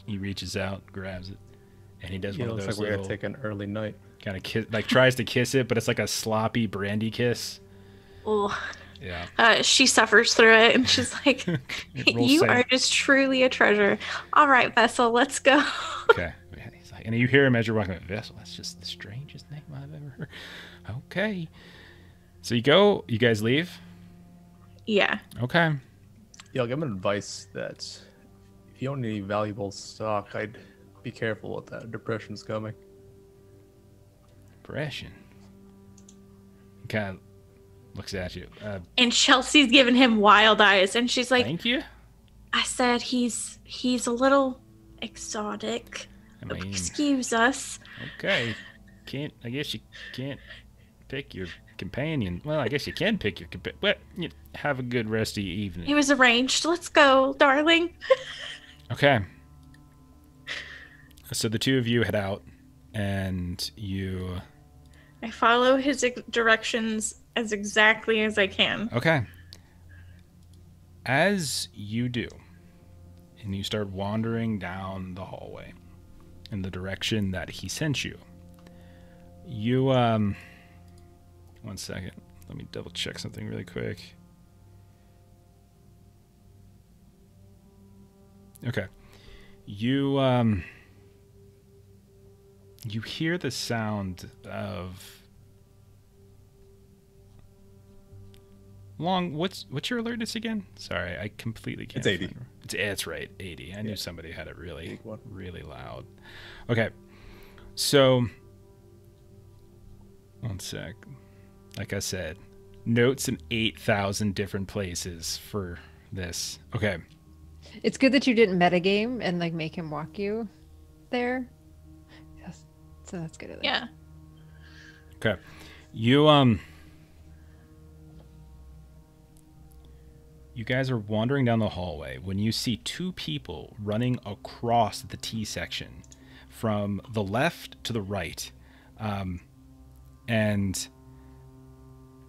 He reaches out, grabs it, and he does one of looks those like we're little gonna take an early night. kind of kiss, like tries to kiss it, but it's like a sloppy brandy kiss. Oh. Yeah. She suffers through it, and she's like, "You are just truly a treasure." All right, Vessel, let's go. Okay. He's like, and you hear him as you're walking up, Vessel. That's just the strangest name I've ever heard. Okay. So you guys leave? Yeah. Okay. Yeah, I'll give him advice that if you own any valuable stock, I'd be careful with that. Depression's coming. Depression. He kind of looks at you. And Chelsea's giving him wild eyes, and she's like, Thank you. I said he's a little exotic. I mean, Excuse us. Okay. I guess you can't pick your companion. Well, I guess you can pick your companion. But have a good rest of your evening. It was arranged. Let's go, darling. Okay. So the 2 of you head out, and you... I follow his directions as exactly as I can. Okay. As you do, and you start wandering down the hallway in the direction that he sent you, you, 1 second. Let me double check something really quick. Okay. You hear the sound of what's your alertness again? Sorry, I completely can't. It's 80. It's right, 80. I knew somebody had it really Big one. really loud. Okay. So 1 sec. Like I said, notes in 8,000 different places for this. Okay. It's good that you didn't metagame and like make him walk you there. Yes. So that's good. Yeah. Okay. You guys are wandering down the hallway when you see 2 people running across the T section from the left to the right. And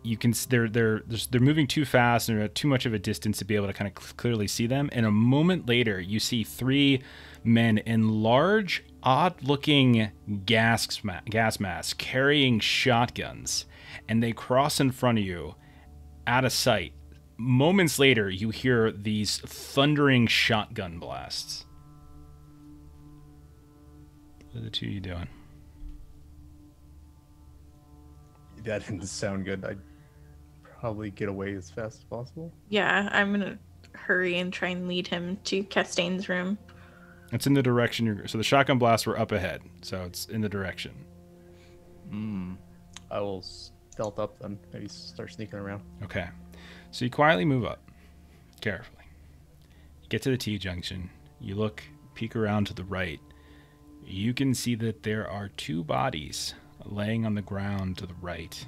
you can they're moving too fast and they're at too much of a distance to be able to kind of clearly see them. And a moment later, you see 3 men in large, odd-looking gas masks carrying shotguns, and they cross in front of you, out of sight. Moments later, you hear these thundering shotgun blasts. What are the 2 of you doing? That didn't sound good. I'd probably get away as fast as possible. Yeah, I'm gonna hurry and try and lead him to Castaigne's room. It's in the direction so the shotgun blasts were up ahead, so it's in the direction. I will stealth up then. Maybe start sneaking around. Okay. So you quietly move up, carefully. You get to the T-junction. You peek around to the right. You can see that there are 2 bodies laying on the ground to the right.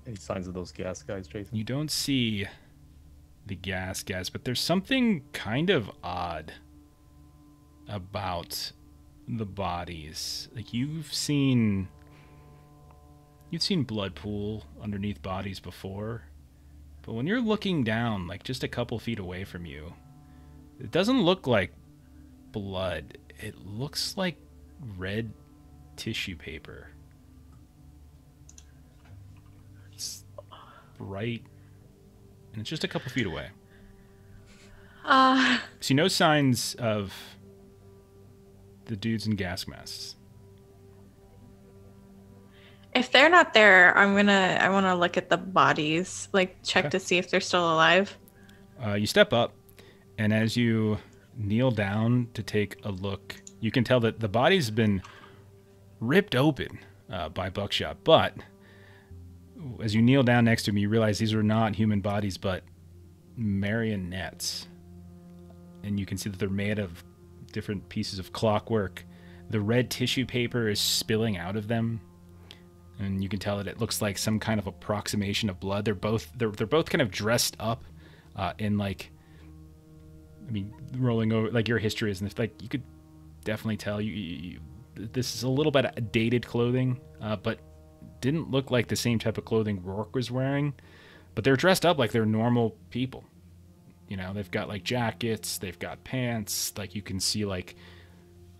Any signs of those gas guys, Jason? You don't see the gas guys, but there's something kind of odd about the bodies. Like you've seen blood pool underneath bodies before, but when you're looking down, like just a couple feet away from you, it doesn't look like blood. It looks like red tissue paper. It's bright, and it's just a couple feet away. See no signs of the dudes in gas masks. If they're not there, I want to look at the bodies, like check to see if they're still alive. You step up, and as you kneel down to take a look, you can tell that the body's been ripped open by buckshot. But as you kneel down next to him, you realize these are not human bodies, but marionettes. And you can see that they're made of different pieces of clockwork. The red tissue paper is spilling out of them. and you can tell that it looks like some kind of approximation of blood. They're both kind of dressed up in like, I mean, rolling over like your history is, and like you could definitely tell this is a little bit of dated clothing, but didn't look like the same type of clothing Rourke was wearing. But they're dressed up like they're normal people. You know, they've got like jackets, they've got pants, like you can see like,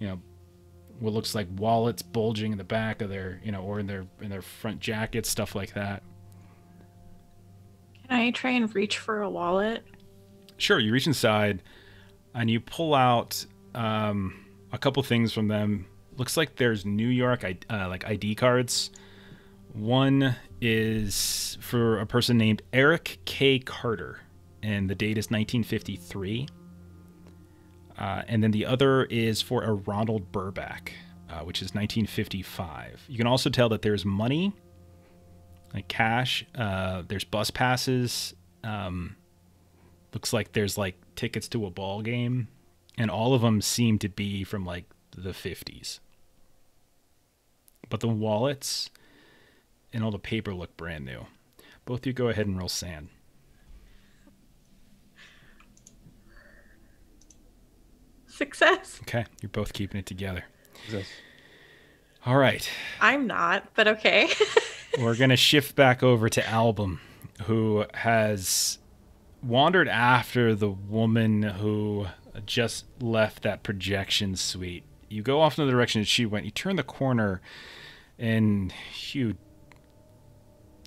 you know, what looks like wallets bulging in the back of their, you know, or in their front jackets, stuff like that. Can I try and reach for a wallet? Sure, you reach inside and you pull out a couple things from them. Looks like there's New York like ID cards. One is for a person named Eric K. Carter, and the date is 1953. And then the other is for a Ronald Burback, which is 1955. You can also tell that there's money, like cash. There's bus passes. Looks like there's like tickets to a ball game, and all of them seem to be from like the 50s. But the wallets and all the paper look brand new. Both of you go ahead and roll sand. Success. Okay, you're both keeping it together. Yes. All right. I'm not, but okay. We're going to shift back over to Album, who has wandered after the woman who just left that projection suite. You go off in the direction that she went. You turn the corner, and huge,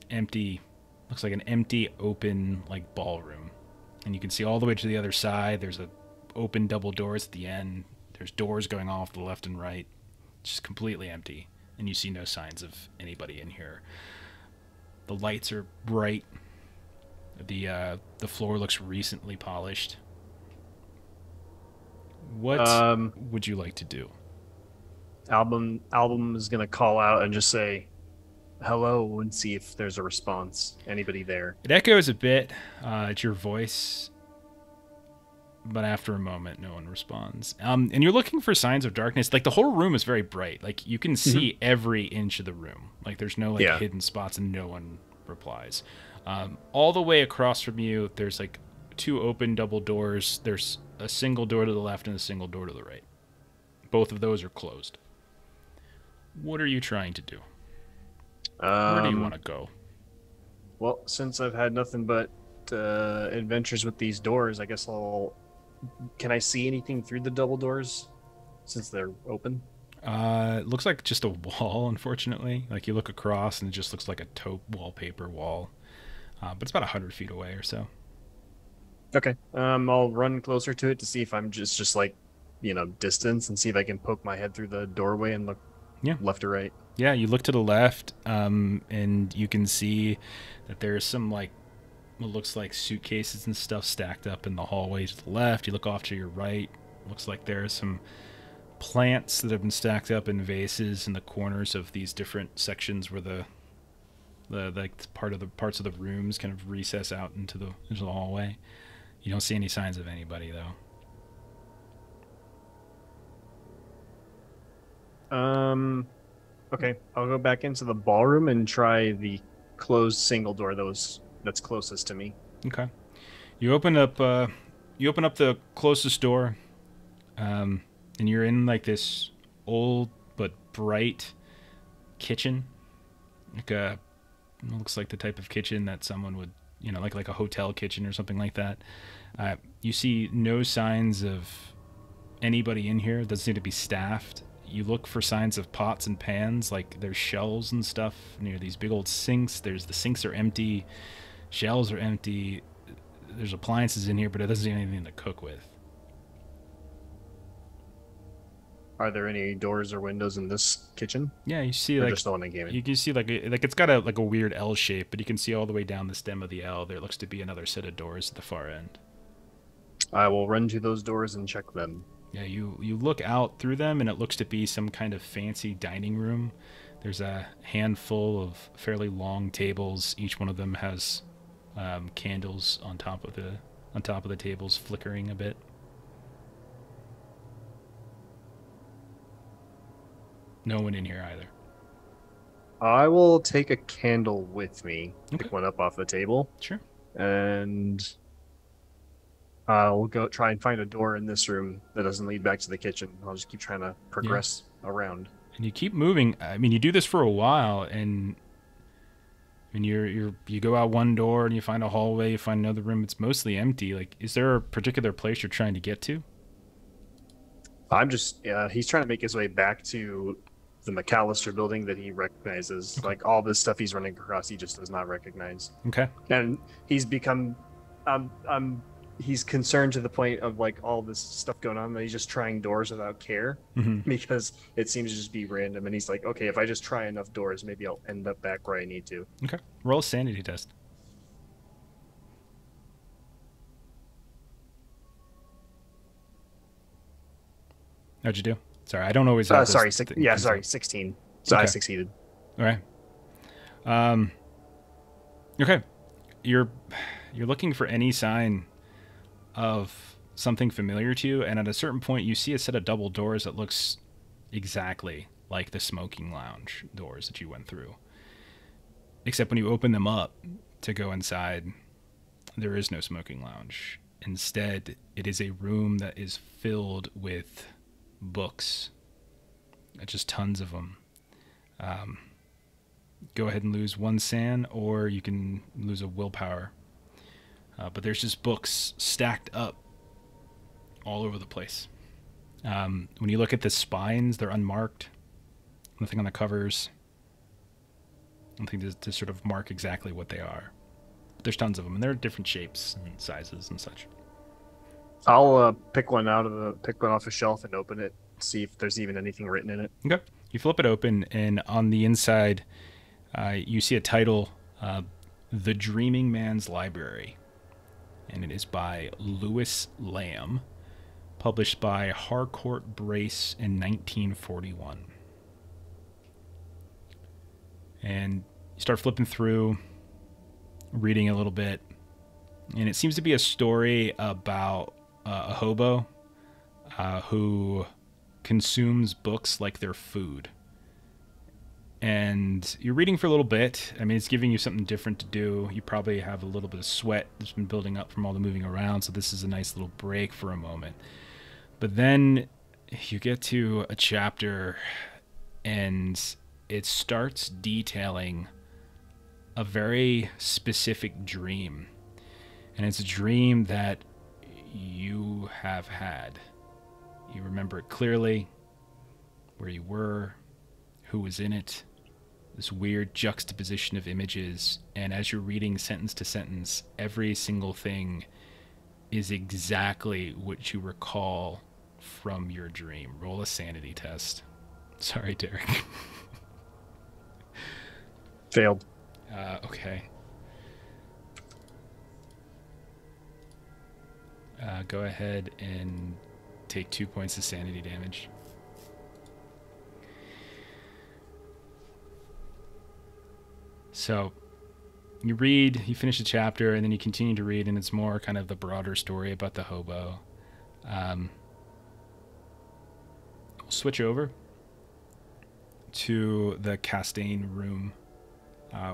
empty, looks like an empty, open, like ballroom. And you can see all the way to the other side. There's a open double doors at the end. There's doors going off to the left and right. It's just completely empty, and you see no signs of anybody in here. The lights are bright. The floor looks recently polished. What would you like to do? Album is gonna call out and just say hello and see if there's a response. Anybody there? It echoes a bit. It's your voice. But after a moment, no one responds. And you're looking for signs of darkness. Like, the whole room is very bright. Like, you can see every inch of the room. Like, there's no, like, hidden spots, and no one replies. All the way across from you, there's, like, 2 open double doors. There's a single door to the left and a single door to the right. Both of those are closed. What are you trying to do? Where do you want to go? Well, since I've had nothing but adventures with these doors, I guess Can I see anything through the double doors since they're open? It looks like just a wall, unfortunately. Like, you look across and it just looks like a taupe wallpaper wall. But it's about 100 feet away or so. Okay. I'll run closer to it to see if I'm just like, distance, and see if I can poke my head through the doorway and look left or right. Yeah, you look to the left, and you can see that there's some, like, what looks like suitcases and stuff stacked up in the hallway to the left. You look off to your right. Looks like there are some plants that have been stacked up in vases in the corners of these different sections where the like parts of the rooms kind of recess out into the hallway. You don't see any signs of anybody though. Okay, I'll go back into the ballroom and try the closed single door that's closest to me. Okay. You open up the closest door, and you're in like this old but bright kitchen. It looks like the type of kitchen that someone would, like a hotel kitchen or something like that. You see no signs of anybody in here. It doesn't seem to be staffed. You look for signs of pots and pans, like there's shelves and stuff near these big old sinks. The sinks are empty. Shelves are empty. There's appliances in here, but it doesn't seem anything to cook with. Are there any doors or windows in this kitchen? Yeah, you see, or like, just the one I gave it? you can see like it's got a weird L shape, but you can see all the way down the stem of the L. There looks to be another set of doors at the far end. I will run to those doors and check them. Yeah, you look out through them, and it looks to be some kind of fancy dining room. There's a handful of fairly long tables. Each one of them has candles on top of the tables, flickering a bit. No one in here either. I will take a candle with me, Okay. pick one up off the table, Sure. and I'll go try and find a door in this room that doesn't lead back to the kitchen. I'll just keep trying to progress around. And you keep moving. I mean, you do this for a while, and you go out one door and you find a hallway, you find another room. It's mostly empty. Like, is there a particular place you're trying to get to? I'm just, he's trying to make his way back to the McAllister building that he recognizes. Like, all this stuff he's running across, he just does not recognize. Okay. And he's become, he's concerned to the point of, like, all this stuff going on that he's just trying doors without care because it seems to just be random. And he's like, okay, if I just try enough doors, maybe I'll end up back where I need to. Okay. Roll a sanity test. How'd you do? Sorry, I don't always have Sorry, this thing yeah, comes sorry, up. 16. So I Okay. succeeded. All right. Okay. You're looking for any sign of something familiar to you, and at a certain point you see a set of double doors that looks exactly like the smoking lounge doors that you went through. Except when you open them up to go inside, there is no smoking lounge. Instead, it is a room that is filled with books. Just tons of them. Go ahead and lose one sand, or you can lose a willpower. But there's just books stacked up all over the place. When you look at the spines, they're unmarked. Nothing on the covers. Nothing to sort of mark exactly what they are. But there's tons of them, and they're different shapes and sizes and such. I'll pick one off a shelf and open it, see if there's even anything written in it. Okay. You flip it open, and on the inside, you see a title, The Dreaming Man's Library. And it is by Lewis Lamb, published by Harcourt Brace in 1941. And you start flipping through, reading a little bit, and it seems to be a story about a hobo who consumes books like they're food. And you're reading for a little bit. I mean, it's giving you something different to do. You probably have a little bit of sweat that's been building up from all the moving around, so this is a nice little break for a moment. But then you get to a chapter, and it starts detailing a very specific dream. And it's a dream that you have had. You remember it clearly, where you were, who was in it, this weird juxtaposition of images, and as you're reading sentence to sentence, every single thing is exactly what you recall from your dream. Roll a sanity test. Sorry, Derek. Failed. Okay. Go ahead and take 2 points of sanity damage. So you read, you finish the chapter, and then you continue to read, and it's more kind of the broader story about the hobo. We'll switch over to the Castaigne room,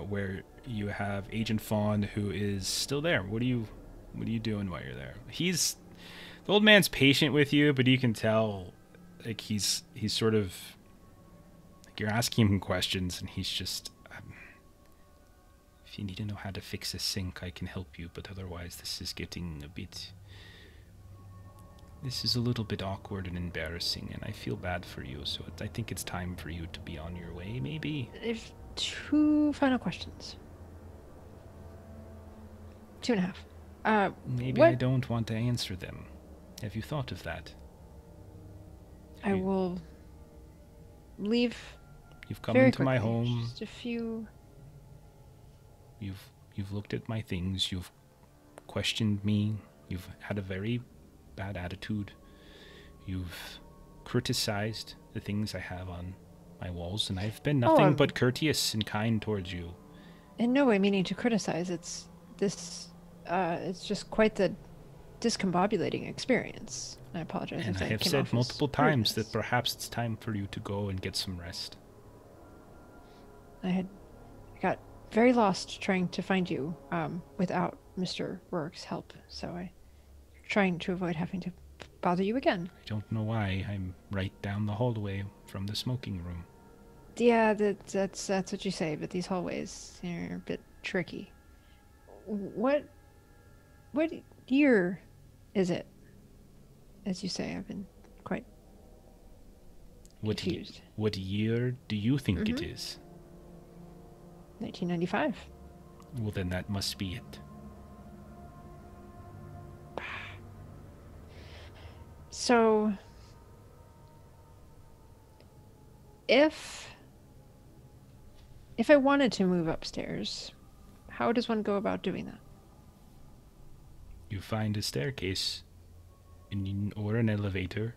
where you have Agent Fawn, who is still there. What are you doing while you're there? The old man's patient with you, but you can tell, like, he's sort of, like, you're asking him questions, and he's just, if you need to know how to fix a sink, I can help you, but otherwise this is a little bit awkward and embarrassing, and I feel bad for you, so I think it's time for you to be on your way, maybe? There's 2 final questions. 2.5. Maybe what? I don't want to answer them. Have you thought of that? I will leave You've come very into my quickly. home. Just a few. You've looked at my things. You've questioned me. You've had a very bad attitude. You've criticized the things I have on my walls, and I've been nothing but courteous and kind towards you. In no way meaning to criticize. It's just quite the discombobulating experience. I apologize. And if I that have came said off as multiple times that rudeness. perhaps it's time for you to go and get some rest. I got very lost trying to find you without Mr. Rourke's help, so I'm trying to avoid having to bother you again. I don't know why. I'm right down the hallway from the smoking room. Yeah, that's what you say, but these hallways are a bit tricky. What year is it? As you say, I've been quite confused. What year do you think it is? 1995. Well, then that must be it. So, if I wanted to move upstairs, how does one go about doing that? You find a staircase or an elevator.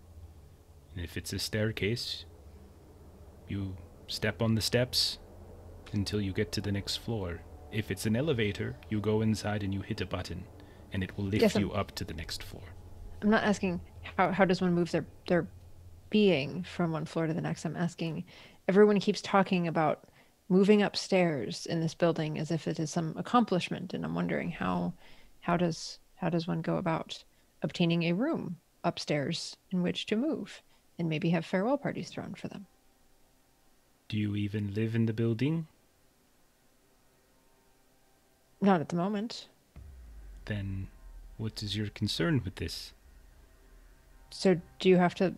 And if it's a staircase, you step on the steps until you get to the next floor. If it's an elevator, you go inside and you hit a button, and it will lift you up to the next floor. I'm not asking how does one move their being from one floor to the next. I'm asking, everyone keeps talking about moving upstairs in this building as if it is some accomplishment, and I'm wondering how does one go about obtaining a room upstairs in which to move and maybe have farewell parties thrown for them? Do you even live in the building? Not at the moment. Then what is your concern with this? So do you have to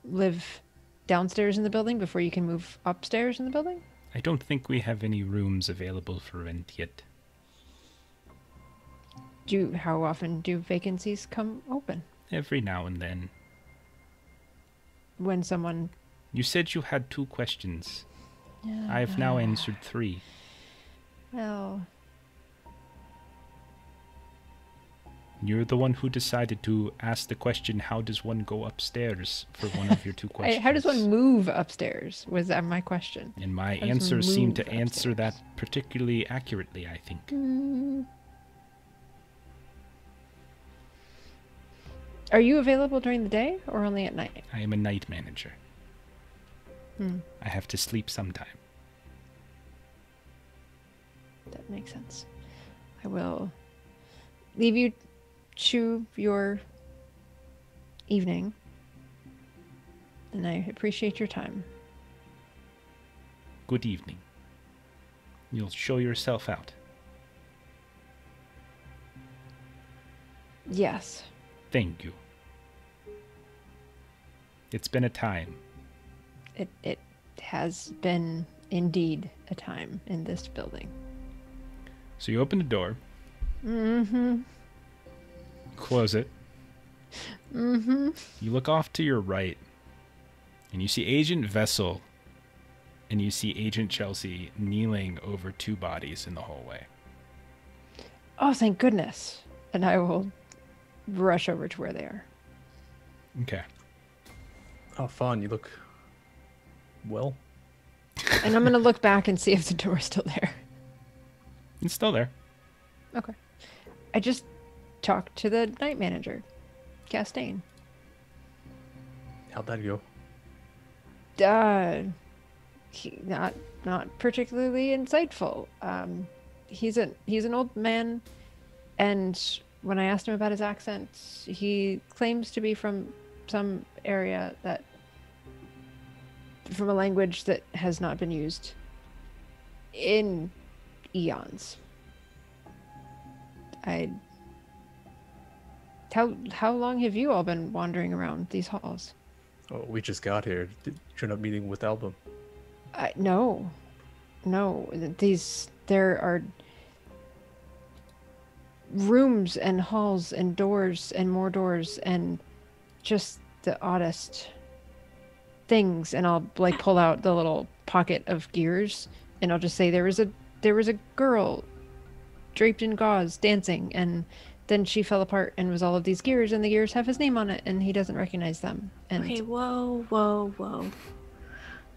live downstairs in the building before you can move upstairs in the building? I don't think we have any rooms available for rent yet. How often do vacancies come open? Every now and then. When someone... You said you had 2 questions. I've now answered 3. Well... You're the one who decided to ask the question, how does one go upstairs, for one of your 2 questions. How does one move upstairs, was that my question. And my How does one answers seem to move answer upstairs? that particularly accurately, I think. Are you available during the day or only at night? I am a night manager. I have to sleep sometime. That makes sense. I will leave you to your evening, and I appreciate your time. Good evening. You'll show yourself out. Yes. Thank you. It's been a time. It has been indeed a time in this building. So you open the door. Mm-hmm. Close it. Mm-hmm. You look off to your right, and you see Agent Vessel, and you see Agent Chelsea kneeling over 2 bodies in the hallway. Oh, thank goodness. And I will rush over to where they are. Okay. Oh, fun. You look well. And I'm going to look back and see if the door's still there. It's still there. Okay. I just talked to the night manager, Castaigne. How'd that go? Not particularly insightful. He's an old man, and when I asked him about his accent, he claims to be from some area from a language that has not been used in eons. How long have you all been wandering around these halls? Oh, we just got here. Did you end up meeting with Album? No. There are rooms and halls and doors and more doors and just the oddest things. And I'll pull out the little pocket of gears and I'll just say there was a girl draped in gauze dancing, and then she fell apart and was all of these gears, and the gears have his name on it and he doesn't recognize them. And Okay, whoa.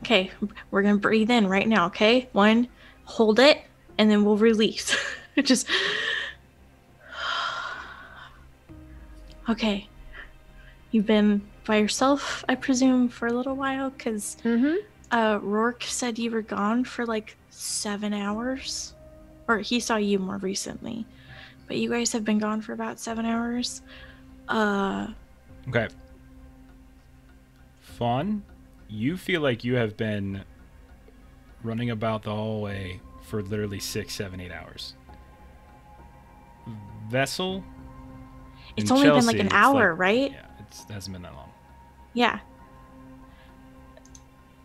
Okay, we're gonna breathe in right now, okay? 1, hold it, and then we'll release. Just... Okay. You've been by yourself, I presume, for a little while, because Rourke said you were gone for like 7 hours. Or he saw you more recently. But you guys have been gone for about 7 hours. Okay. Fawn, you feel like you have been running about the hallway for literally 6, 7, 8 hours. Vessel? It's and only been Chelsea, like an it's hour, right? Yeah, it hasn't been that long. Yeah.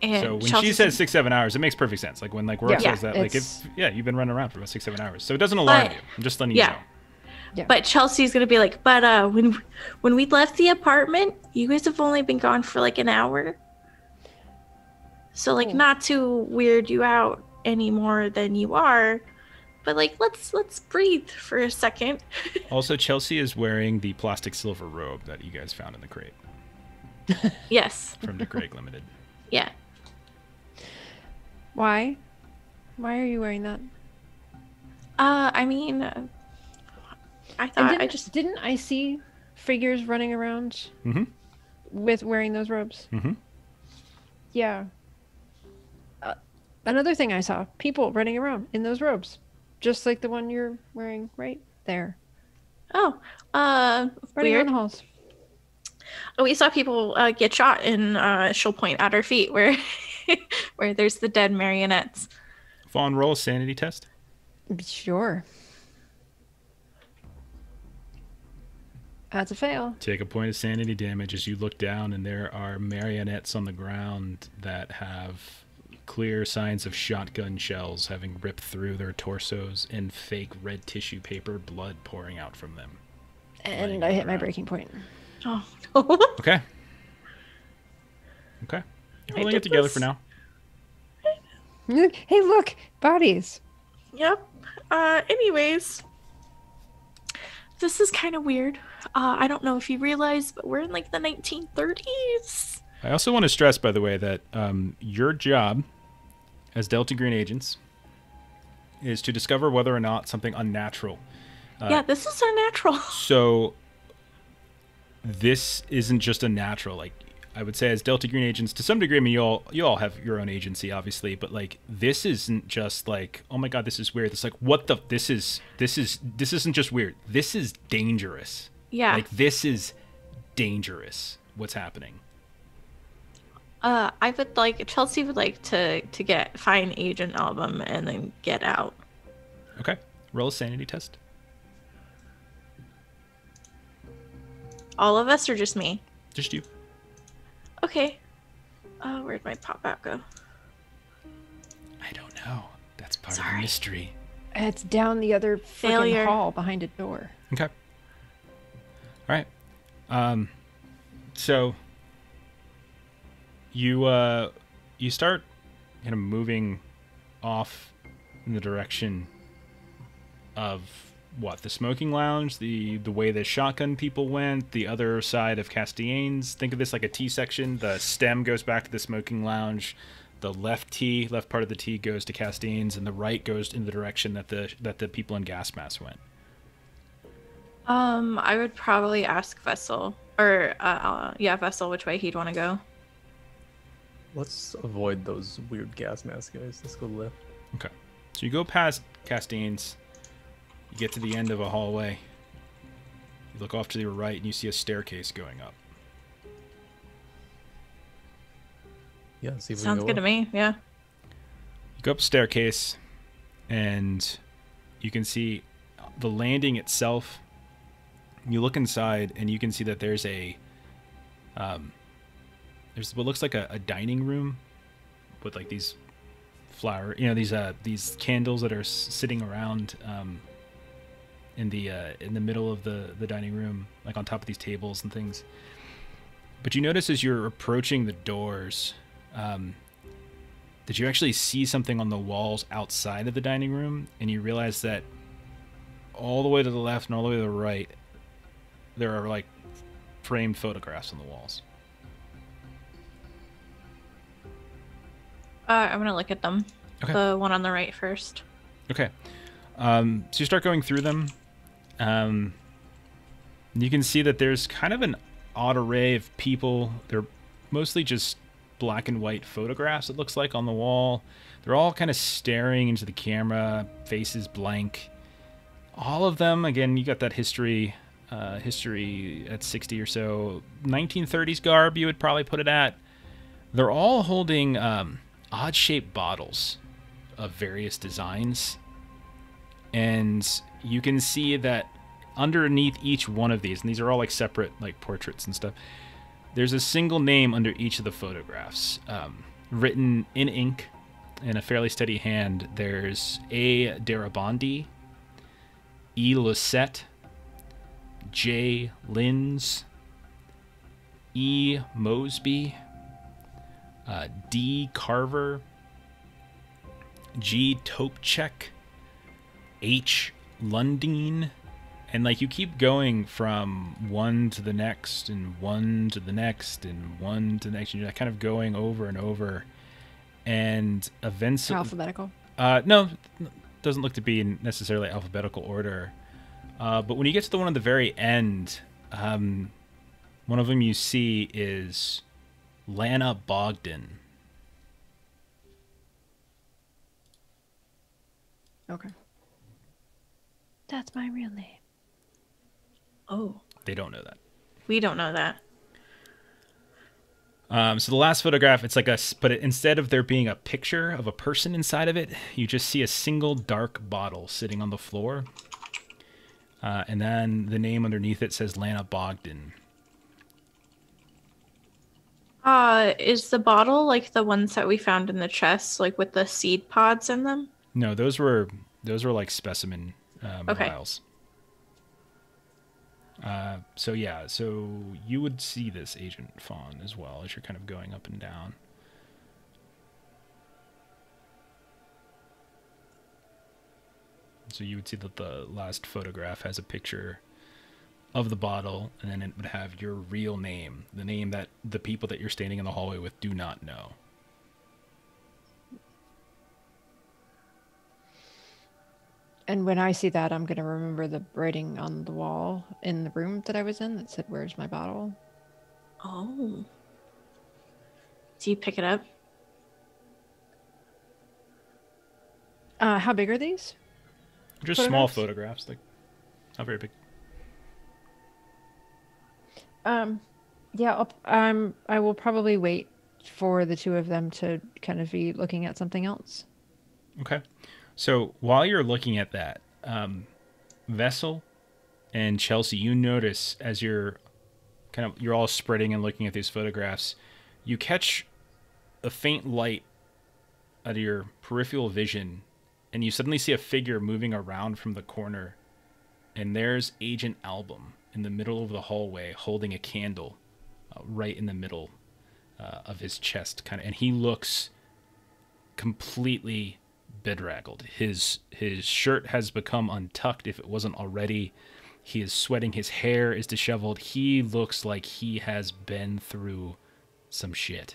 And So when Chelsea she says 6, 7 hours, it makes perfect sense. Like when Rourke Yeah, says that, like it's- you've been running around for about 6, 7 hours. So it doesn't alarm you. I'm just letting you know. Yeah. But Chelsea's gonna be like, but when we left the apartment, you guys have only been gone for like an hour. So like Cool. not to weird you out any more than you are, but like let's breathe for a second. Also, Chelsea is wearing the plastic silver robe that you guys found in the crate Yes. from the Craig Limited. Yeah. Why? Why are you wearing that? I mean, I And thought didn't I see figures running around Mm-hmm. with wearing those robes? Mm-hmm. Yeah. Another thing I saw, people running around in those robes, just like the one you're wearing right there, running running around weird. the halls. We saw people get shot in she'll point at our feet where where there's the dead marionettes. Fawn, roll a sanity test. Sure. That's a fail. Take a point of sanity damage as you look down, and there are marionettes on the ground that have clear signs of shotgun shells having ripped through their torsos and fake red tissue paper blood pouring out from them. And Lying I hit on my the ground. breaking point. Oh no. Okay. Okay. You're I holding did it together this. for now. Hey, look, bodies. Yep. Anyways, this is kind of weird. I don't know if you realize, but we're in like the 1930s. I also want to stress, by the way, that your job as Delta Green agents is to discover whether or not something unnatural. Yeah, this is unnatural. So this isn't just a natural. Like I would say, as Delta Green agents, to some degree, I mean, you all have your own agency, obviously, but like this isn't just like, oh my god, this is weird. It's like, what the? This isn't just weird. This is dangerous. Yeah. Like this is dangerous. What's happening? I would like Chelsea would like to find Agent Album and then get out. Okay, roll a sanity test. All of us or just me? Just you. Okay. Where'd my pop out go? I don't know. That's part of the Sorry. mystery. It's down the other freaking Failure. hall behind a door. Okay. All right. So you start kind of moving off in the direction of what, the smoking lounge, the way the shotgun people went, the other side of Castiane's. Think of this like a T section. The stem goes back to the smoking lounge. The left part of the T goes to Castiane's, and the right goes in the direction that the people in gas masks went. I would probably ask Vessel or Vessel which way he'd want to go. Let's avoid those weird gas mask guys. Let's go left. Okay. So you go past Castine's, you get to the end of a hallway, you look off to your right, and you see a staircase going up. Yeah, see if we Sounds can go good to up. me. Yeah. You go up a staircase, and you can see the landing itself. You look inside, and you can see that there's there's what looks like a dining room with like these these candles that are sitting around in the middle of the dining room, like on top of these tables and things. But you notice as you're approaching the doors that you actually see something on the walls outside of the dining room, and you realize that all the way to the left and all the way to the right, there are like framed photographs on the walls. I'm gonna look at them. Okay. The one on the right first. Okay. So you start going through them. You can see that there's kind of an odd array of people. They're mostly just black and white photographs, it looks like, on the wall. They're all kind of staring into the camera, faces blank. All of them, again, you got that history at 60 or so. 1930s garb, you would probably put it at. They're all holding odd-shaped bottles of various designs. And you can see that underneath each one of these, and these are all like separate like portraits and stuff, there's a single name under each of the photographs, written in ink in a fairly steady hand. There's A. Darabandi, E. Lucette, J. Linz, E. Mosby, D. Carver, G. Topchek, H. Lundeen, and like you keep going from one to the next and one to the next and one to the next, and you're kind of going over and over. And events Alphabetical? No, doesn't look to be in necessarily alphabetical order. But when you get to the one at the very end, one of them you see is Lana Bogdan. Okay. That's my real name. Oh. They don't know that. We don't know that. So the last photograph, it's like but instead of there being a picture of a person inside of it, you just see a single dark bottle sitting on the floor. And then the name underneath it says Lana Bogdan. Is the bottle like the ones that we found in the chest, like with the seed pods in them? No, those were like specimen Okay. vials. So yeah, so you would see this, Agent Fawn, as well as you're kind of going up and down. So you would see that the last photograph has a picture of the bottle, and then it would have your real name, the name that the people that you're standing in the hallway with do not know. And when I see that, I'm going to remember the writing on the wall in the room that I was in that said, "Where's my bottle?" Oh. Do you pick it up? How big are these? Just small Photographs? photographs, like not very big. Yeah, I will probably wait for the two of them to kind of be looking at something else. Okay. So while you're looking at that, Vessel and Chelsea, you notice as you're all spreading and looking at these photographs, you catch a faint light out of your peripheral vision, and you suddenly see a figure moving around from the corner, and there's Agent Album in the middle of the hallway holding a candle right in the middle of his chest, and he looks completely bedraggled. His shirt has become untucked if it wasn't already. He is sweating. His hair is disheveled. He looks like he has been through some shit.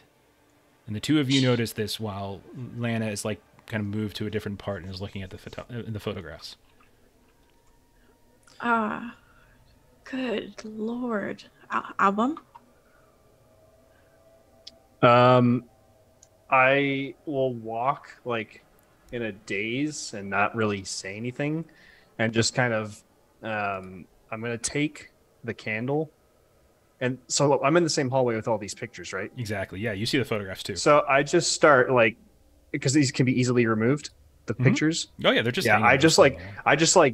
And the two of you notice this while Lana is like kind of moved to a different part and is looking at the photographs. Good Lord. Album? I will walk like in a daze and not really say anything, and just kind of I'm gonna take the candle, and so I'm in the same hallway with all these pictures, right? Exactly. Yeah, you see the photographs too. So I just start like, because these can be easily removed, the pictures. Oh yeah, they're just I just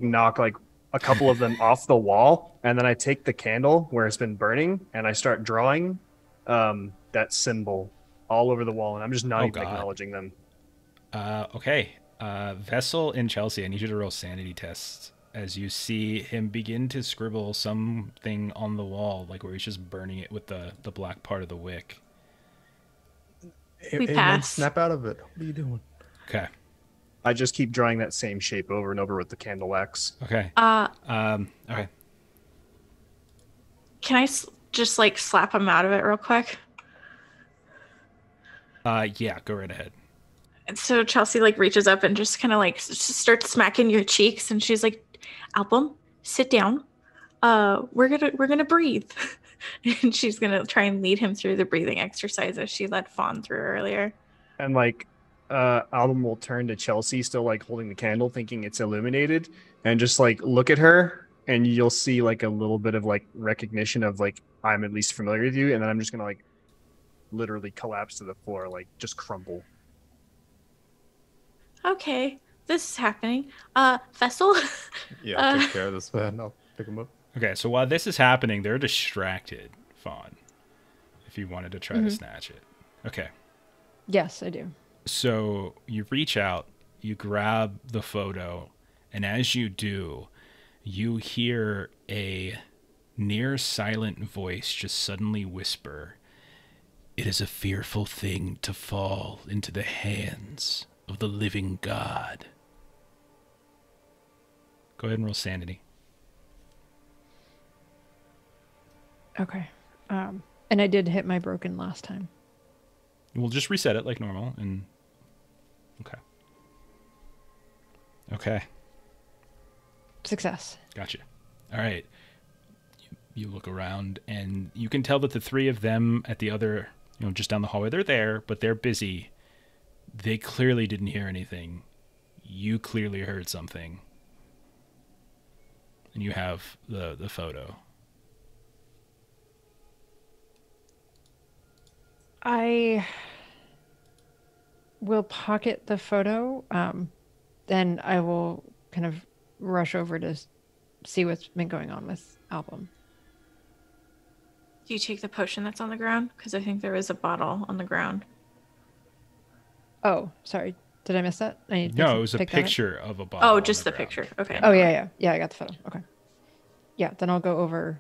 knock like a couple of them off the wall, and then I take the candle where it's been burning and I start drawing that symbol all over the wall, and I'm just not even acknowledging them. Okay. Vessel and Chelsea, I need you to roll sanity tests as you see him begin to scribble something on the wall, like where he's just burning it with the black part of the wick. We pass. Snap out of it. What are you doing? Okay. I just keep drawing that same shape over and over with the candle wax. Okay. Okay. Can I just like slap him out of it real quick? Yeah, go right ahead. And so Chelsea like reaches up and just kind of like starts smacking your cheeks, and she's like, "Album, sit down. We're gonna breathe." and she's gonna try and lead him through the breathing exercises she led Fawn through earlier. And like Album will turn to Chelsea, still like holding the candle, thinking it's illuminated, and just like look at her, and you'll see like a little bit of like recognition of like, I'm at least familiar with you, and then I'm just gonna like literally collapse to the floor, like just crumble. Okay, this is happening. Vessel. Yeah, I'll take care of this man. I'll pick him up. Okay, so while this is happening, they're distracted, Fawn. If you wanted to try to snatch it. Okay. Yes, I do. So you reach out, you grab the photo, and as you do, you hear a near silent voice just suddenly whisper, "It is a fearful thing to fall into the hands of the living God." Go ahead and roll sanity. Okay. And I did hit my broken last time. We'll just reset it like normal and okay. Okay. Success. Gotcha. All right. You look around and you can tell that the three of them at the other, just down the hallway, they're there, but they're busy. They clearly didn't hear anything. You clearly heard something. And you have the photo. I will pocket the photo. Then I will kind of rush over to see what's been going on with Album. Do you take the potion that's on the ground? Because I think there is a bottle on the ground. Oh, sorry. Did I miss that? I need to No, it was a pick that up. picture of a bottle. Oh, on just the ground. picture. Okay. Oh, yeah. Yeah, I got the photo. Okay. Yeah, then I'll go over.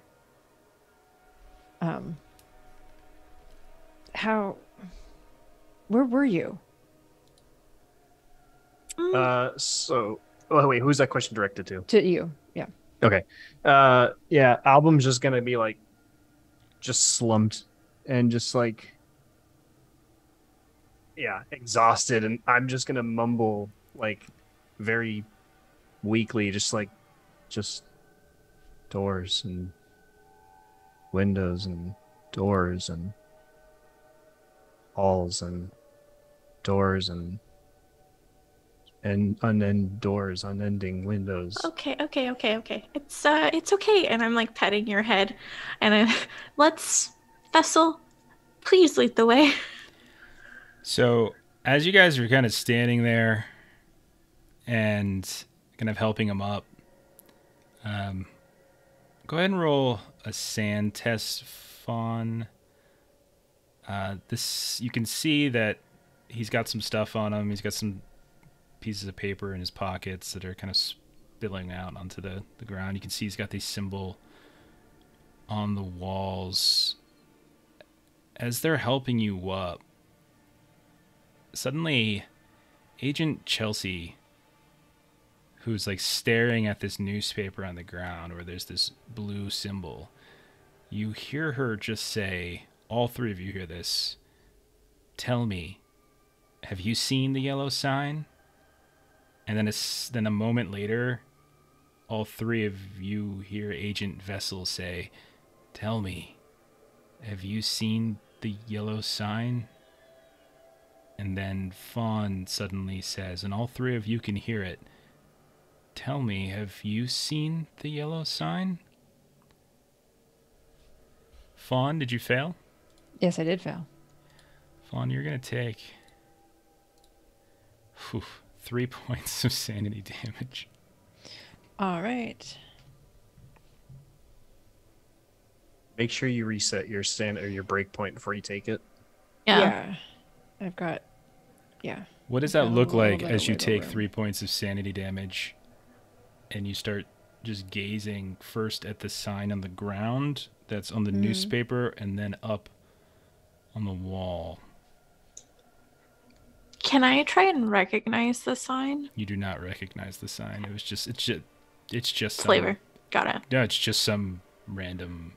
Where were you? So oh wait, who's that question directed to? To you. Yeah. Okay. Yeah, Album's just gonna be like just slumped and just like exhausted, and I'm just gonna mumble like very weakly, just doors and windows and doors and halls and doors and unending doors, unending windows. Okay. It's okay. And I'm like petting your head, and let's Vessel, please lead the way. So as you guys are kind of standing there and kind of helping him up, go ahead and roll a sand test, Fawn. This, you can see that he's got some stuff on him. He's got some pieces of paper in his pockets that are kind of spilling out onto the ground. You can see he's got these symbol on the walls. As they're helping you up, suddenly Agent Chelsea, who's like staring at this newspaper on the ground where there's this blue symbol, you hear her just say, all three of you hear this, "Tell me, have you seen the yellow sign?" And then a moment later, all three of you hear Agent Vessel say, "Tell me, have you seen the yellow sign?" And then Fawn suddenly says, and all three of you can hear it, "Tell me, have you seen the yellow sign?" Fawn, did you fail? Yes, I did fail. Fawn, you're going to take 3 points of sanity damage. All right. Make sure you reset your stand or your break point before you take it. Yeah. I've got. Yeah. What does I've that got a look little like bit as of you wiggle take room. 3 points of sanity damage and you start just gazing first at the sign on the ground that's on the newspaper and then up on the wall? Can I try and recognize the sign? You do not recognize the sign. It's just some, Flavor. Got it. No, it's just some random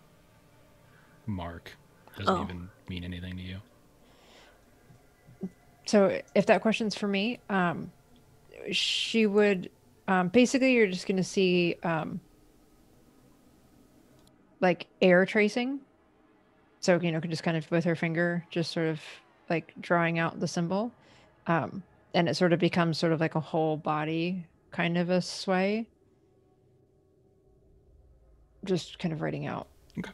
mark. Doesn't Oh. even mean anything to you. So if that question's for me, she would basically you're just going to see like air tracing So, just kind of with her finger, just sort of like drawing out the symbol. And it sort of becomes sort of like a whole body kind of a sway. Just kind of writing out. Okay.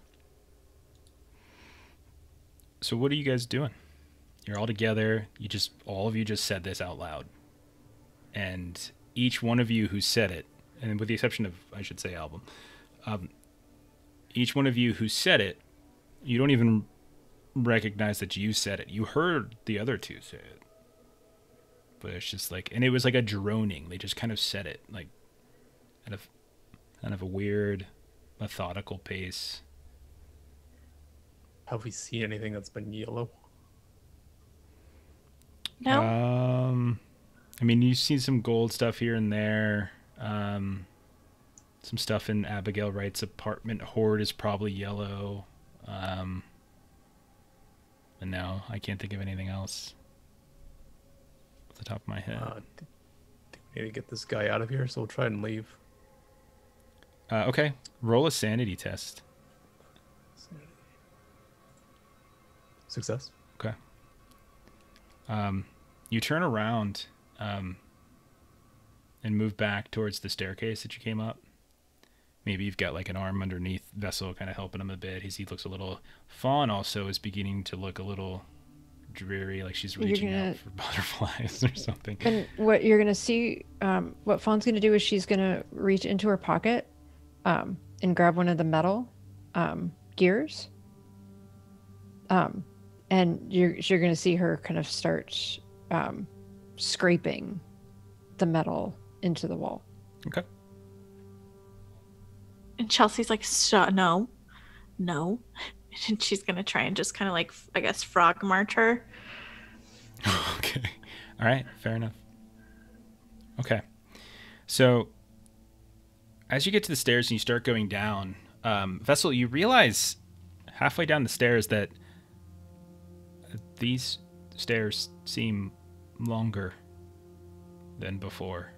So what are you guys doing? You're all together. All of you just said this out loud. And each one of you who said it, and with the exception of, I should say, Album, each one of you who said it, you don't even recognize that you said it. You heard the other two say it. But it's just like, and it was like a droning. They just kind of said it, like, at a kind of a weird, methodical pace. Have we seen anything that's been yellow? No. I mean, you see some gold stuff here and there. Some stuff in Abigail Wright's apartment. Horde is probably yellow. And no, I can't think of anything else off the top of my head. We need to get this guy out of here, so we'll try and leave. Okay, roll a sanity test. Success. Okay. You turn around and move back towards the staircase that you came up. Maybe you've got like an arm underneath Vessel kind of helping him a bit. He looks a little... Fawn also is beginning to look a little dreary, like she's reaching out for butterflies or something. And what you're going to see, what Fawn's going to do is she's going to reach into her pocket and grab one of the metal gears. And you're going to see her kind of start scraping the metal into the wall. Okay. And Chelsea's like, no. And she's going to try and just kind of like, I guess, frog march her. Okay. All right. Fair enough. Okay. So as you get to the stairs and you start going down, Vessel, you realize halfway down the stairs that these stairs seem longer than before.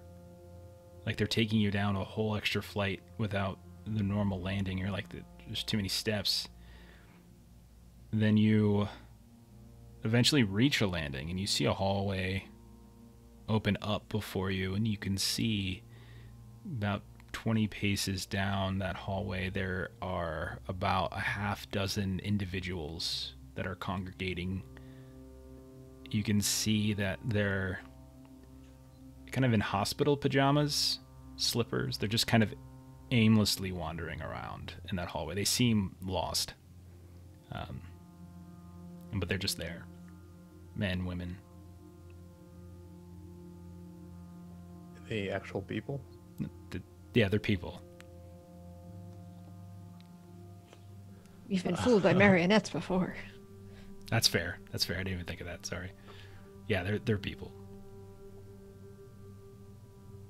Like they're taking you down a whole extra flight without the normal landing. You're like, there's too many steps. Then you eventually reach a landing and you see a hallway open up before you, and you can see about 20 paces down that hallway there are about a half dozen individuals that are congregating. You can see that they're kind of in hospital pajamas, slippers. They're just kind of aimlessly wandering around in that hallway. They seem lost. But they're just there. Men, women. Are they actual people? Yeah, they're people. You've been fooled by marionettes before. That's fair. I didn't even think of that. Sorry. Yeah, they're people.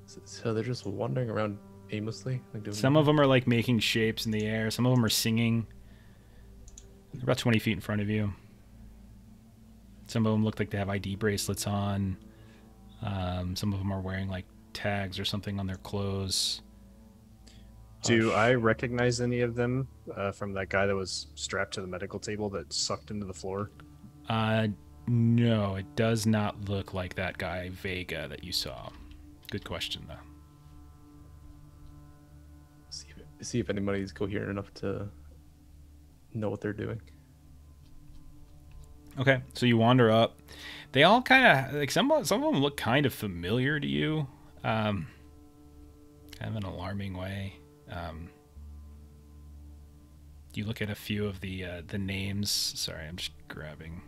So they're just wandering around aimlessly? Like doing Some of them are like making shapes in the air. Some of them are singing. They're about 20 feet in front of you. Some of them look like they have ID bracelets on. Some of them are wearing like tags or something on their clothes. Do I recognize any of them from that guy that was strapped to the medical table that sucked into the floor? No, it does not look like that guy Vega that you saw. Good question, though. See if anybody's coherent enough to know what they're doing. Okay, so you wander up. They all kind of, like, some of them look kind of familiar to you. Kind of an alarming way. You look at a few of the names. Sorry, I'm just grabbing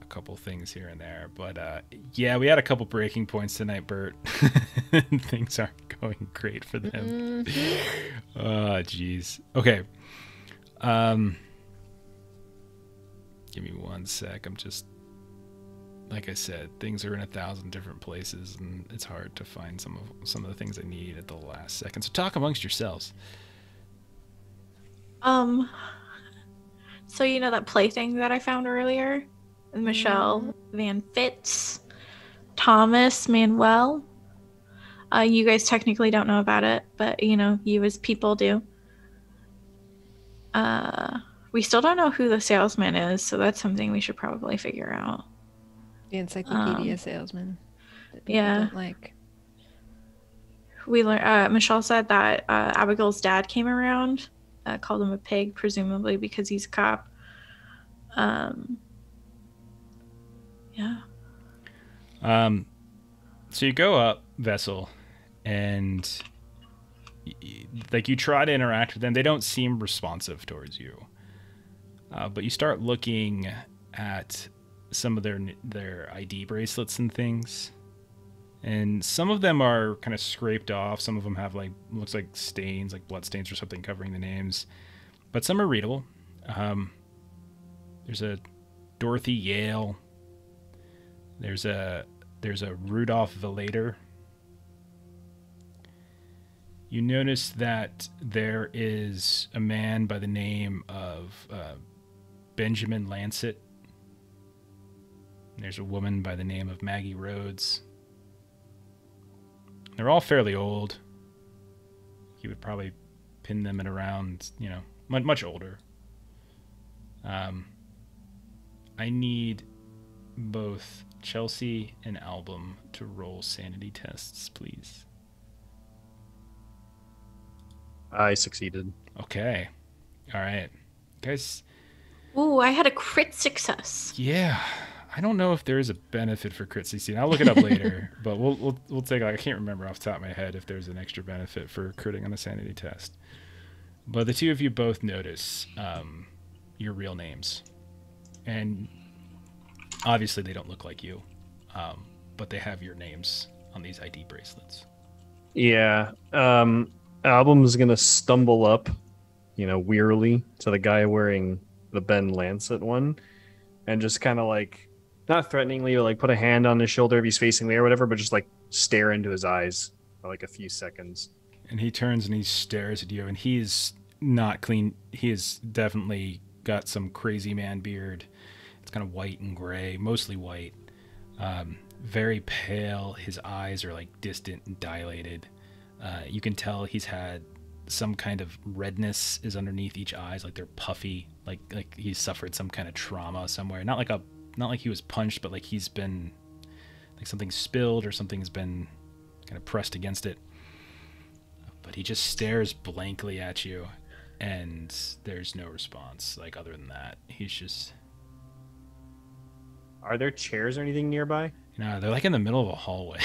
a couple things here and there. But yeah, we had a couple breaking points tonight, Bert. Things aren't going great for them. Oh, jeez. Okay. Give me 1 sec. I'm just, like I said, things are in 1,000 different places, and it's hard to find some of the things I need at the last second. So talk amongst yourselves. So you know that plaything that I found earlier? Michelle Van Fitz, Thomas Manuel. You guys technically don't know about it, but you know, you as people do. We still don't know who the salesman is, so that's something we should probably figure out. The encyclopedia salesman that people yeah. don't like. We learned. Michelle said that Abigail's dad came around, called him a pig, presumably because he's a cop. Yeah. So you go up, Vessel, and like you try to interact with them. They don't seem responsive towards you. But you start looking at some of their ID bracelets and things. And some of them are kind of scraped off. Some of them have looks like stains, like blood stains or something covering the names. But some are readable. There's a Dorothy Yale. There's a Rudolph Valader. You notice that there is a man by the name of Benjamin Lancet. There's a woman by the name of Maggie Rhodes. They're all fairly old. You would probably pin them at around, much older. I need both Chelsea and Album to roll sanity tests, please. I succeeded. Okay. All right. Guys. Ooh, I had a crit success. Yeah. I don't know if there is a benefit for crit 16. I'll look it up later, but we'll take. I can't remember off the top of my head if there's an extra benefit for critting on a sanity test. But the two of you both notice your real names, and obviously they don't look like you, but they have your names on these ID bracelets. Yeah. Album's gonna stumble up, wearily to the guy wearing the Ben Lancet one, and just kind of not threateningly, or put a hand on his shoulder if he's facing me or whatever, but just stare into his eyes for a few seconds. And he turns and he stares at you, and he's not clean. He has definitely got some crazy man beard. It's kind of white and gray, mostly white. Very pale. His eyes are distant and dilated. You can tell he's had some kind of redness is underneath each eyes, they're puffy, like he's suffered some kind of trauma somewhere. Not like he was punched, but he's been something spilled or something's been kind of pressed against it. But he just stares blankly at you, and there's no response. Other than that, he's just. Are there chairs or anything nearby? No, they're in the middle of a hallway.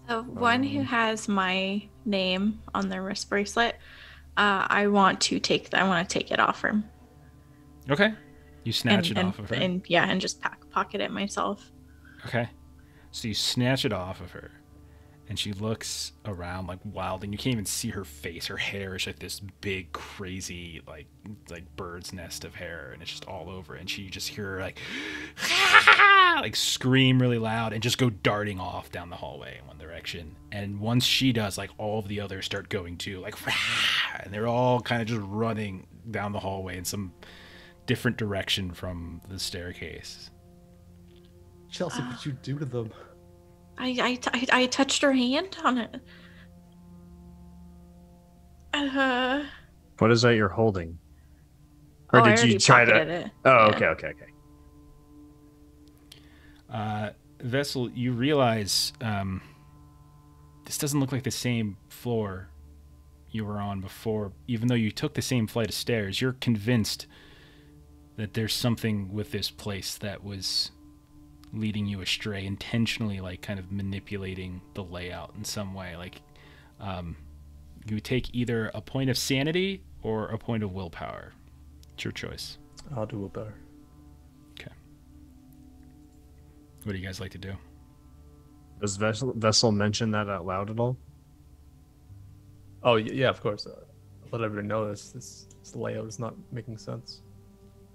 So one who has my name on their wrist bracelet, I want to take it off him. Okay. You snatch it off of her. And just pocket it myself. Okay. So you snatch it off of her, and she looks around wild, and you can't even see her face. Her hair is this big, crazy, like bird's nest of hair, and it's just all over. And you just hear her scream really loud and just go darting off down the hallway in one direction. And once she does, all of the others start going too, and they're all kind of just running down the hallway in some different direction from the staircase. Chelsea, what'd you do to them? I touched her hand on it. What is that you're holding? Or did you try to? It. Oh, Yeah. okay. Vessel, you realize this doesn't look like the same floor you were on before. Even though you took the same flight of stairs, you're convinced that there's something with this place that was leading you astray, intentionally, kind of manipulating the layout in some way. You take either a point of sanity or a point of willpower. It's your choice. I'll do willpower. Okay. What do you guys like to do? Does Vessel mention that out loud at all? Oh, yeah, of course. Let everyone know this layout is not making sense.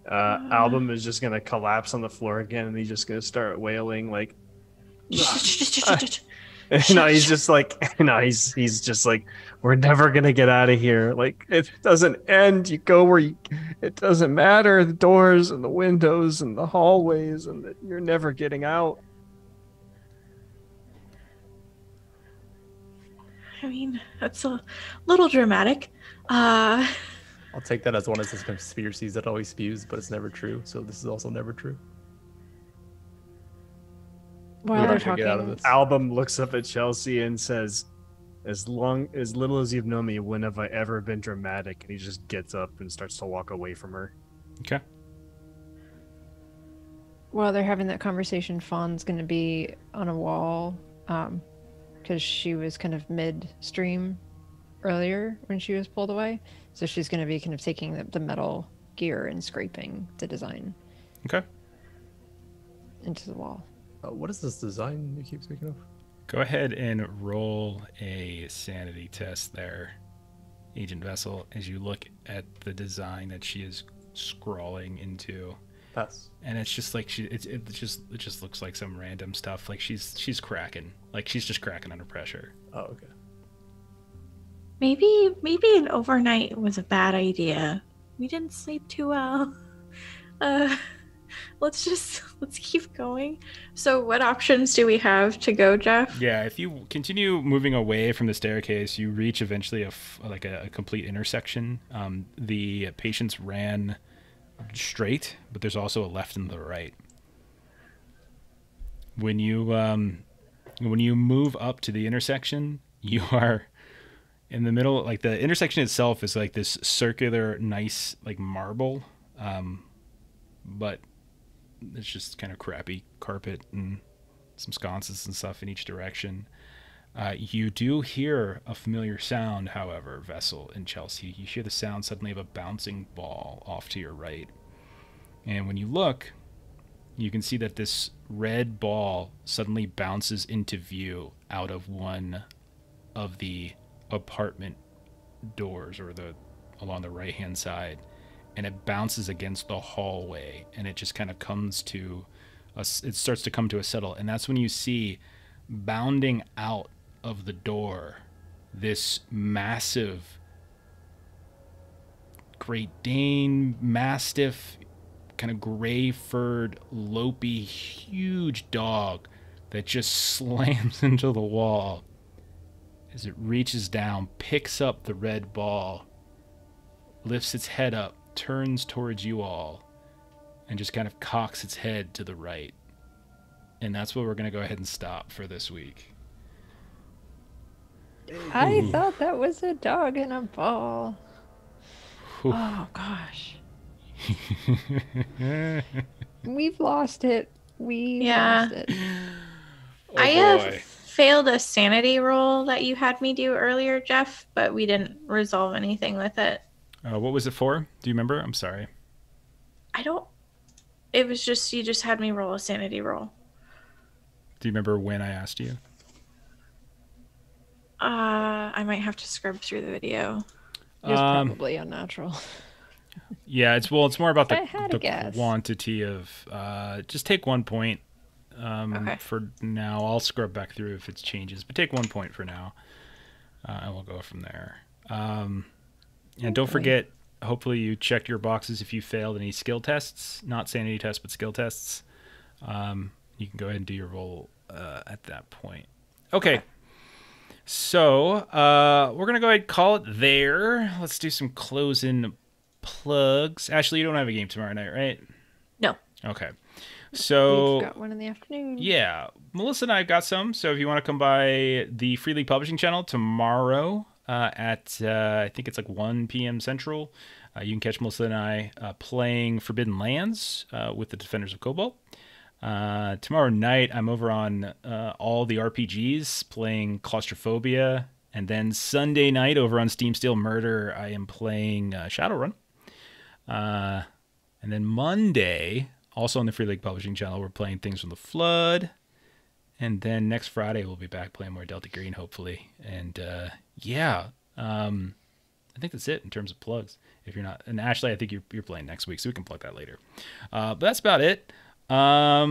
Album is just gonna collapse on the floor again, and he's just gonna start wailing he's just he's just we're never gonna get out of here. It doesn't end. You go where it doesn't matter. The doors and the windows and the hallways, and you're never getting out. I mean, that's a little dramatic. I'll take that as one of those conspiracies that always spews, but it's never true. So this is also never true. While We they're have to get out of talking, this. Album looks up at Chelsea and says, as little as you've known me, when have I ever been dramatic? And he just gets up and starts to walk away from her. Okay. while they're having that conversation, Fawn's going to be on a wall because she was kind of midstream earlier when she was pulled away. So she's going to be kind of taking the metal gear and scraping the design Okay. into the wall. What is this design you keep speaking of? Go ahead and roll a sanity test there, Agent Vessel, as you look at the design that she is scrawling into. Pass. And it's just like it just looks like some random stuff. Like she's cracking. Like she's just cracking under pressure. Oh, okay. Maybe an overnight was a bad idea. We didn't sleep too well. Let's keep going. So what options do we have to go, Jeff? Yeah, if you continue moving away from the staircase, you reach eventually a complete intersection. The patients ran straight, but there's also a left and the right. When you move up to the intersection, you are in the middle. Like the intersection itself is like this circular, nice like marble, but it's just kind of crappy carpet and some sconces and stuff in each direction. You do hear a familiar sound, however, Vessel and Chelsea. You hear the sound suddenly of a bouncing ball off to your right. And when you look, you can see that this red ball suddenly bounces into view out of one of the apartment doors or along the right-hand side. And it bounces against the hallway, and it just kind of comes to it starts to come to a settle. And that's when you see bounding out of the door this massive Great Dane, Mastiff, kind of gray furred, lopey, huge dog that just slams into the wall as it reaches down, picks up the red ball, lifts its head up, turns towards you all, and just kind of cocks its head to the right. And that's where we're going to go ahead and stop for this week. I thought that was a dog in a ball. Whew. Oh gosh. We've lost it. Yeah. Lost it. Oh, I boy. have failed a sanity roll that you had me do earlier, Jeff, but we didn't resolve anything with it. What was it for? Do you remember? I'm sorry. It was just, you just had me roll a sanity roll. Do you remember when I asked you? I might have to scrub through the video. It was probably unnatural. Yeah, it's more about I had a the guess. quantity of. Just take 1 point. Okay. For now, I'll scrub back through if it changes, but take 1 point for now, and we'll go from there. And don't forget, hopefully you checked your boxes if you failed any skill tests, not sanity tests, but skill tests. You can go ahead and do your roll at that point. Okay. So we're going to go ahead and call it there. Let's do some closing plugs. Ashley, you don't have a game tomorrow night, right? No. Okay. So We've got one in the afternoon. yeah, Melissa and I got some. So if you want to come by the Free League Publishing channel tomorrow at I think it's like 1 p.m. Central, you can catch Melissa and I playing Forbidden Lands with the Defenders of Cobalt. Tomorrow night, I'm over on all the RPGs playing Claustrophobia, and then Sunday night over on Steam Steel Murder, I am playing Shadowrun. And then Monday, also on the Free League Publishing channel, we're playing Things from the Flood. And then next Friday, we'll be back playing more Delta Green, hopefully. And yeah, I think that's it in terms of plugs. If you're not, and Ashley, I think you're playing next week, so we can plug that later. But that's about it. How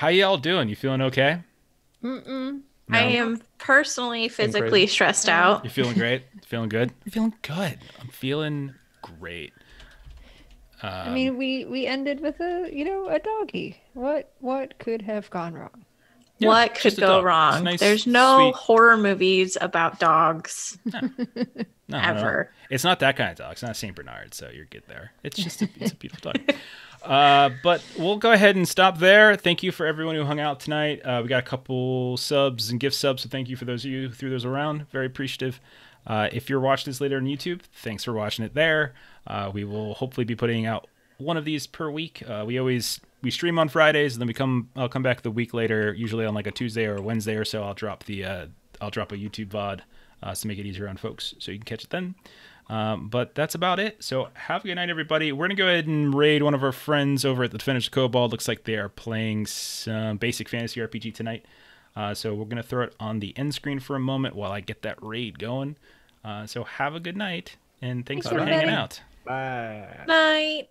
y'all doing? You feeling okay? Mm-mm. No? I am personally physically stressed out. You feeling great? Feeling good? I'm feeling good. I'm feeling great. I mean, we ended with a doggy. What could have gone wrong? Yeah, what it's could just a go dog. It's wrong? nice, There's no sweet- horror movies about dogs No, ever. It's not that kind of dog. It's not Saint Bernard, so you're good there. It's just it's a beautiful dog. But we'll go ahead and stop there. Thank you for everyone who hung out tonight. We got a couple subs and gift subs, so thank you for those of you who threw those around. Very appreciative. If you're watching this later on YouTube, thanks for watching it there. We will hopefully be putting out one of these per week. We stream on Fridays, and then I'll come back the week later, usually on like a Tuesday or a Wednesday or so. I'll drop a YouTube VOD to make it easier on folks, so you can catch it then. But that's about it. So have a good night, everybody. We're gonna go ahead and raid one of our friends over at the Defenders of Cobalt. Looks like they are playing some basic fantasy RPG tonight. So we're gonna throw it on the end screen for a moment while I get that raid going. So have a good night, and thanks for hanging out. Bye. Night.